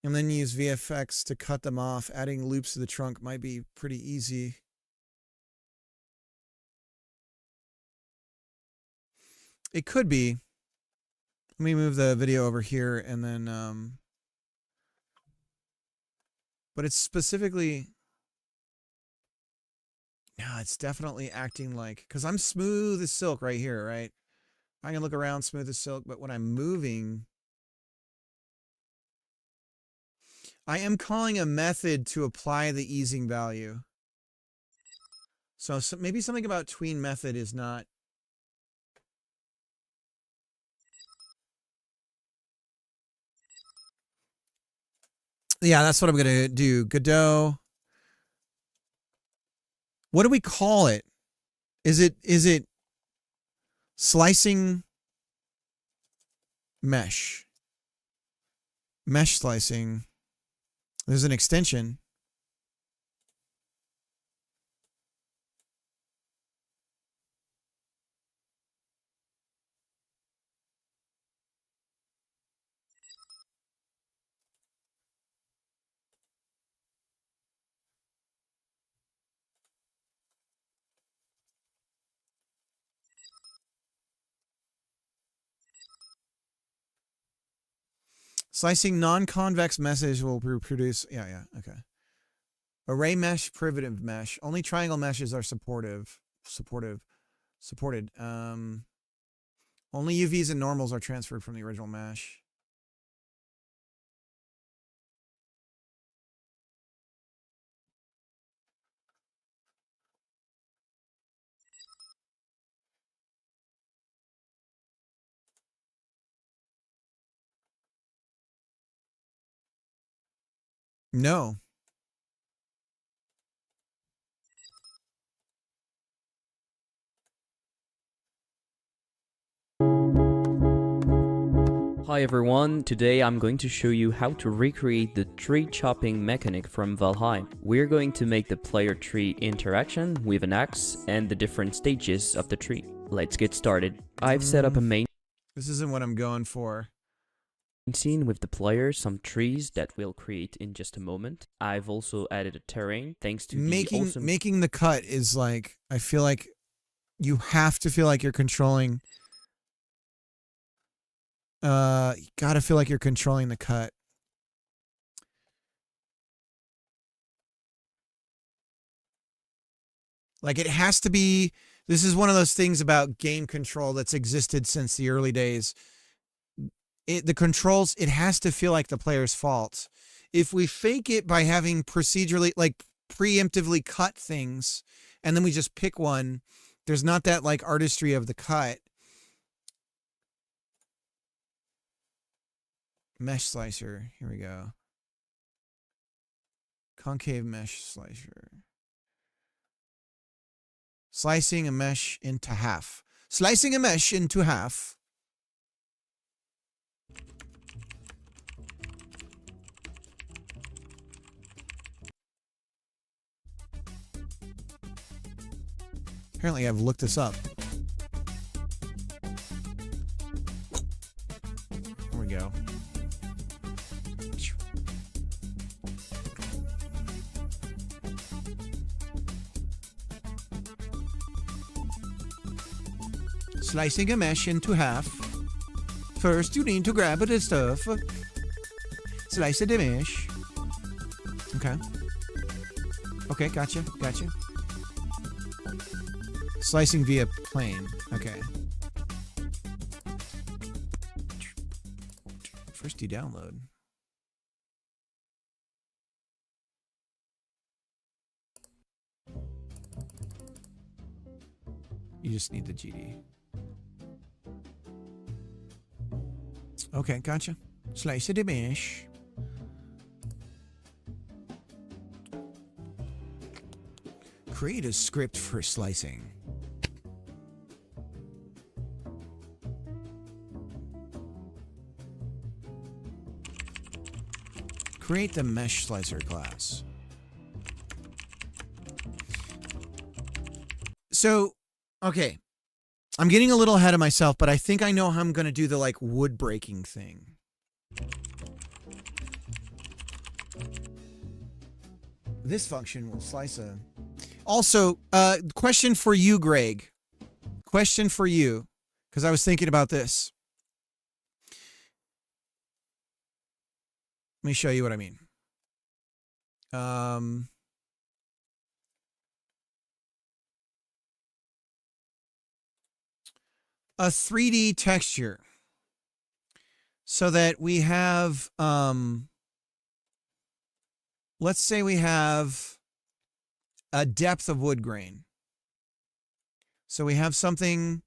And then use VFX to cut them off. Adding loops to the trunk might be pretty easy. It could be. Let me move the video over here and then... but it's specifically... No, it's definitely acting like... Because I'm smooth as silk right here, right? I can look around smooth as silk, but when I'm moving... I am calling a method to apply the easing value. So maybe something about tween method is not... Yeah, that's what I'm going to do. Godot. What do we call it? Is it slicing mesh? Mesh slicing. There's an extension. Slicing non-convex message will produce... Yeah, okay. Array mesh, privative mesh. Only triangle meshes are supported. Only UVs and normals are transferred from the original mesh. No. Hi everyone, today I'm going to show you how to recreate the tree chopping mechanic from Valheim. We're going to make the player-tree interaction with an axe and the different stages of the tree. Let's get started. I've set up a main This isn't what I'm going for. scene with the player, some trees that we'll create in just a moment. I've also added a terrain thanks to Making the cut is like, I feel like you have to feel like you're controlling... you gotta feel like you're controlling the cut. Like it has to be This is one of those things about game control that's existed since the early days. The controls, it has to feel like the player's fault. If we fake it by having procedurally, like preemptively cut things, and then we just pick one, there's not that like artistry of the cut. Mesh slicer, here we go. Concave mesh slicer. Slicing a mesh into half. Slicing a mesh into half. Apparently I've looked this up. There we go. Slicing a mesh into half. First, you need to grab the stuff. Slice the mesh. Okay. Okay, gotcha. Gotcha. Slicing via plane. Okay. First, you download. You just need the GD. Okay, gotcha. Slice the mesh. Create a script for slicing. Create the mesh slicer class. So, okay. I'm getting a little ahead of myself, but I think I know how I'm going to do the like wood breaking thing. This function will slice a... Also, question for you, Greg. Question for you, because I was thinking about this. Let me show you what I mean. A 3D texture so that we have, let's say we have a depth of wood grain. So we have something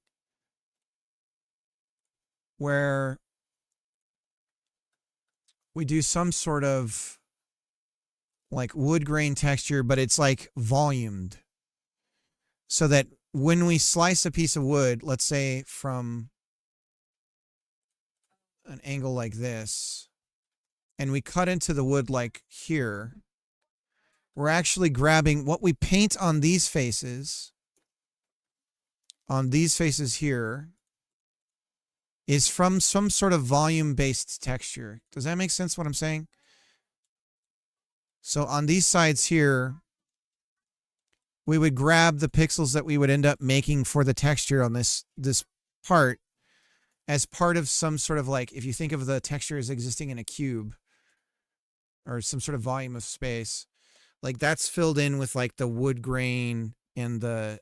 where we do some sort of like wood grain texture, but it's like volumed so that when we slice a piece of wood, let's say from an angle like this, and we cut into the wood like here, we're actually grabbing what we paint on these faces here is from some sort of volume-based texture. Does that make sense what I'm saying? So on these sides here, we would grab the pixels that we would end up making for the texture on this part as part of some sort of like, if you think of the texture as existing in a cube or some sort of volume of space, like that's filled in with like the wood grain and the,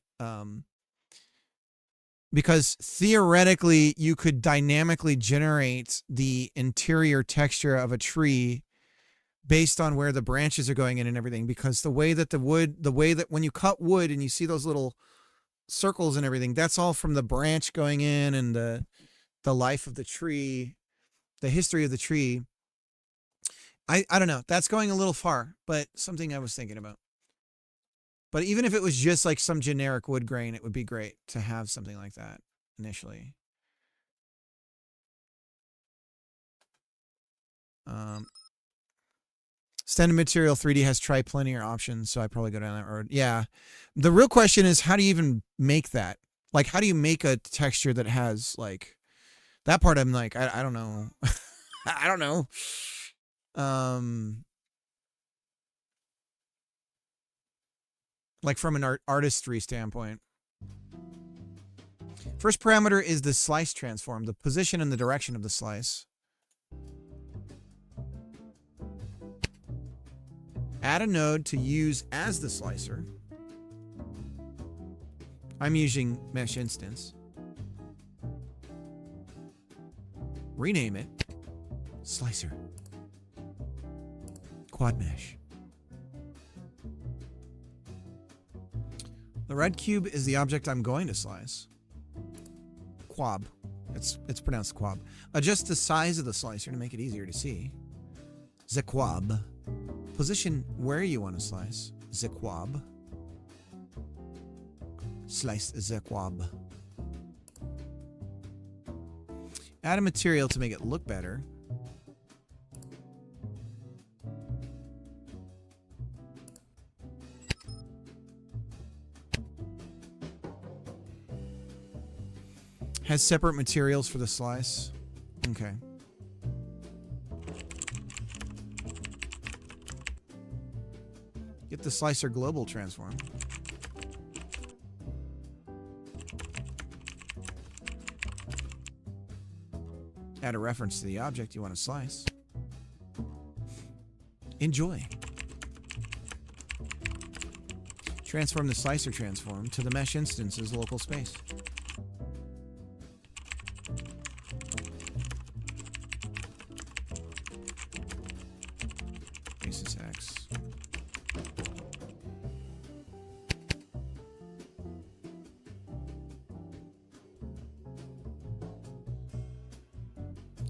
because theoretically you could dynamically generate the interior texture of a tree based on where the branches are going in and everything, because the way that when you cut wood and you see those little circles and everything, that's all from the branch going in and the life of the tree, the history of the tree. I don't know. That's going a little far, but something I was thinking about. But even if it was just like some generic wood grain, it would be great to have something like that initially. Standard Material 3D has trilinear options, so I probably go down that road. Yeah. The real question is, how do you even make that? Like, how do you make a texture that has, like, that part I'm like, I don't know. I don't know. Like from an artistry standpoint. First parameter is the slice transform, the position and the direction of the slice. Add a node to use as the slicer. I'm using mesh instance. Rename it. Slicer. Quad mesh. The red cube is the object I'm going to slice. Quab. It's pronounced quab. Adjust the size of the slicer to make it easier to see. The quab. Position where you want to slice. The quab. Slice the quab. Add a material to make it look better. Has separate materials for the slice. Okay. Get the slicer global transform. Add a reference to the object you want to slice. Enjoy. Transform the slicer transform to the mesh instance's local space. Basis X.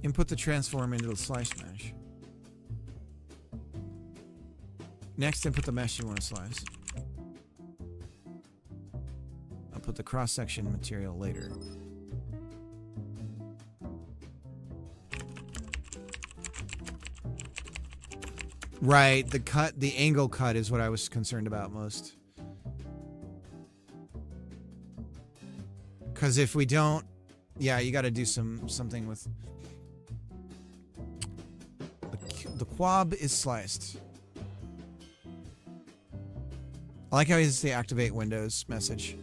Input the transform into the slice mesh. Next, input the mesh you want to slice. I'll put the cross-section material later. Right, the angle cut is what I was concerned about most. Because if we don't, yeah, you got to do something with. The quab is sliced. I like how he says the activate Windows message.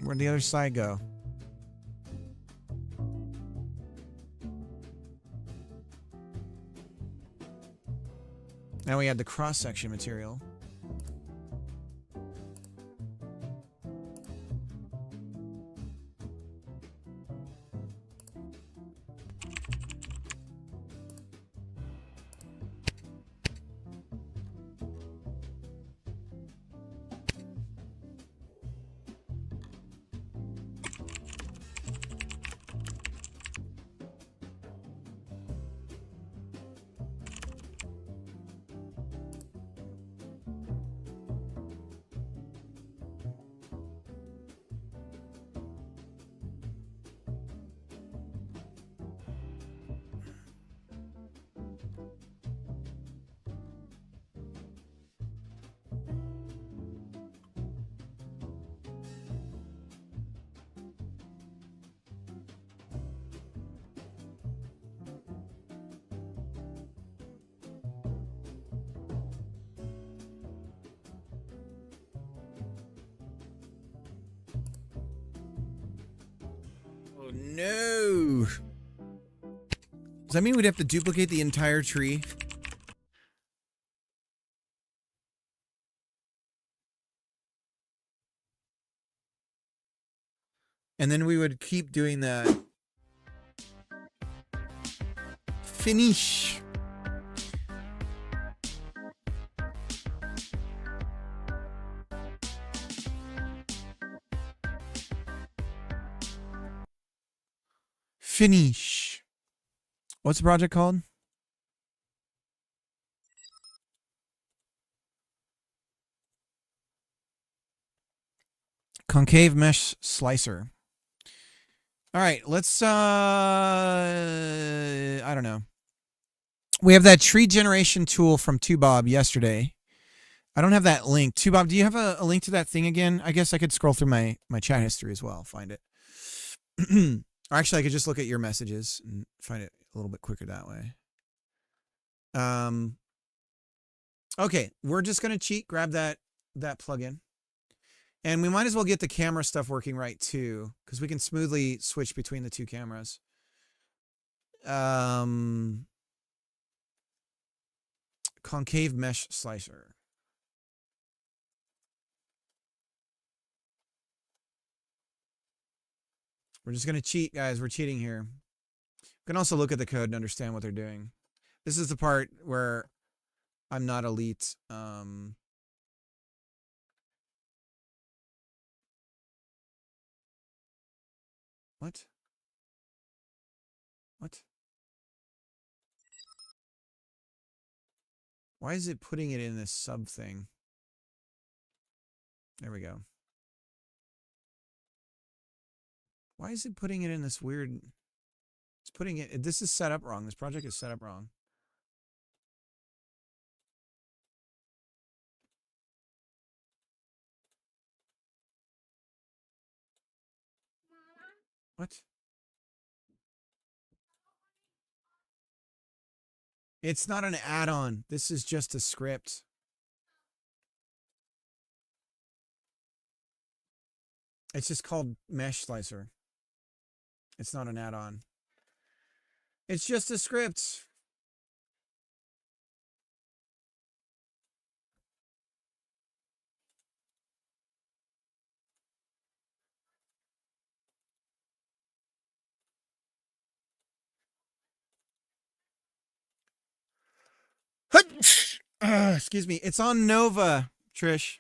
Where'd the other side go? Now we add the cross-section material. Oh no! Does that mean we'd have to duplicate the entire tree? And then we would keep doing that. Finish. Finish. What's the project called? Concave mesh slicer. All right, let's I don't know. We have that tree generation tool from Tubob yesterday. I don't have that link. Tubob, do you have a link to that thing again? I guess I could scroll through my chat history as well, find it. Or actually, I could just look at your messages and find it a little bit quicker that way. Okay, we're just gonna cheat. Grab that plugin, And we might as well get the camera stuff working right too, because we can smoothly switch between the two cameras. Concave mesh slicer. We're just going to cheat, guys. We're cheating here. We can also look at the code and understand what they're doing. This is the part where I'm not elite. What? What? Why is it putting it in this sub thing? There we go. Why is it putting it in this weird... It's putting it... This is set up wrong. This project is set up wrong. What? It's not an add-on. This is just a script. It's just called Mesh Slicer. It's not an add-on. It's just a script. Excuse me. It's on Nova, Trish.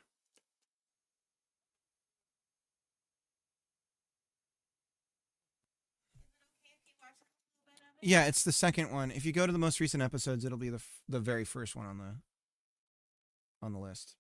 Yeah, it's the second one. If you go to the most recent episodes, it'll be the very first one on the list.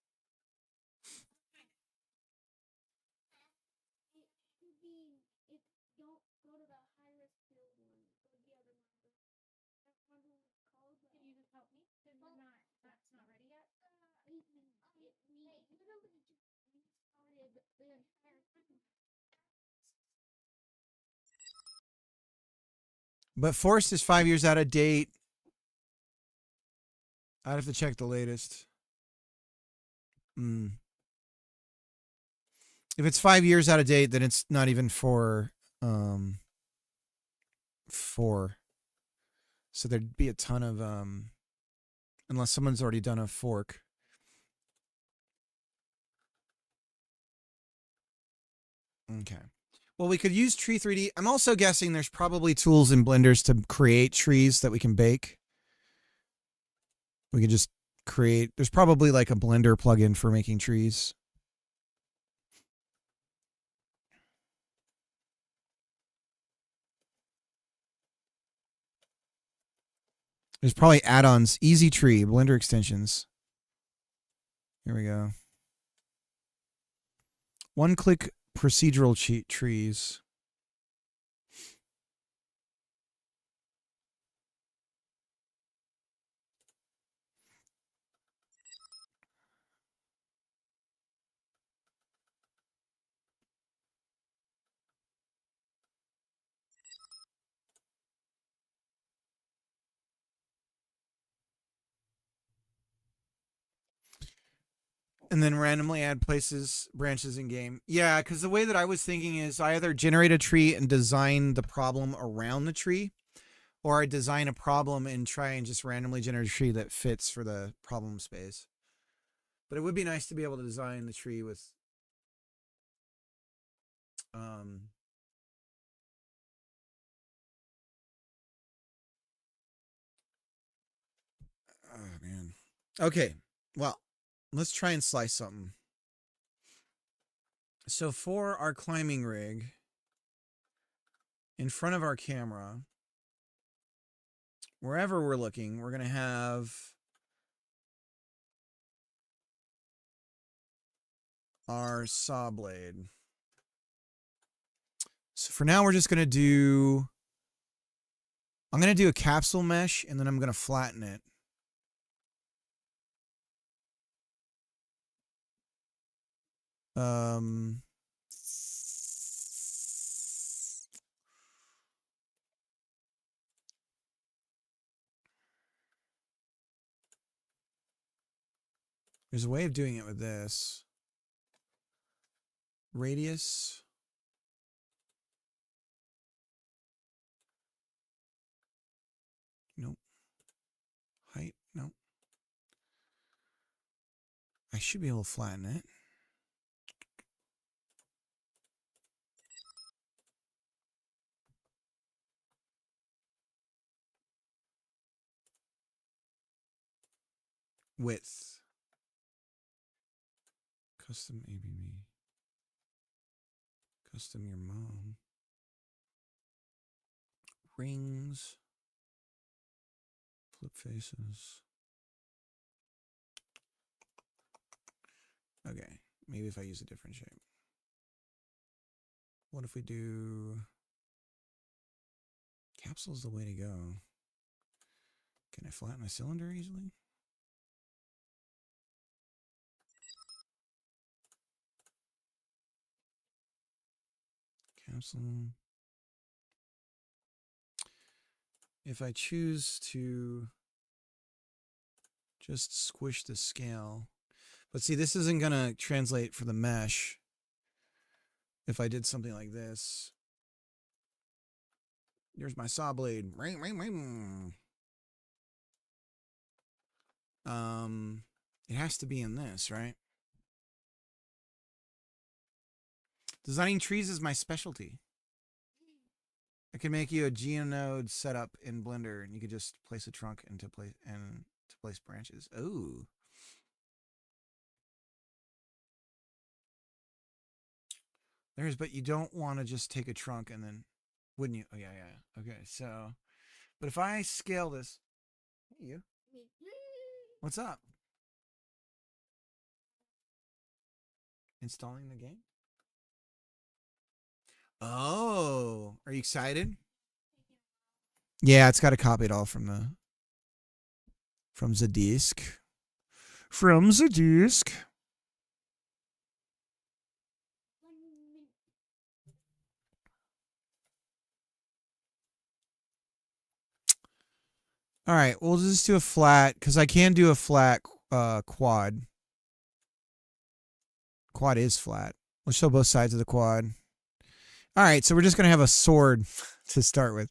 But Forced is 5 years out of date. I'd have to check the latest. If it's 5 years out of date, then it's not even for 4. So there'd be a ton of unless someone's already done a fork. Okay. Well, we could use Tree 3D. I'm also guessing there's probably tools in Blenders to create trees that we can bake. We can just create... There's probably like a Blender plugin for making trees. There's probably add-ons. Easy Tree, Blender extensions. Here we go. One-click procedural trees. And then randomly add branches in game. Yeah, because the way that I was thinking is I either generate a tree and design the problem around the tree, or I design a problem and try and just randomly generate a tree that fits for the problem space. But it would be nice to be able to design the tree with oh man. Okay. Well, let's try and slice something. So for our climbing rig, in front of our camera, wherever we're looking, we're going to have our saw blade. So for now, we're just going to do... I'm going to do a capsule mesh, and then I'm going to flatten it. There's a way of doing it with this. Radius. Nope. Height. Nope. I should be able to flatten it. Width. Custom ABB. Custom your mom. Rings. Flip faces. Okay, maybe if I use a different shape. What if we do... Capsule's the way to go. Can I flatten a cylinder easily? Capsule. If I choose to just squish the scale, but see, this isn't going to translate for the mesh. If I did something like this, here's my saw blade. It has to be in this, right? Designing trees is my specialty. I can make you a geonode setup in Blender, and you could just place a trunk into place and to place branches. Ooh. There's, but you don't want to just take a trunk and then, wouldn't you? Oh yeah, yeah. Okay, so, but if I scale this, hey, you. What's up? Installing the game? Oh, are you excited? Yeah, it's got to copy it all from the disk. From the disk. All right, we'll just do a flat because I can do a flat quad. Quad is flat. We'll show both sides of the quad. All right, so we're just going to have a sword to start with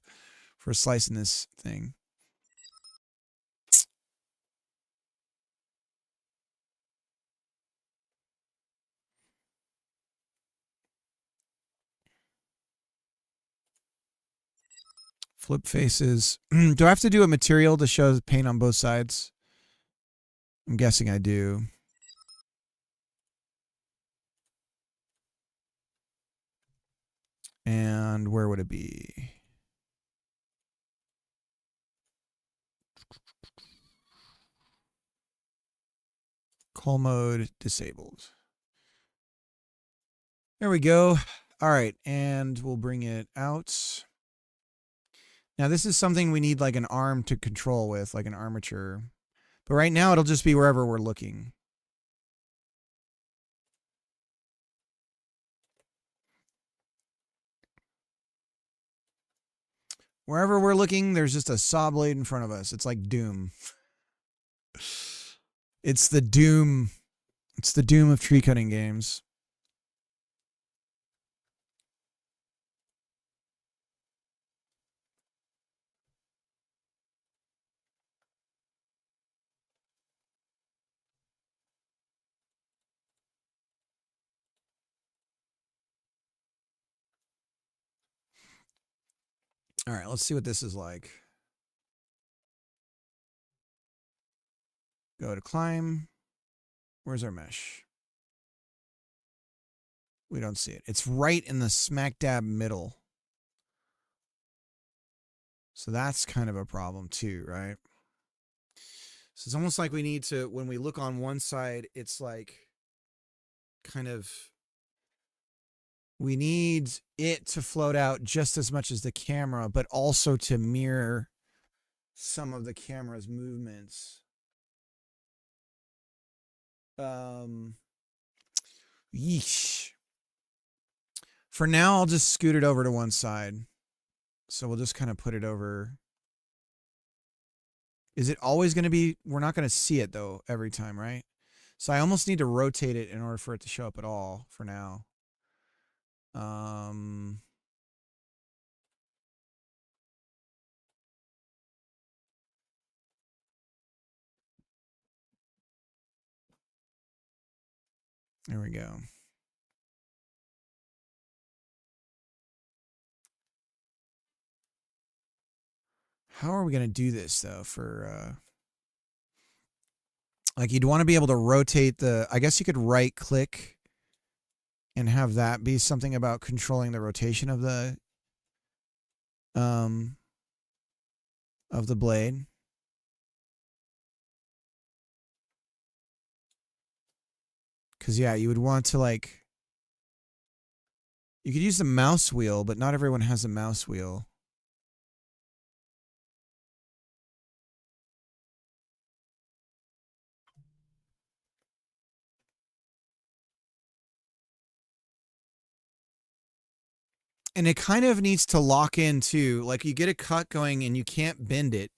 for slicing this thing. Flip faces. Do I have to do a material to show the paint on both sides? I'm guessing I do. And where would it be? Call mode disabled. There we go. All right, and we'll bring it out. Now this is something we need like an arm to control with, like an armature. But right now it'll just be wherever we're looking. Wherever we're looking, there's just a saw blade in front of us. It's like Doom. It's the Doom. It's the Doom of tree cutting games. All right, let's see what this is like. Go to climb. Where's our mesh? We don't see it. It's right in the smack dab middle. So that's kind of a problem too, right? So it's almost like we need to, when we look on one side, it's like kind of, we need it to float out just as much as the camera, but also to mirror some of the camera's movements. Yeesh. For now, I'll just scoot it over to one side. So we'll just kind of put it over. Is it always going to be, we're not going to see it though every time, right? So I almost need to rotate it in order for it to show up at all for now. Um. There we go. How are we going to do this though for like you'd want to be able to rotate the I guess you could right click and have that be something about controlling the rotation of the blade. Cuz yeah, you would want to like you could use the mouse wheel, but not everyone has a mouse wheel. And it kind of needs to lock in too. Like you get a cut going and you can't bend it.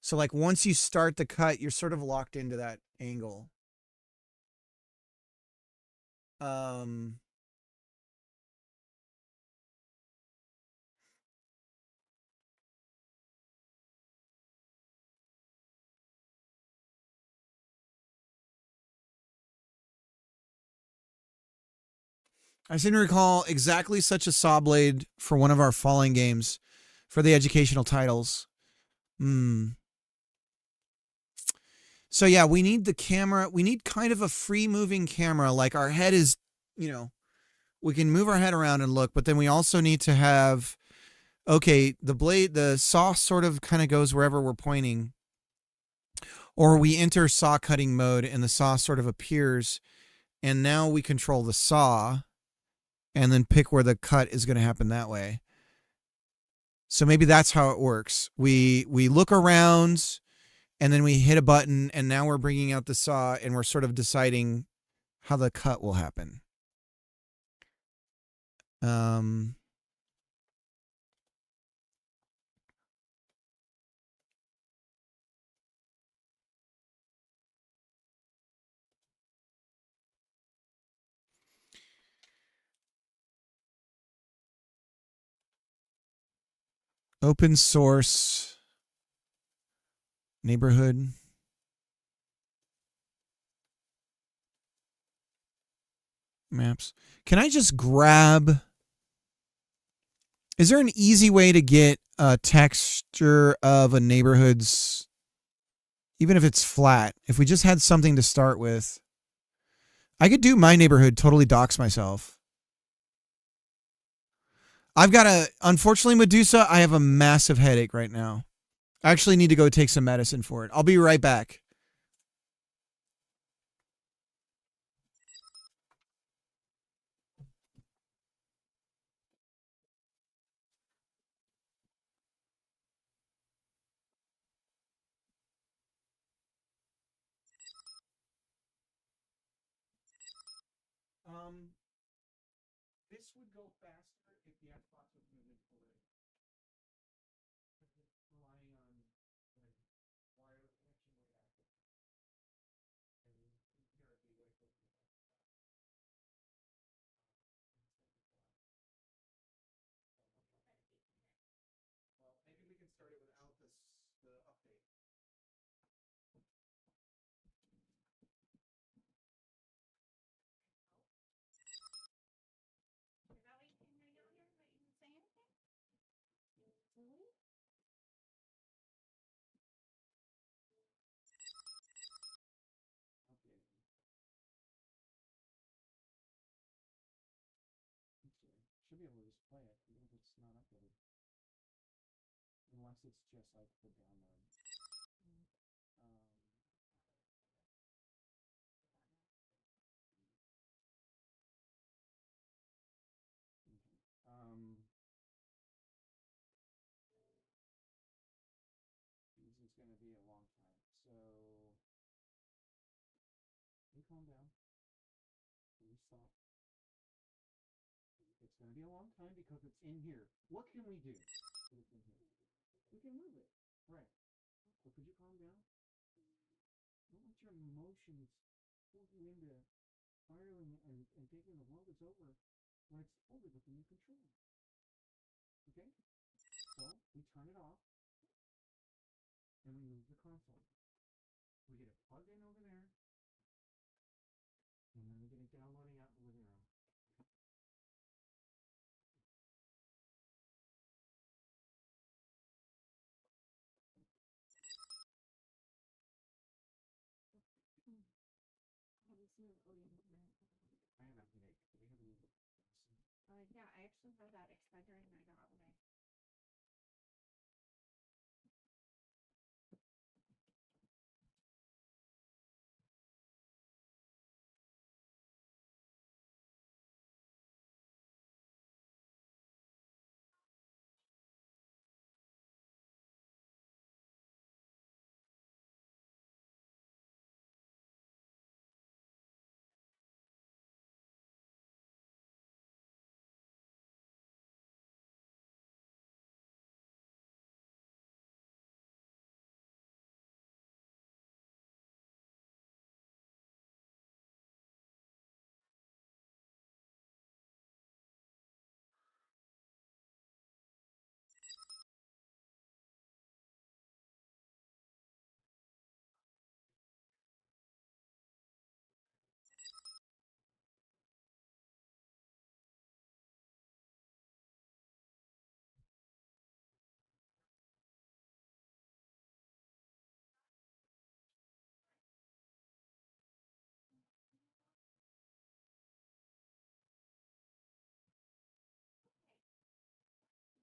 So like once you start the cut, you're sort of locked into that angle. I seem to recall exactly such a saw blade for one of our falling games for the educational titles. So yeah, we need the camera. We need kind of a free moving camera. Like our head is, we can move our head around and look, but then we also need to have, okay, the saw sort of kind of goes wherever we're pointing. Or we enter saw cutting mode and the saw sort of appears and now we control the saw and then pick where the cut is going to happen that way. So maybe that's how it works. We look around and then we hit a button and now we're bringing out the saw and we're sort of deciding how the cut will happen. Open source neighborhood. Maps. Can I just grab... Is there an easy way to get a texture of a neighborhood's... Even if it's flat. If we just had something to start with. I could do my neighborhood, totally dox myself. Unfortunately, Medusa, I have a massive headache right now. I actually need to go take some medicine for it. I'll be right back. This would go faster if the Xbox was moving forward. It's relying on wireless connection with access. And inherently way closer to that. Well, maybe we can start it without the update. Should be able to just play it, even if it's not uploaded. Unless it's just like the download. This is going to be a long time. So, you calm down. Please stop. It's going to be a long time because it's in here. What can we do? It's in here. We can move it. Right. But could you calm down? Don't let your emotions pull you into spiraling and thinking the world is over. when it's fully within your control. Okay? So we turn it off and we move the console. We get it plugged in over there, and then we get it downloading out in the living room. Have you seen Odin? I have a headache. We have a Yeah, I actually had that exaggerating my dog away.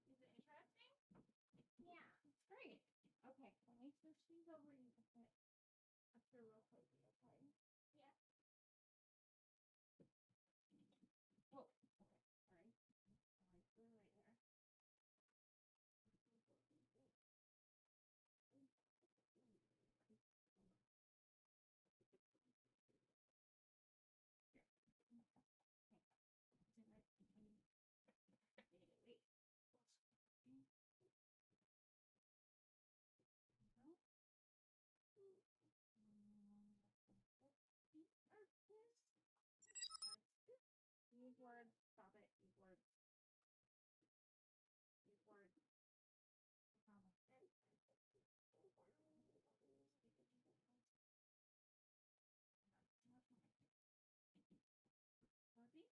Is it interesting? Yeah, it's great. Okay, let me switch these over a bit after real quickly, okay? Yeah. Oh, okay, sorry. I threw it right there. Wait. Use words. Stop it. Use words. Use words. Dorothy?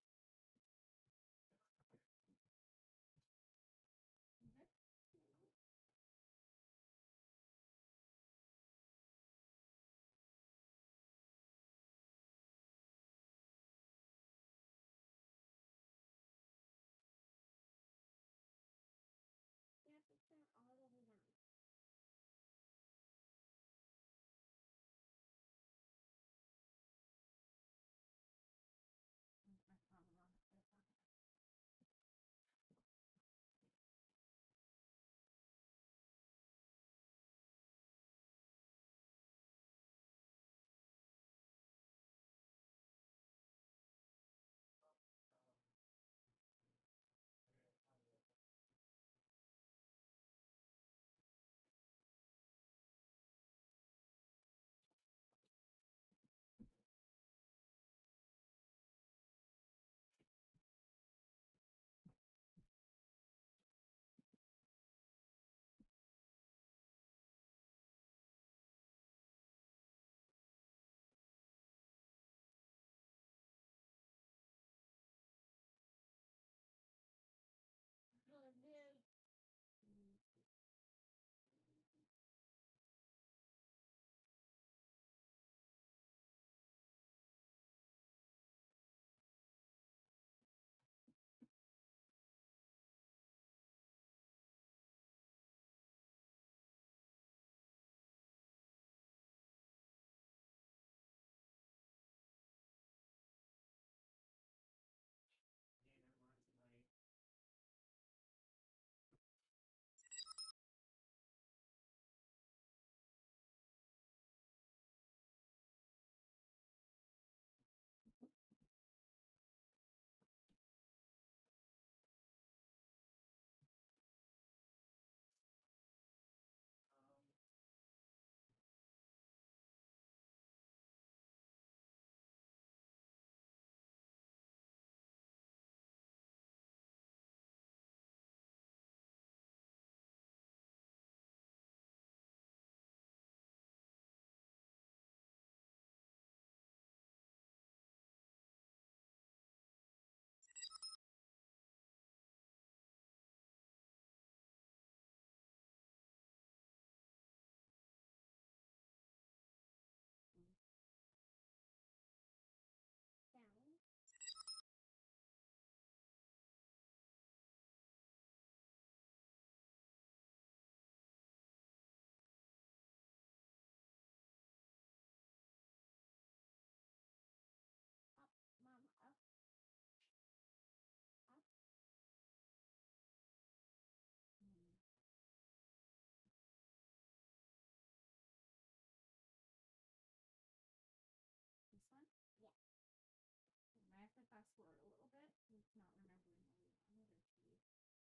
password a little bit. He's not remembering where we wanted or she.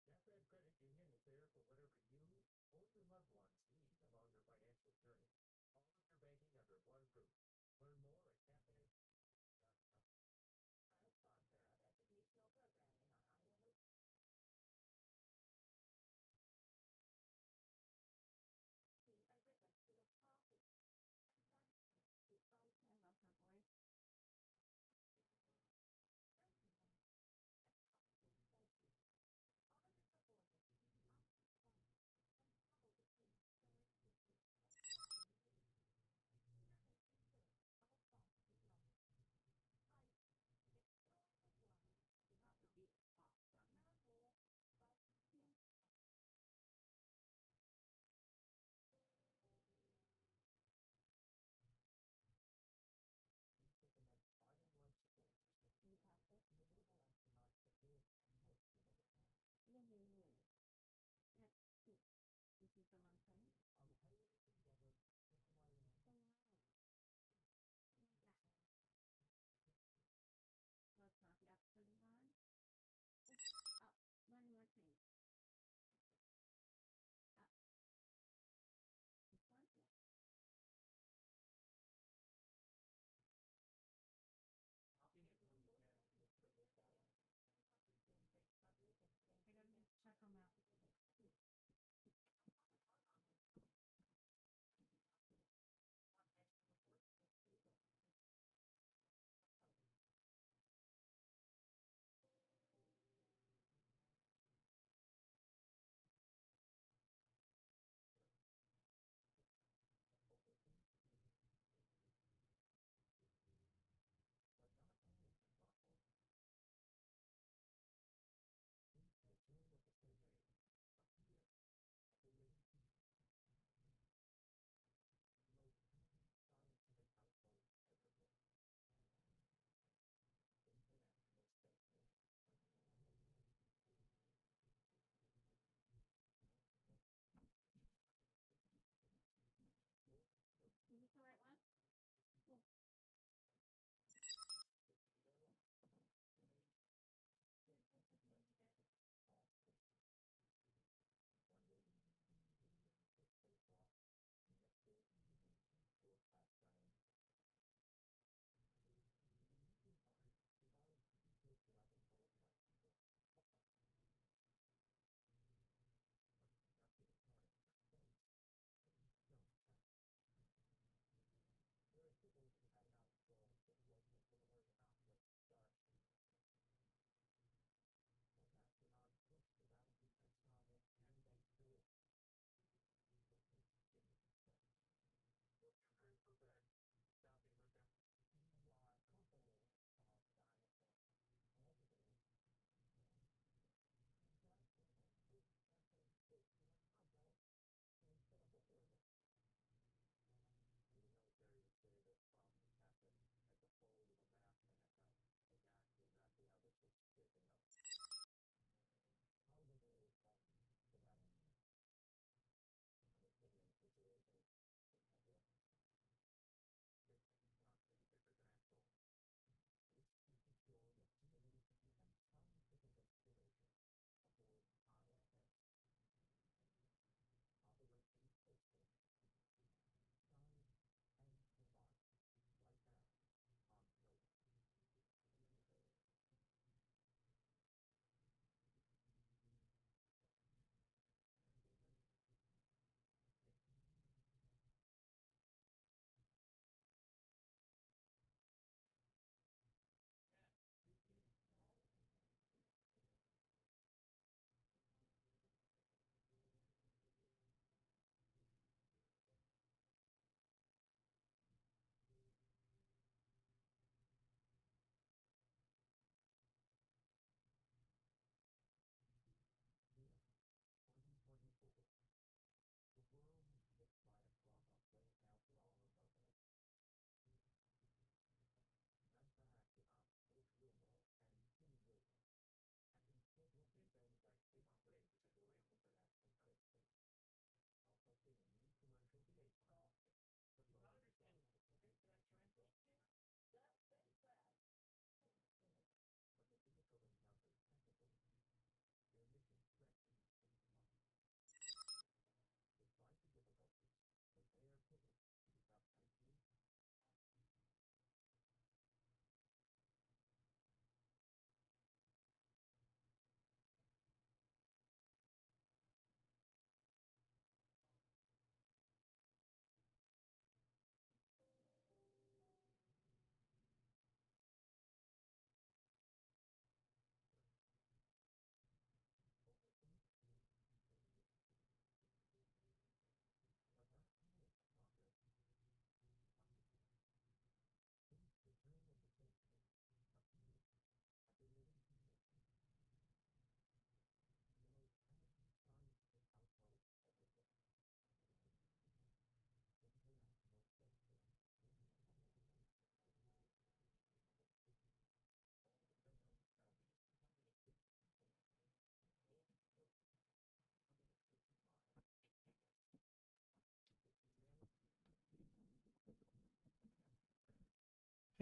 Cafe Credit Union is there for whatever you or your loved ones need along your financial journey. All of your banking under one roof. Learn more at cafe.com. Our sponsor of educational programming on Iowa. See, I did this to the coffee. I love her voice. Not the beat pop. You have this. That's cute. This is the one thing. So loud. Yeah. Let's not be absolutely loud. Oh, one more thing. This one? Yeah. I gotta check them out.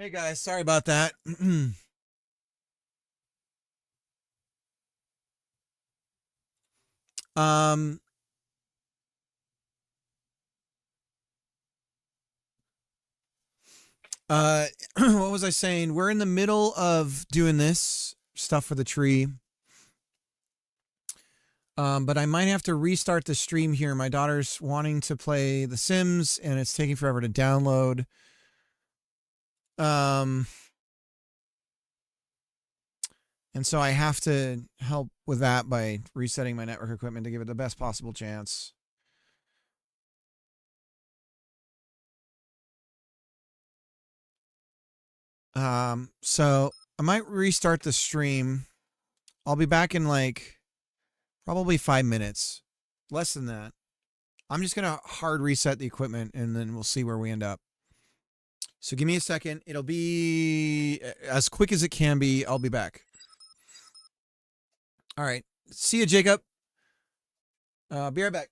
Hey guys, sorry about that. um what was I saying? We're in the middle of doing this stuff for the tree. But I might have to restart the stream here. My daughter's wanting to play The Sims and it's taking forever to download. And so I have to help with that by resetting my network equipment to give it the best possible chance. So I might restart the stream. I'll be back in like probably 5 minutes. Less than that. I'm just going to hard reset the equipment and then we'll see where we end up. So give me a second. It'll be as quick as it can be. I'll be back. All right. See you, Jacob. Be right back.